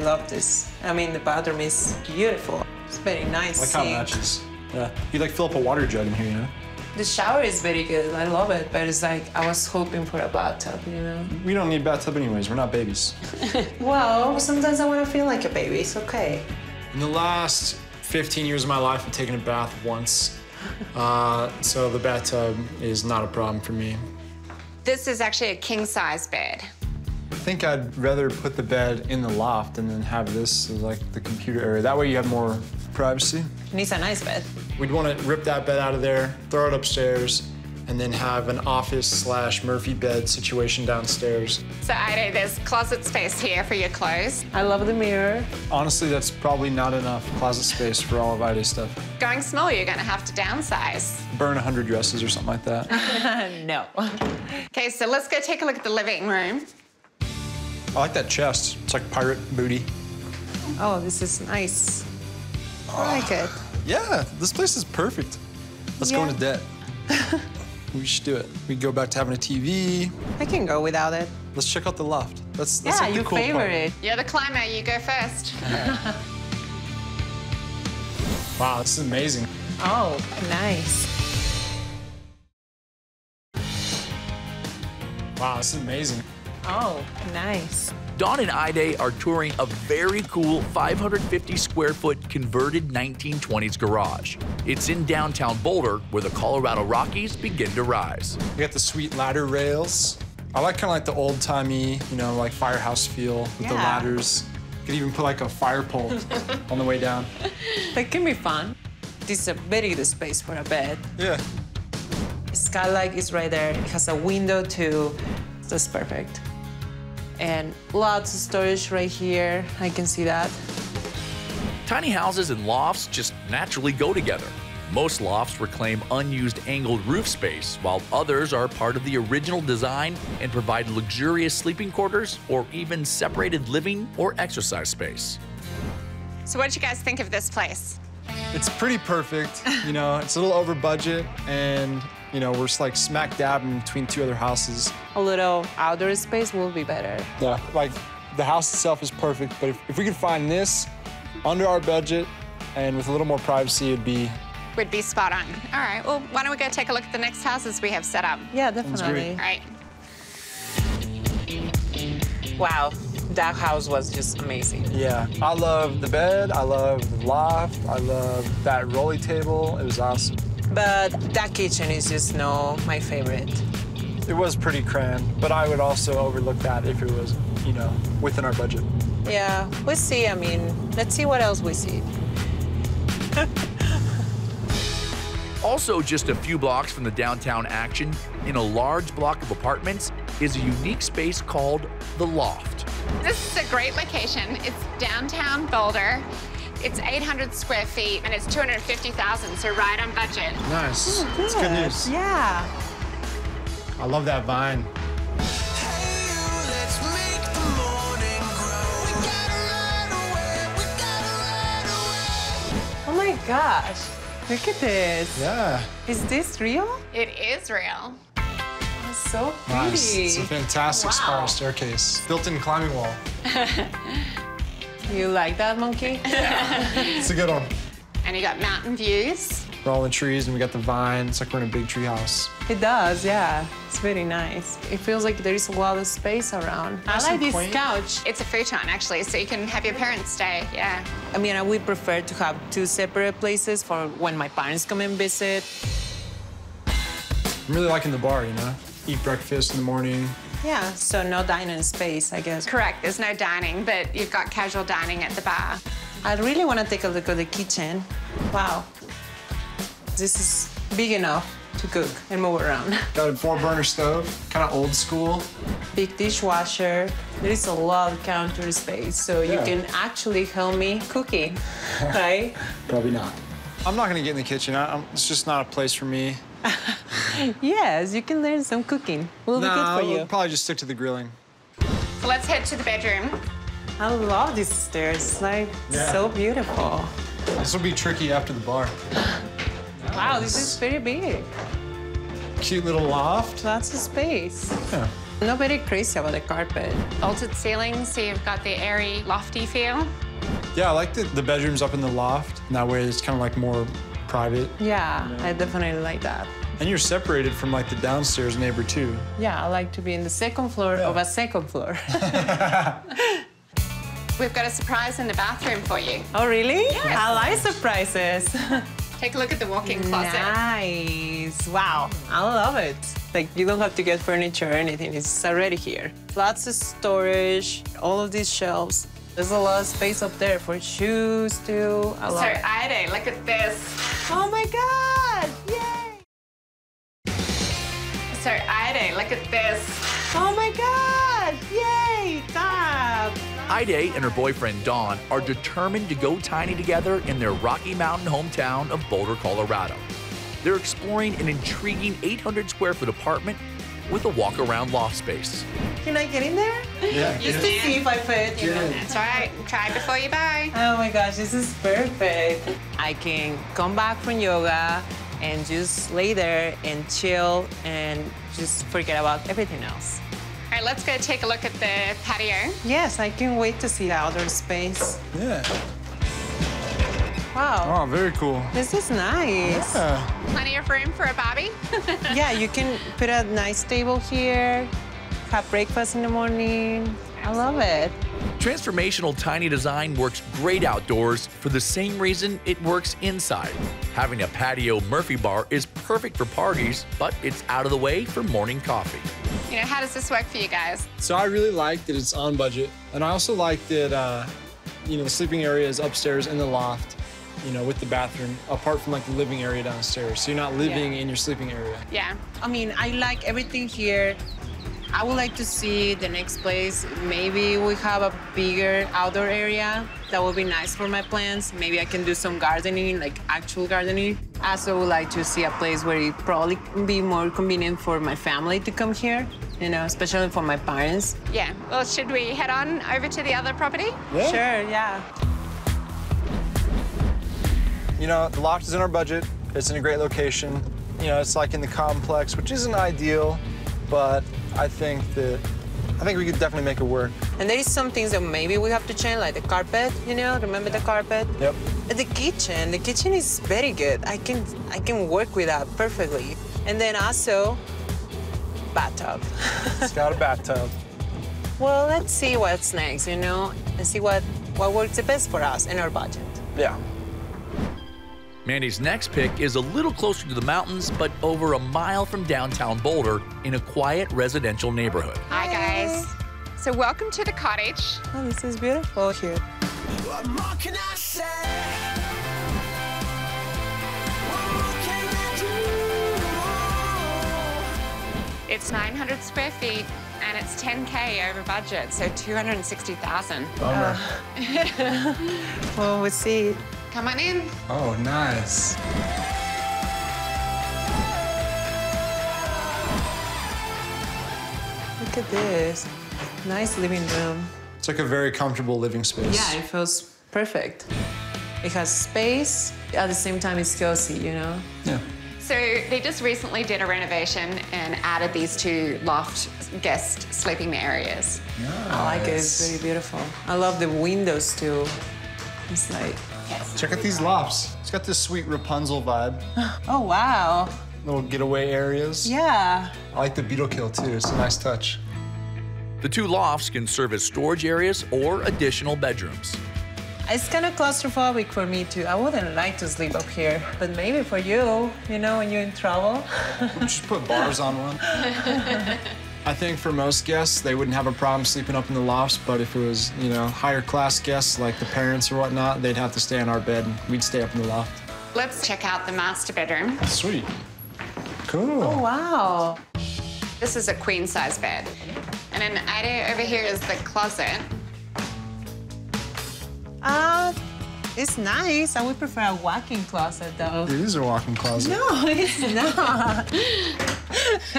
love this. I mean, the bathroom is beautiful. It's very nice. I like how it matches. Yeah. You like fill up a water jug in here, The shower is very good. I love it, but it's like I was hoping for a bathtub, We don't need a bathtub anyways. We're not babies. Well, sometimes I want to feel like a baby. It's okay. In the last 15 years of my life, I've taken a bath once. So the bathtub is not a problem for me. This is actually a king-size bed. I think I'd rather put the bed in the loft and then have this as like the computer area. That way you have more privacy. It needs a nice bed. We'd want to rip that bed out of there, throw it upstairs, and then have an office/Murphy bed situation downstairs. So Ida, there's closet space here for your clothes. I love the mirror. Honestly, that's probably not enough closet space for all of Ida's stuff. Going small, you're gonna have to downsize. Burn 100 dresses or something like that. No. Okay, so let's go take a look at the living room. I like that chest. It's like pirate booty. Oh, this is nice. I like it. Yeah, this place is perfect. Let's go into debt. We should do it. We go back to having a TV. I can go without it. Let's check out the loft. That's Yeah, like the your cool favorite. You're the climber, you go first. Wow, this is amazing. Oh, nice. Wow, this is amazing. Oh, nice. Dawn and Ida are touring a very cool 550 square foot converted 1920s garage. It's in downtown Boulder, where the Colorado Rockies begin to rise. You got the sweet ladder rails. I like kind of like the old-timey, like firehouse feel with the ladders. You could even put like a fire pole on the way down. That can be fun. This is a very good space for a bed. Yeah. Skylight is right there. It has a window too. That's perfect. And lots of storage right here. I can see that. Tiny houses and lofts just naturally go together. Most lofts reclaim unused angled roof space, while others are part of the original design and provide luxurious sleeping quarters or even separated living or exercise space. So what did you guys think of this place? It's pretty perfect. It's a little over budget, and we're just like smack dab in between 2 other houses. A little outdoor space will be better. Yeah, like the house itself is perfect, but if we could find this under our budget and with a little more privacy, it'd be... Would be spot on. All right, well, why don't we go take a look at the next houses we have set up? Yeah, definitely. All right. Wow, that house was just amazing. Yeah, I love the bed, I love the loft, I love that rolly table. It was awesome. But that kitchen is just my favorite. It was pretty crammed, but I would also overlook that if it was, within our budget. Yeah, we'll see. I mean, let's see what else we see. Also, just a few blocks from the downtown action, in a large block of apartments, is a unique space called The Loft. This is a great location. It's downtown Boulder. It's 800 square feet, and it's $250,000, so right on budget. Nice. Oh, That's good news. Yeah. I love that vine. Oh my gosh. Look at this. Yeah. Is this real? It is real. It's so pretty. Nice. It's a fantastic spiral staircase. Built-in climbing wall. You like that, monkey? It's a good one. And you got mountain views. We're all in trees and we got the vine. It's like we're in a big tree house. It does, yeah. It's very nice. It feels like there is a lot of space around. I like this couch. It's a futon, actually, so you can have your parents stay, yeah. I mean, I would prefer to have 2 separate places for when my parents come and visit. I'm really liking the bar, you know? Eat breakfast in the morning. Yeah, so no dining space, I guess. Correct, there's no dining, but you've got casual dining at the bar. I really want to take a look at the kitchen. Wow. This is big enough to cook and move around. Got a 4-burner stove, kind of old school. Big dishwasher. There is a lot of counter space, so you can actually help me cooking, right? Probably not. I'm not gonna get in the kitchen. It's just not a place for me. Yes, you can learn some cooking. Will be good for you. I'll probably just stick to the grilling. So let's head to the bedroom. I love these stairs. Like, so beautiful. This will be tricky after the bar. Wow, this is very big. Cute little loft. Lots of space. Yeah. Not very crazy about the carpet. Vaulted ceilings, so you've got the airy, lofty feel. Yeah, I like the bedrooms up in the loft. And that way it's kind of like more private. Yeah, I definitely like that. And you're separated from like the downstairs neighbor too. Yeah, I like to be in the second floor of a second floor. We've got a surprise in the bathroom for you. Oh, really? Yes. I like surprises. Take a look at the walk-in closet. Nice. Wow, I love it. Like, you don't have to get furniture or anything. It's already here. Lots of storage, all of these shelves. There's a lot of space up there for shoes, too. I love it. So, Ida, look at this. Oh, my God. Yay. So, Ida, look at this. Oh, my God. Yay. Stop. Ida and her boyfriend, Dawn, are determined to go tiny together in their Rocky Mountain hometown of Boulder, Colorado. They're exploring an intriguing 800-square-foot apartment with a walk-around loft space. Can I get in there? Yeah. Just to see if I fit. That's right. Try before you buy. Oh, my gosh, this is perfect. I can come back from yoga and just lay there and chill and just forget about everything else. All right, let's go take a look at the patio. Yes, I can't wait to see the outdoor space. Yeah. Wow. Oh, very cool. This is nice. Yeah. Plenty of room for a Barbie. Yeah, you can put a nice table here, have breakfast in the morning. I love it. Transformational tiny design works great outdoors for the same reason it works inside. Having a patio Murphy bar is perfect for parties, but it's out of the way for morning coffee. You know, how does this work for you guys? So I really like that it's on budget. And I also like that, the sleeping area is upstairs in the loft, with the bathroom, apart from like the living area downstairs. So you're not living in your sleeping area. Yeah. I mean, I like everything here. I would like to see the next place. Maybe we have a bigger outdoor area. That would be nice for my plants. Maybe I can do some gardening, like actual gardening. I also would like to see a place where it probably can be more convenient for my family to come here, especially for my parents. Yeah. Well, should we head on over to the other property? Yeah. Sure, yeah. The loft is in our budget. It's in a great location. It's like in the complex, which isn't ideal, but I think we could definitely make it work. And there is some things that maybe we have to change, like the carpet, remember the carpet? Yep. The kitchen is very good. I can work with that perfectly. And then also, bathtub. It's got a bathtub. Well, let's see what's next, and see what works the best for us and our budget. Yeah. Mandy's next pick is a little closer to the mountains, but over a mile from downtown Boulder in a quiet residential neighborhood. Hi, guys. So welcome to the cottage. Oh, this is beautiful here. What more can I say? It's 900 square feet, and it's 10K over budget, so 260,000. Bummer. Well, we'll see. Come on in. Oh, nice. Look at this. Nice living room. It's like a very comfortable living space. Yeah, it feels perfect. It has space, at the same time it's cozy, Yeah. So they just recently did a renovation and added these 2 loft guest sleeping areas. Nice. I like it, it's very beautiful. I love the windows too. It's like Check out these lofts. It's got this sweet Rapunzel vibe. Oh, wow. Little getaway areas. Yeah. I like the beetle kill too. It's a nice touch. The two lofts can serve as storage areas or additional bedrooms. It's kind of claustrophobic for me too. I wouldn't like to sleep up here, but maybe for you, you know, when you're in trouble. We just put bars on one. I think for most guests, they wouldn't have a problem sleeping up in the lofts, but if it was, you know, higher class guests like the parents or whatnot, they'd have to stay in our bed and we'd stay up in the loft. Let's check out the master bedroom. Sweet. Cool. Oh, wow. This is a queen size bed. And then Ida over here is the closet. It's nice. I would prefer a walk-in closet, though. It is a walk-in closet. No, it's not.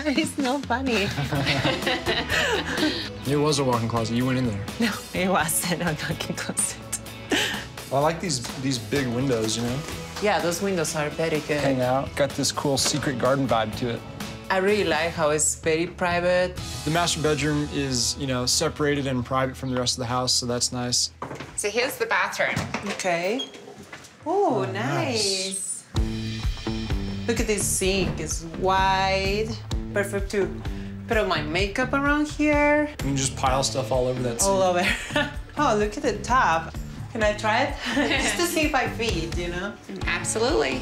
It's not funny. It was a walk-in closet. You went in there. No, it wasn't a walk-in closet. Well, I like these big windows, you know? Yeah, those windows are very good. Hang out. Got this cool secret garden vibe to it. I really like how it's very private. The master bedroom is, you know, separated and private from the rest of the house, so that's nice. So here's the bathroom. Okay. Oh, nice. Look at this sink. It's wide. Perfect to put all my makeup around here. You can just pile stuff all over that sink. All over. Oh, look at the top. Can I try it? Just to see if I fit, you know? Absolutely.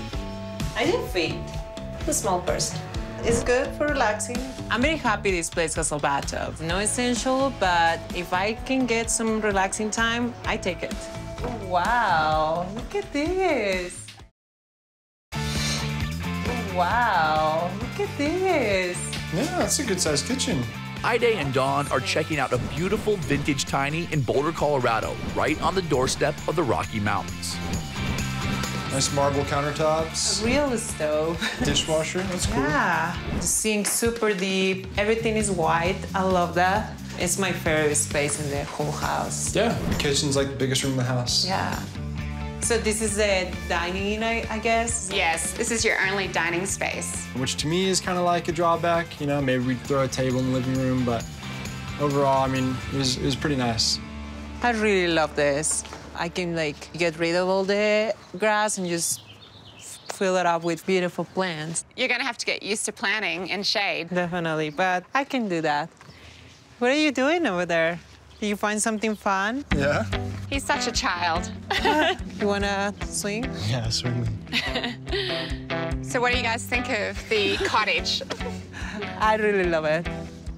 I didn't fit. I'm a small person. It's good for relaxing. I'm very happy this place has a bathtub. No essential, but if I can get some relaxing time, I take it. Oh, wow, look at this. Oh, wow, look at this. Yeah, that's a good-sized kitchen. Ida and Dawn are checking out a beautiful vintage tiny in Boulder, Colorado, right on the doorstep of the Rocky Mountains. Nice marble countertops. A real stove. Dishwasher, that's cool. Yeah. The sink super deep. Everything is white. I love that. It's my favorite space in the whole house. Yeah, the kitchen's like the biggest room in the house. Yeah. So this is the dining, I guess? Yes, this is your only dining space. Which to me is kind of like a drawback. You know, maybe we'd throw a table in the living room, but overall, I mean, it was pretty nice. I really love this. I can like get rid of all the grass and just fill it up with beautiful plants. You're gonna have to get used to planting in shade. Definitely, but I can do that. What are you doing over there? Did you find something fun? Yeah. He's such a child. You wanna swing? Yeah, swing. So what do you guys think of the cottage? I really love it.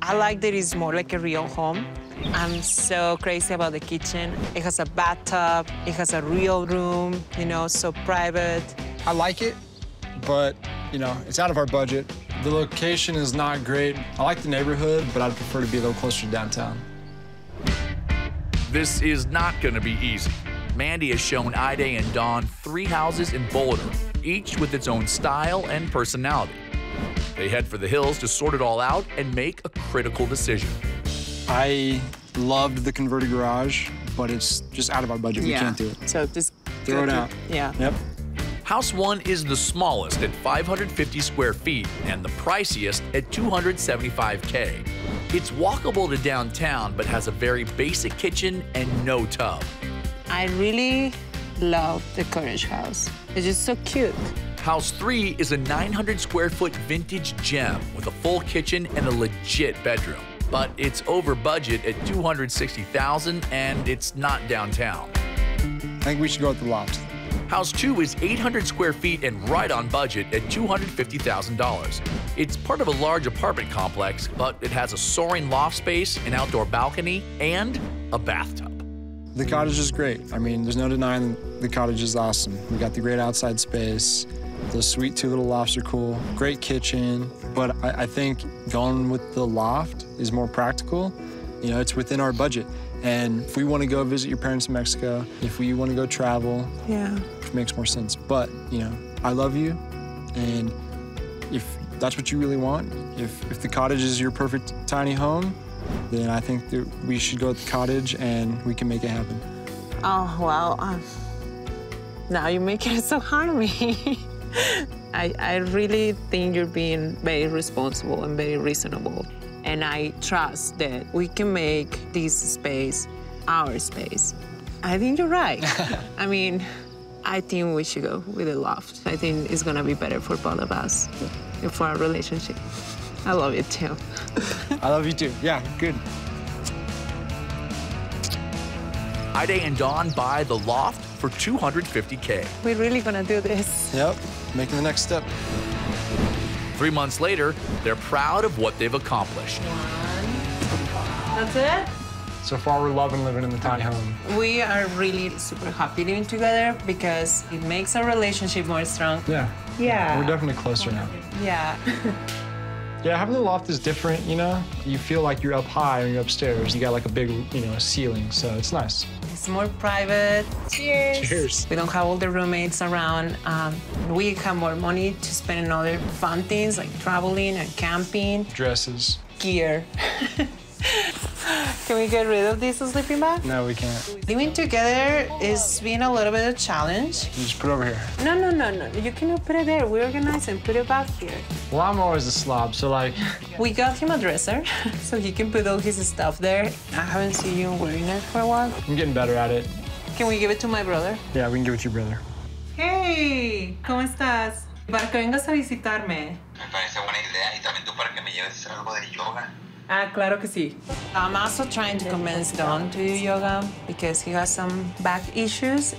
I like that it's more like a real home. I'm so crazy about the kitchen. It has a bathtub, it has a real room, you know, so private. I like it, but, you know, it's out of our budget. The location is not great. I like the neighborhood, but I'd prefer to be a little closer to downtown. This is not going to be easy. Mandy has shown Ida and Dawn 3 houses in Boulder, each with its own style and personality. They head for the hills to sort it all out and make a critical decision. I loved the converted garage, but it's just out of our budget. We can't do it. So just throw it out. Yeah. Yep. House 1 is the smallest at 550 square feet and the priciest at $275K. It's walkable to downtown, but has a very basic kitchen and no tub. I really love the Courage house. It's just so cute. House 3 is a 900 square foot vintage gem with a full kitchen and a legit bedroom. But it's over budget at $260,000 and it's not downtown. I think we should go with the loft. House 2 is 800 square feet and right on budget at $250,000. It's part of a large apartment complex, but it has a soaring loft space, an outdoor balcony, and a bathtub. The cottage is great. I mean, there's no denying the cottage is awesome. We got the great outside space. Those sweet 2 little lofts are cool. Great kitchen. But I think going with the loft is more practical. You know, it's within our budget. And if we want to go visit your parents in Mexico, if we want to go travel, it makes more sense. But, you know, I love you. And if that's what you really want, if the cottage is your perfect tiny home, then I think that we should go with the cottage and we can make it happen. Oh, wow. Now you're making it so hard on me. I really think you're being very responsible and very reasonable. And I trust that we can make this space our space. I think you're right. I mean, I think we should go with a loft. I think it's gonna be better for both of us and for our relationship. I love you too. I love you too. Yeah, good. Ida and Dawn buy the loft for $250K. We're really gonna do this. Yep, making the next step. 3 months later, they're proud of what they've accomplished. That's it? So far, we're loving living in the tiny home. We are really super happy living together because it makes our relationship more strong. Yeah. Yeah. We're definitely closer now. Yeah. Yeah, having the loft is different, you know? You feel like you're up high when you're upstairs. You got like a big, ceiling, so it's nice. It's more private. Cheers. Cheers. We don't have all the roommates around. We have more money to spend on other fun things like traveling and camping. Dresses. Gear. Can we get rid of this sleeping bag? No, we can't. Living together is being a little bit of a challenge. You just put it over here. No. You cannot put it there. We organize and put it back here. Well, I'm always a slob, so like... We got him a dresser, so he can put all his stuff there. I haven't seen you wearing it for a while. I'm getting better at it. Can we give it to my brother? Yeah, we can give it to your brother. Hey, ¿cómo estás? Para que vengas a visitarme. Me parece buena idea y también tú para que me lleves a hacer algo de yoga. Ah, claro que sí. I'm also trying to convince Don to do yoga because he has some back issues.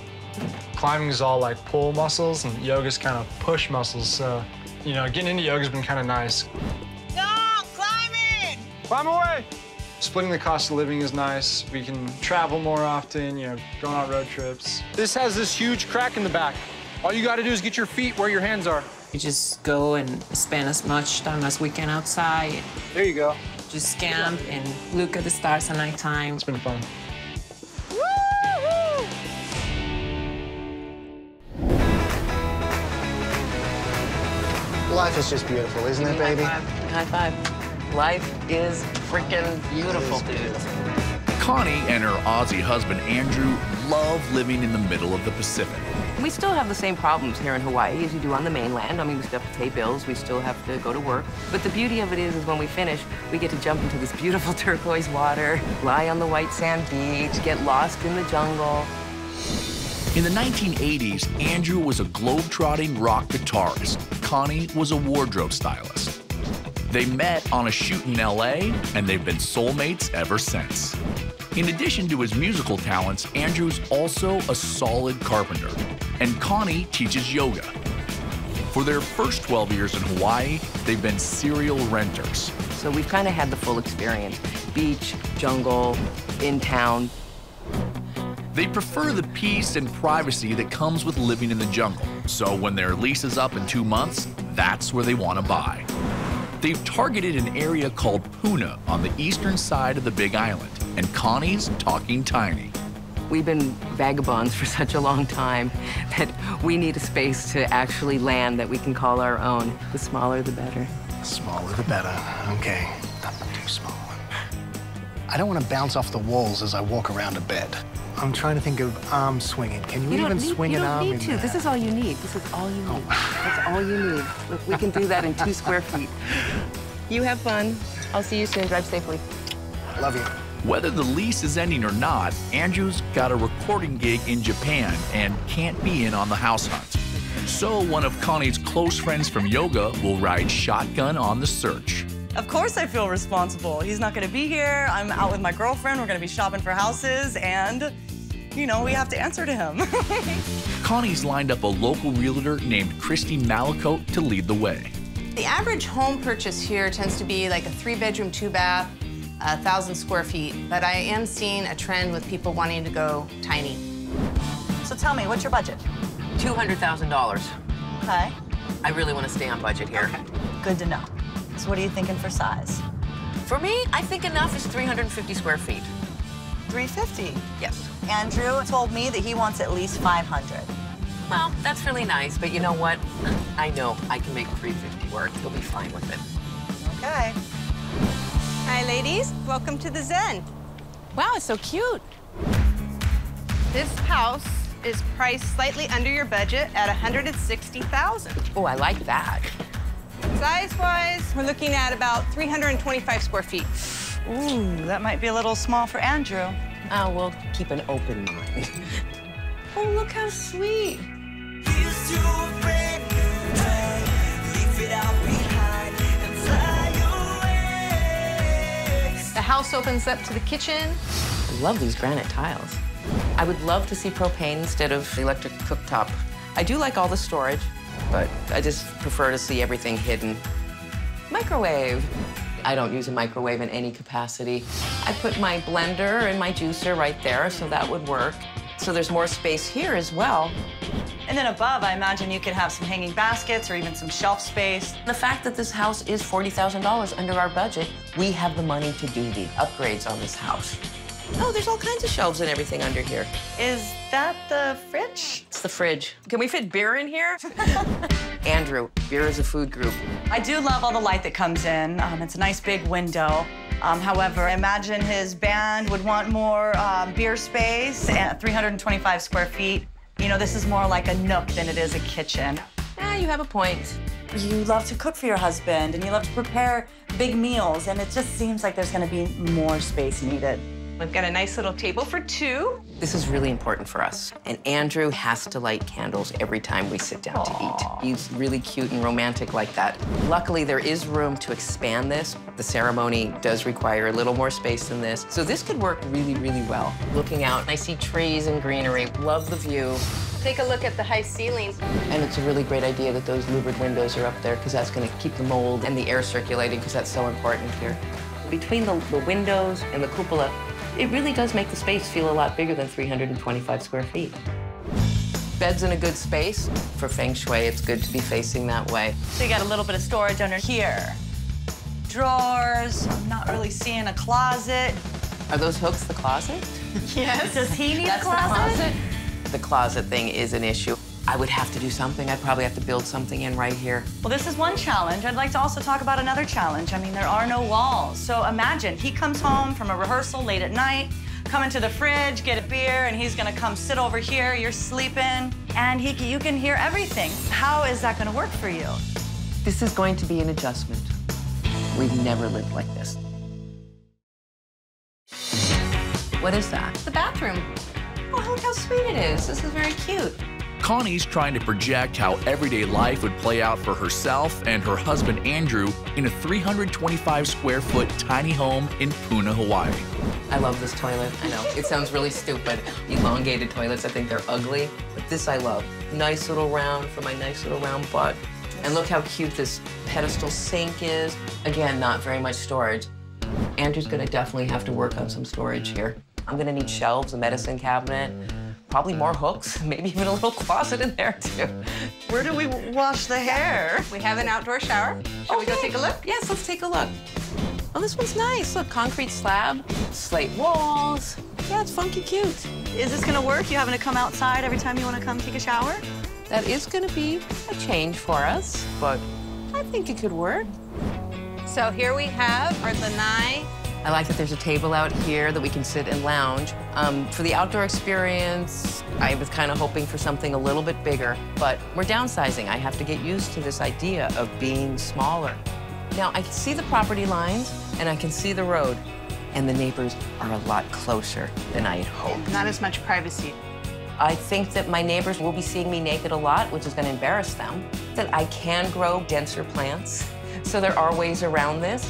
Climbing is all like pull muscles and yoga's kind of push muscles, so, getting into yoga's been kind of nice. No, climbing! Climb away! Splitting the cost of living is nice. We can travel more often, going on road trips. This has this huge crack in the back. All you gotta do is get your feet where your hands are. We just go and spend as much time as we can outside. There you go. Just camp and look at the stars at nighttime. It's been fun. Life is just beautiful, isn't it, baby? High five. Life is freaking beautiful, dude. Connie and her Aussie husband, Andrew, love living in the middle of the Pacific. We still have the same problems here in Hawaii as you do on the mainland. I mean, we still have to pay bills, we still have to go to work. But the beauty of it is when we finish, we get to jump into this beautiful turquoise water, lie on the white sand beach, get lost in the jungle. In the 1980s, Andrew was a globe-trotting rock guitarist. Connie was a wardrobe stylist. They met on a shoot in LA, and they've been soulmates ever since. In addition to his musical talents, Andrew's also a solid carpenter, and Connie teaches yoga. For their first 12 years in Hawaii, they've been serial renters. So we've kind of had the full experience. Beach, jungle, in town. They prefer the peace and privacy that comes with living in the jungle. So when their lease is up in 2 months, that's where they want to buy. They've targeted an area called Puna on the eastern side of the Big Island, and Connie's talking tiny. We've been vagabonds for such a long time that we need a space to actually land that we can call our own. The smaller, the better. The smaller, the better. Okay, not too small. I don't want to bounce off the walls as I walk around a bed. I'm trying to think of arm swinging. Can you even swing an arm in there? You don't need to. This is all you need. This is all you need. That's all you need. Look, we can do that in 2 square feet. You have fun. I'll see you soon. Drive safely. Love you. Whether the lease is ending or not, Andrew's got a recording gig in Japan and can't be in on the house hunt. So one of Connie's close friends from yoga will ride shotgun on the search. Of course I feel responsible. He's not gonna be here. I'm out with my girlfriend. We're gonna be shopping for houses and, we have to answer to him. Connie's lined up a local realtor named Christy Malacote to lead the way. The average home purchase here tends to be like a 3-bedroom, 2-bath, 1,000 square feet. But I am seeing a trend with people wanting to go tiny. So tell me, what's your budget? $200,000. Okay. I really want to stay on budget here. Okay. Good to know. So what are you thinking for size? For me, I think enough is 350 square feet. 350? Yes. Andrew told me that he wants at least 500. Well, that's really nice, but you know what? I know I can make 350 work. He'll be fine with it. Okay. Hi, ladies. Welcome to the Zen. Wow, it's so cute. This house is priced slightly under your budget at $160,000. Oh, I like that. Size-wise, we're looking at about 325 square feet. Ooh, that might be a little small for Andrew. We'll keep an open mind. Oh, look how sweet. The house opens up to the kitchen. I love these granite tiles. I would love to see propane instead of electric cooktop. I do like all the storage, but I just prefer to see everything hidden. Microwave. I don't use a microwave in any capacity. I put my blender and my juicer right there, so that would work. So there's more space here as well. And then above, I imagine you could have some hanging baskets or even some shelf space. The fact that this house is $40,000 under our budget, we have the money to do the upgrades on this house. Oh, there's all kinds of shelves and everything under here. Is that the fridge? It's the fridge. Can we fit beer in here? Andrew, beer is a food group. I do love all the light that comes in. It's a nice big window. However, I imagine his band would want more beer space at 325 square feet. You know, this is more like a nook than it is a kitchen. Yeah, you have a point. You love to cook for your husband, and you love to prepare big meals, and it just seems like there's gonna be more space needed. We've got a nice little table for two. This is really important for us. And Andrew has to light candles every time we sit down to eat. He's really cute and romantic like that. Luckily, there is room to expand this. The ceremony does require a little more space than this. So this could work really, really well. Looking out, I see trees and greenery. Love the view. Take a look at the high ceilings. And it's a really great idea that those louvered windows are up there, because that's going to keep the mold and the air circulating, because that's so important here. Between the windows and the cupola, it really does make the space feel a lot bigger than 325 square feet. Bed's in a good space. For feng shui, it's good to be facing that way. So you got a little bit of storage under here. Drawers, I'm not really seeing a closet. Are those hooks the closet? Yes. Does he need That's a closet? The closet thing is an issue. I would have to do something. I'd probably have to build something in right here. Well, this is one challenge. I'd like to also talk about another challenge. I mean, there are no walls. So imagine he comes home from a rehearsal late at night, come into the fridge, get a beer, and he's gonna come sit over here. You're sleeping, and you can hear everything. How is that gonna work for you? This is going to be an adjustment. We've never lived like this. What is that? The bathroom. Oh, look how sweet it is. This is very cute. Connie's trying to project how everyday life would play out for herself and her husband Andrew in a 325 square foot tiny home in Puna, Hawaii. I love this toilet. I know, it sounds really stupid. Elongated toilets, I think they're ugly, but this I love. Nice little round for my nice little round butt. And look how cute this pedestal sink is. Again, not very much storage. Andrew's gonna definitely have to work on some storage here. I'm gonna need shelves, a medicine cabinet, probably more hooks, maybe even a little closet in there too. Where do we wash the hair? We have an outdoor shower. Shall we go take a look? Yes, let's take a look. Oh, this one's nice. Look, concrete slab, slate walls. Yeah, it's funky cute. Is this gonna work? You having to come outside every time you wanna come take a shower? That is gonna be a change for us, but I think it could work. So here we have our lanai. I like that there's a table out here that we can sit and lounge. For the outdoor experience, I was kind of hoping for something a little bit bigger, but we're downsizing. I have to get used to this idea of being smaller. Now, I can see the property lines, and I can see the road, and the neighbors are a lot closer than I had hoped. Not as much privacy. I think that my neighbors will be seeing me naked a lot, which is going to embarrass them, that I can grow denser plants. So there are ways around this.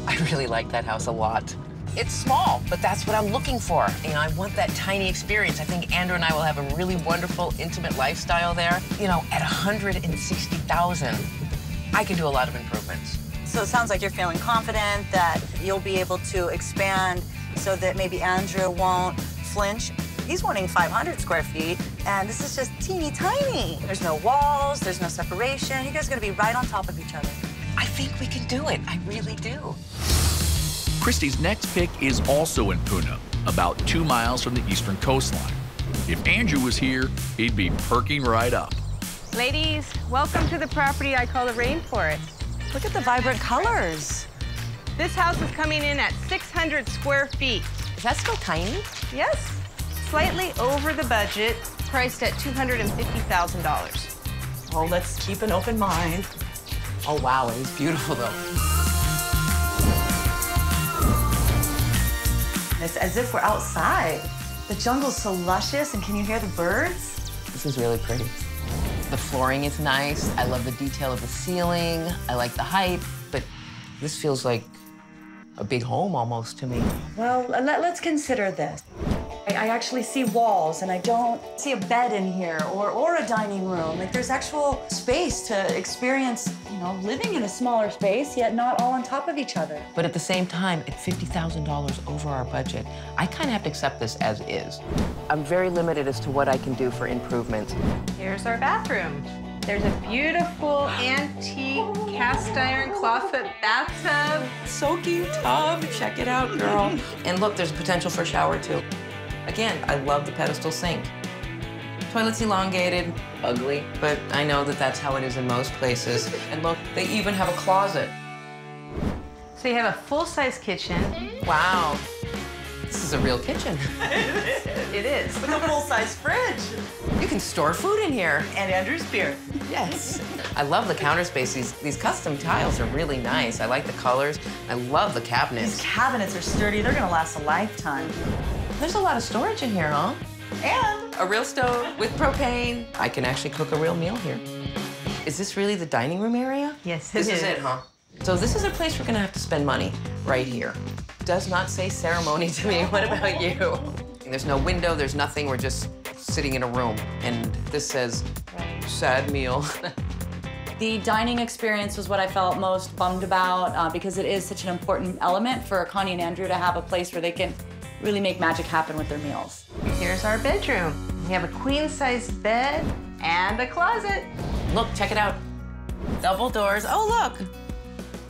I really like that house a lot. It's small, but that's what I'm looking for. You know, I want that tiny experience. I think Andrew and I will have a really wonderful, intimate lifestyle there. You know, at $160,000, I can do a lot of improvements. So it sounds like you're feeling confident that you'll be able to expand so that maybe Andrew won't flinch. He's wanting 500 square feet, and this is just teeny tiny. There's no walls, there's no separation. You guys are gonna be right on top of each other. I think we can do it. I really do. Christy's next pick is also in Puna, about 2 miles from the eastern coastline. If Andrew was here, he'd be perking right up. Ladies, welcome to the property I call the rainforest. Look at the vibrant colors. This house is coming in at 600 square feet. Is that still tiny? Yes. Slightly over the budget, priced at $250,000. Oh, let's keep an open mind. Oh, wow, it is beautiful, though. It's as if we're outside. The jungle's so luscious, and can you hear the birds? This is really pretty. The flooring is nice. I love the detail of the ceiling. I like the height, but this feels like a big home almost to me. Well, let's consider this. I actually see walls, and I don't see a bed in here or a dining room. Like, there's actual space to experience, you know, living in a smaller space, yet not all on top of each other. But at the same time, at $50,000 over our budget, I kind of have to accept this as is. I'm very limited as to what I can do for improvements. Here's our bathroom. There's a beautiful antique cast iron clawfoot bathtub. Soaking tub, check it out, girl. And look, there's potential for a shower, too. Again, I love the pedestal sink. Toilet's elongated, ugly, but I know that that's how it is in most places. And look, they even have a closet. So you have a full-size kitchen. Wow. This is a real kitchen. It is. With a full-size fridge. You can store food in here. And Andrew's beer. Yes. I love the counter space. These custom tiles are really nice. I like the colors. I love the cabinets. These cabinets are sturdy. They're gonna last a lifetime. There's a lot of storage in here, huh? And a real stove with propane. I can actually cook a real meal here. Is this really the dining room area? Yes, This is it, huh? So this is a place we're gonna have to spend money right here. Does not say ceremony to me. What about you? There's no window, there's nothing. We're just sitting in a room. And this says, sad meal. The dining experience was what I felt most bummed about because it is such an important element for Connie and Andrew to have a place where they can really make magic happen with their meals. Here's our bedroom. We have a queen-size bed and a closet. Look, check it out. Double doors. Oh, look.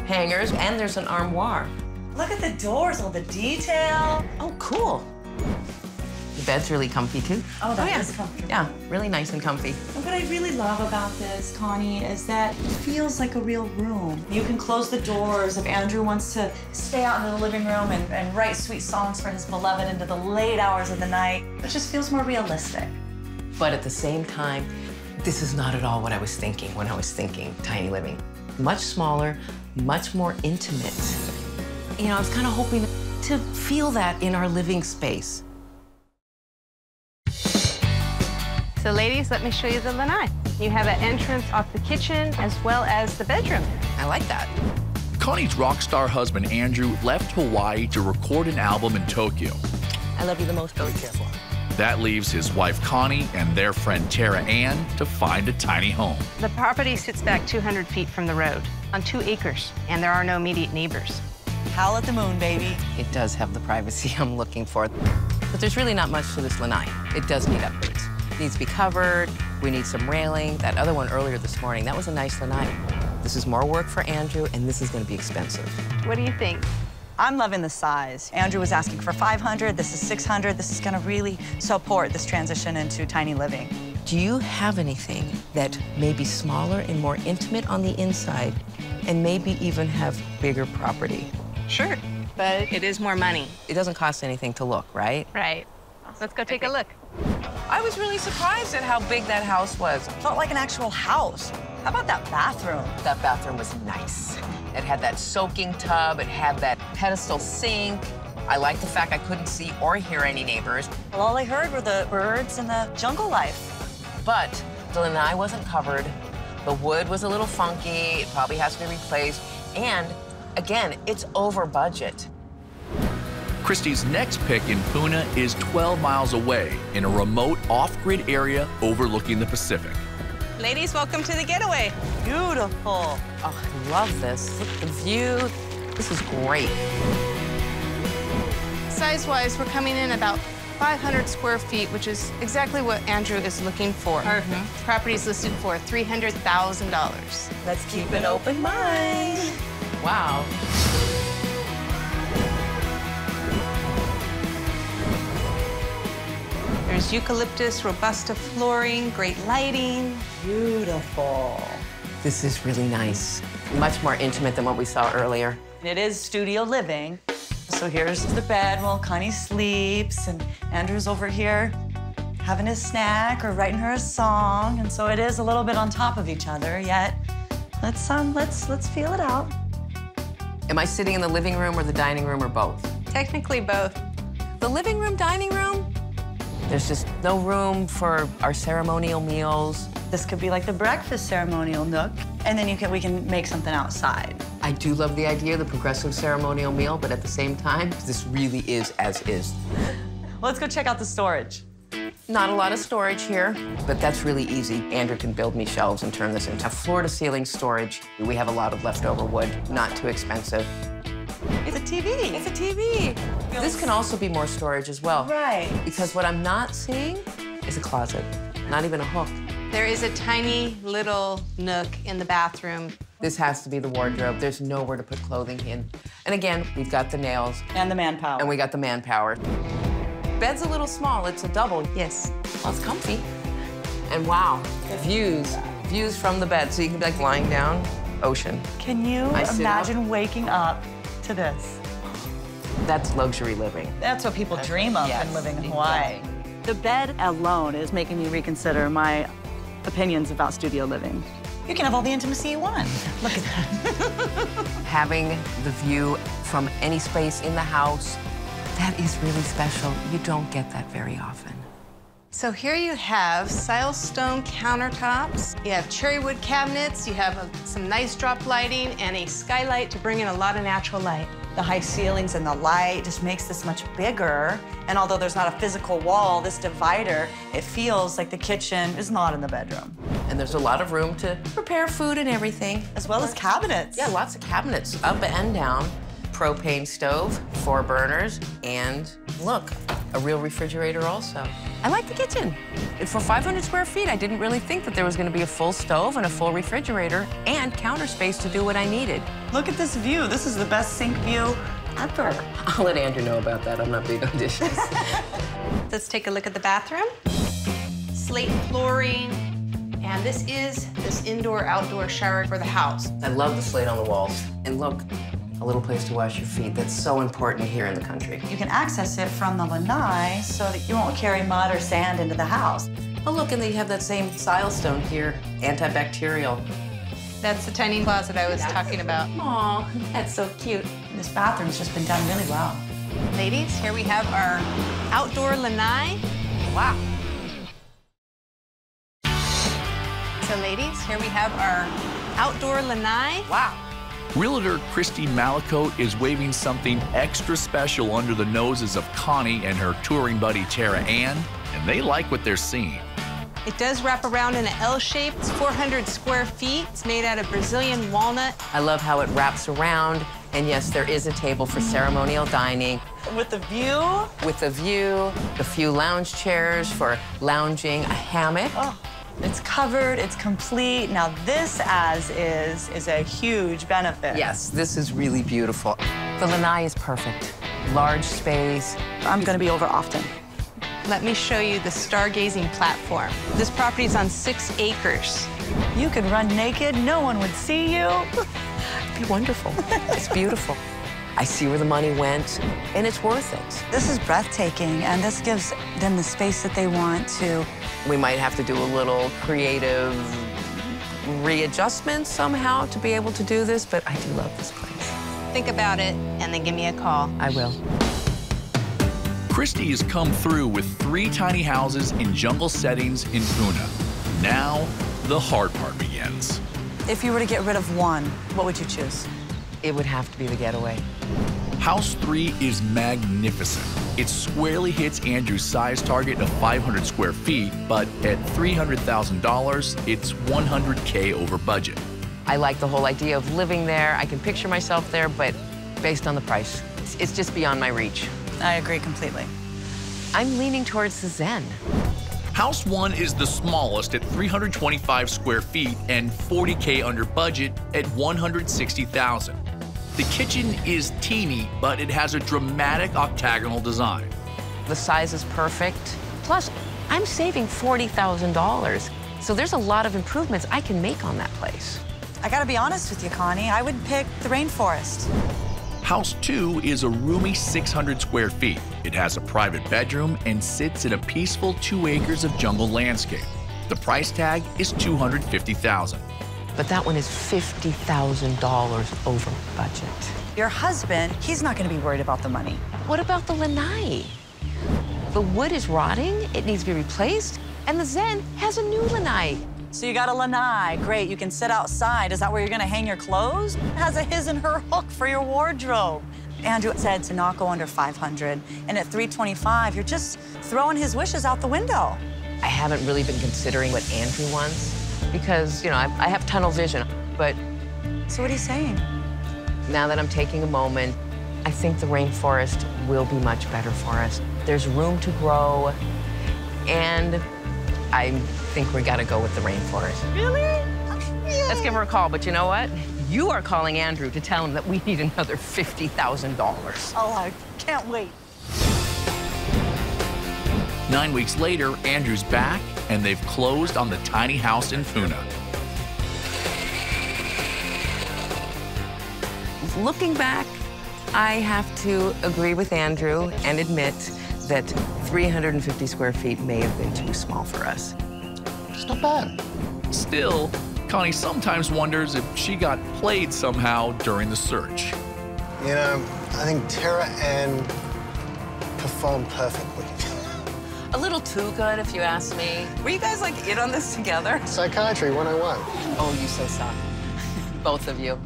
Hangers, and there's an armoire. Look at the doors, all the detail. Oh, cool. The bed's really comfy, too. Oh, that is comfortable. Yeah, really nice and comfy. And what I really love about this, Connie, is that it feels like a real room. You can close the doors if Andrew wants to stay out in the living room and write sweet songs for his beloved into the late hours of the night. It just feels more realistic. But at the same time, this is not at all what I was thinking when I was thinking tiny living. Much smaller, much more intimate. You know, I was kind of hoping to feel that in our living space. So ladies, let me show you the lanai. You have an entrance off the kitchen as well as the bedroom. I like that. Connie's rock star husband, Andrew, left Hawaii to record an album in Tokyo. I love you the most, Billy. Careful. That leaves his wife, Connie, and their friend, Tara Ann, to find a tiny home. The property sits back 200 feet from the road on 2 acres, and there are no immediate neighbors. Howl at the moon, baby. It does have the privacy I'm looking for. But there's really not much to this lanai. It does need upgrades. It needs to be covered. We need some railing. That other one earlier this morning, that was a nice lanai. This is more work for Andrew, and this is going to be expensive. What do you think? I'm loving the size. Andrew was asking for 500. This is 600. This is going to really support this transition into tiny living. Do you have anything that may be smaller and more intimate on the inside and maybe even have bigger property? Sure, but it is more money. It doesn't cost anything to look, right? Right. Let's go take a look. I was really surprised at how big that house was. Felt like an actual house. How about that bathroom? That bathroom was nice. It had that soaking tub. It had that pedestal sink. I liked the fact I couldn't see or hear any neighbors. Well, all I heard were the birds and the jungle life. But the lanai wasn't covered. The wood was a little funky. It probably has to be replaced. And again, it's over budget. Christy's next pick in Puna is 12 miles away in a remote off-grid area overlooking the Pacific. Ladies, welcome to the Getaway. Beautiful. Oh, I love this. Look at the view. This is great. Size-wise, we're coming in about 500 square feet, which is exactly what Andrew is looking for. Mm-hmm. Property is listed for $300,000. Let's keep an open mind. Wow. There's eucalyptus, robusta flooring, great lighting. Beautiful. This is really nice. Much more intimate than what we saw earlier. It is studio living. So here's the bed while Connie sleeps, and Andrew's over here having his snack or writing her a song. And so it is a little bit on top of each other, yet let's feel it out. Am I sitting in the living room or the dining room or both? Technically both. The living room, dining room? There's just no room for our ceremonial meals. This could be like the breakfast ceremonial nook, and then we can make something outside. I do love the idea of the progressive ceremonial meal, but at the same time, this really is as is. Let's go check out the storage. Not a lot of storage here, but that's really easy. Andrew can build me shelves and turn this into floor-to-ceiling storage. We have a lot of leftover wood, not too expensive. It's a TV. It's a TV. This can also be more storage as well. Right. Because what I'm not seeing is a closet, not even a hook. There is a tiny little nook in the bathroom. This has to be the wardrobe. There's nowhere to put clothing in. And again, we've got the nails. And the manpower. And we got the manpower. Bed's a little small. It's a double. Yes. Well, it's comfy. And wow, views. Views from the bed. So you can be like lying down, ocean. Can you imagine waking up to this? That's luxury living. That's what people dream of in living in Hawaii. The bed alone is making me reconsider my opinions about studio living. You can have all the intimacy you want. Look at that. Having the view from any space in the house, that is really special. You don't get that very often. So here you have silestone countertops, you have cherry wood cabinets, you have some nice drop lighting, and a skylight to bring in a lot of natural light. The high ceilings and the light just makes this much bigger. And although there's not a physical wall, this divider, it feels like the kitchen is not in the bedroom. And there's a lot of room to prepare food and everything. As well as cabinets. Yeah, lots of cabinets, up and down. Propane stove, 4 burners, and look, a real refrigerator also. I like the kitchen. For 500 square feet, I didn't really think that there was gonna be a full stove and a full refrigerator and counter space to do what I needed. Look at this view. This is the best sink view ever. I'll let Andrew know about that. I'm not big on dishes. Let's take a look at the bathroom. Slate flooring, and this is this indoor-outdoor shower for the house. I love the slate on the walls. And look, a little place to wash your feet. That's so important here in the country. You can access it from the lanai so that you won't carry mud or sand into the house. Oh, look, and then you have that same silestone here, antibacterial. That's the tiny closet I was talking about. Aw, that's so cute. This bathroom's just been done really well. Ladies, here we have our outdoor lanai. Wow. So ladies, here we have our outdoor lanai. Wow. Realtor Christy Malicote is waving something extra special under the noses of Connie and her touring buddy Tara Ann, and they like what they're seeing. It does wrap around in an L shape. It's 400 square feet. It's made out of Brazilian walnut. I love how it wraps around, and yes, there is a table for ceremonial dining. With the view? With the view, a few lounge chairs for lounging, a hammock. Oh. It's covered, it's complete. Now this as is a huge benefit. Yes, this is really beautiful. The lanai is perfect. Large space. I'm gonna be over often. Let me show you the stargazing platform. This property is on 6 acres. You could run naked, no one would see you. It'd be wonderful. It's beautiful. I see where the money went, and it's worth it. This is breathtaking, and this gives them the space that they want to. We might have to do a little creative readjustment somehow to be able to do this, but I do love this place. Think about it, and then give me a call. I will. Christy has come through with 3 tiny houses in jungle settings in Puna. Now, the hard part begins. If you were to get rid of one, what would you choose? It would have to be the Getaway. House 3 is magnificent. It squarely hits Andrew's size target of 500 square feet, but at $300,000, it's $100K over budget. I like the whole idea of living there. I can picture myself there, but based on the price, it's just beyond my reach. I agree completely. I'm leaning towards the Zen. House 1 is the smallest at 325 square feet and $40K under budget at $160,000. The kitchen is teeny, but it has a dramatic octagonal design. The size is perfect. Plus, I'm saving $40,000. So there's a lot of improvements I can make on that place. I gotta be honest with you, Connie. I would pick the rainforest. House 2 is a roomy 600 square feet. It has a private bedroom and sits in a peaceful 2 acres of jungle landscape. The price tag is $250,000. But that one is $50,000 over budget. Your husband, he's not gonna be worried about the money. What about the lanai? The wood is rotting, it needs to be replaced, and the Zen has a new lanai. So you got a lanai, great, you can sit outside. Is that where you're gonna hang your clothes? It has a his and her hook for your wardrobe. Andrew said to not go under 500, and at 325, you're just throwing his wishes out the window. I haven't really been considering what Andrew wants because, you know, I have tunnel vision, but... So what are you saying? Now that I'm taking a moment, I think the rainforest will be much better for us. There's room to grow, and I think we gotta go with the rainforest. Really? Let's give her a call, but you know what? You are calling Andrew to tell him that we need another $50,000. Oh, I can't wait. 9 weeks later, Andrew's back, and they've closed on the tiny house in Puna. Looking back, I have to agree with Andrew and admit that 350 square feet may have been too small for us. It's not bad. Still, Connie sometimes wonders if she got played somehow during the search. You know, I think Tara Ann performed perfectly. A little too good, if you ask me. Were you guys, like, in on this together? Psychiatry 101. Oh, you so suck. Both of you.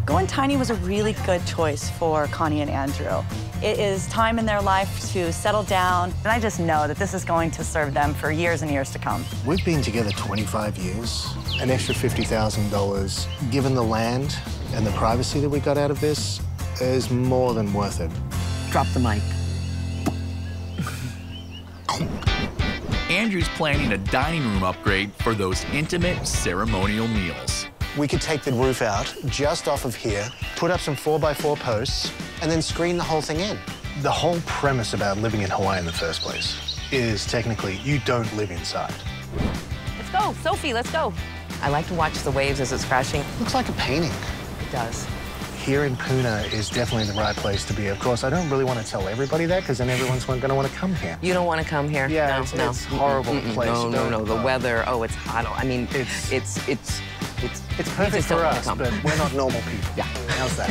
Going tiny was a really good choice for Connie and Andrew. It is time in their life to settle down, and I just know that this is going to serve them for years and years to come. We've been together 25 years. An extra $50,000, given the land and the privacy that we got out of this, is more than worth it. Drop the mic. Andrew's planning a dining room upgrade for those intimate ceremonial meals. We could take the roof out just off of here, put up some 4x4 posts, and then screen the whole thing in. The whole premise about living in Hawaii in the first place is technically you don't live inside. Let's go, Sophie, let's go. I like to watch the waves as it's crashing. Looks like a painting. It does. Here in Puna is definitely the right place to be. Of course, I don't really want to tell everybody that because then everyone's going to want to come here. You don't want to come here? Yeah, no, it's no. a horrible place. No. The weather, oh, it's hot. I mean, it's perfect for us, but we're not normal people. Yeah. How's that?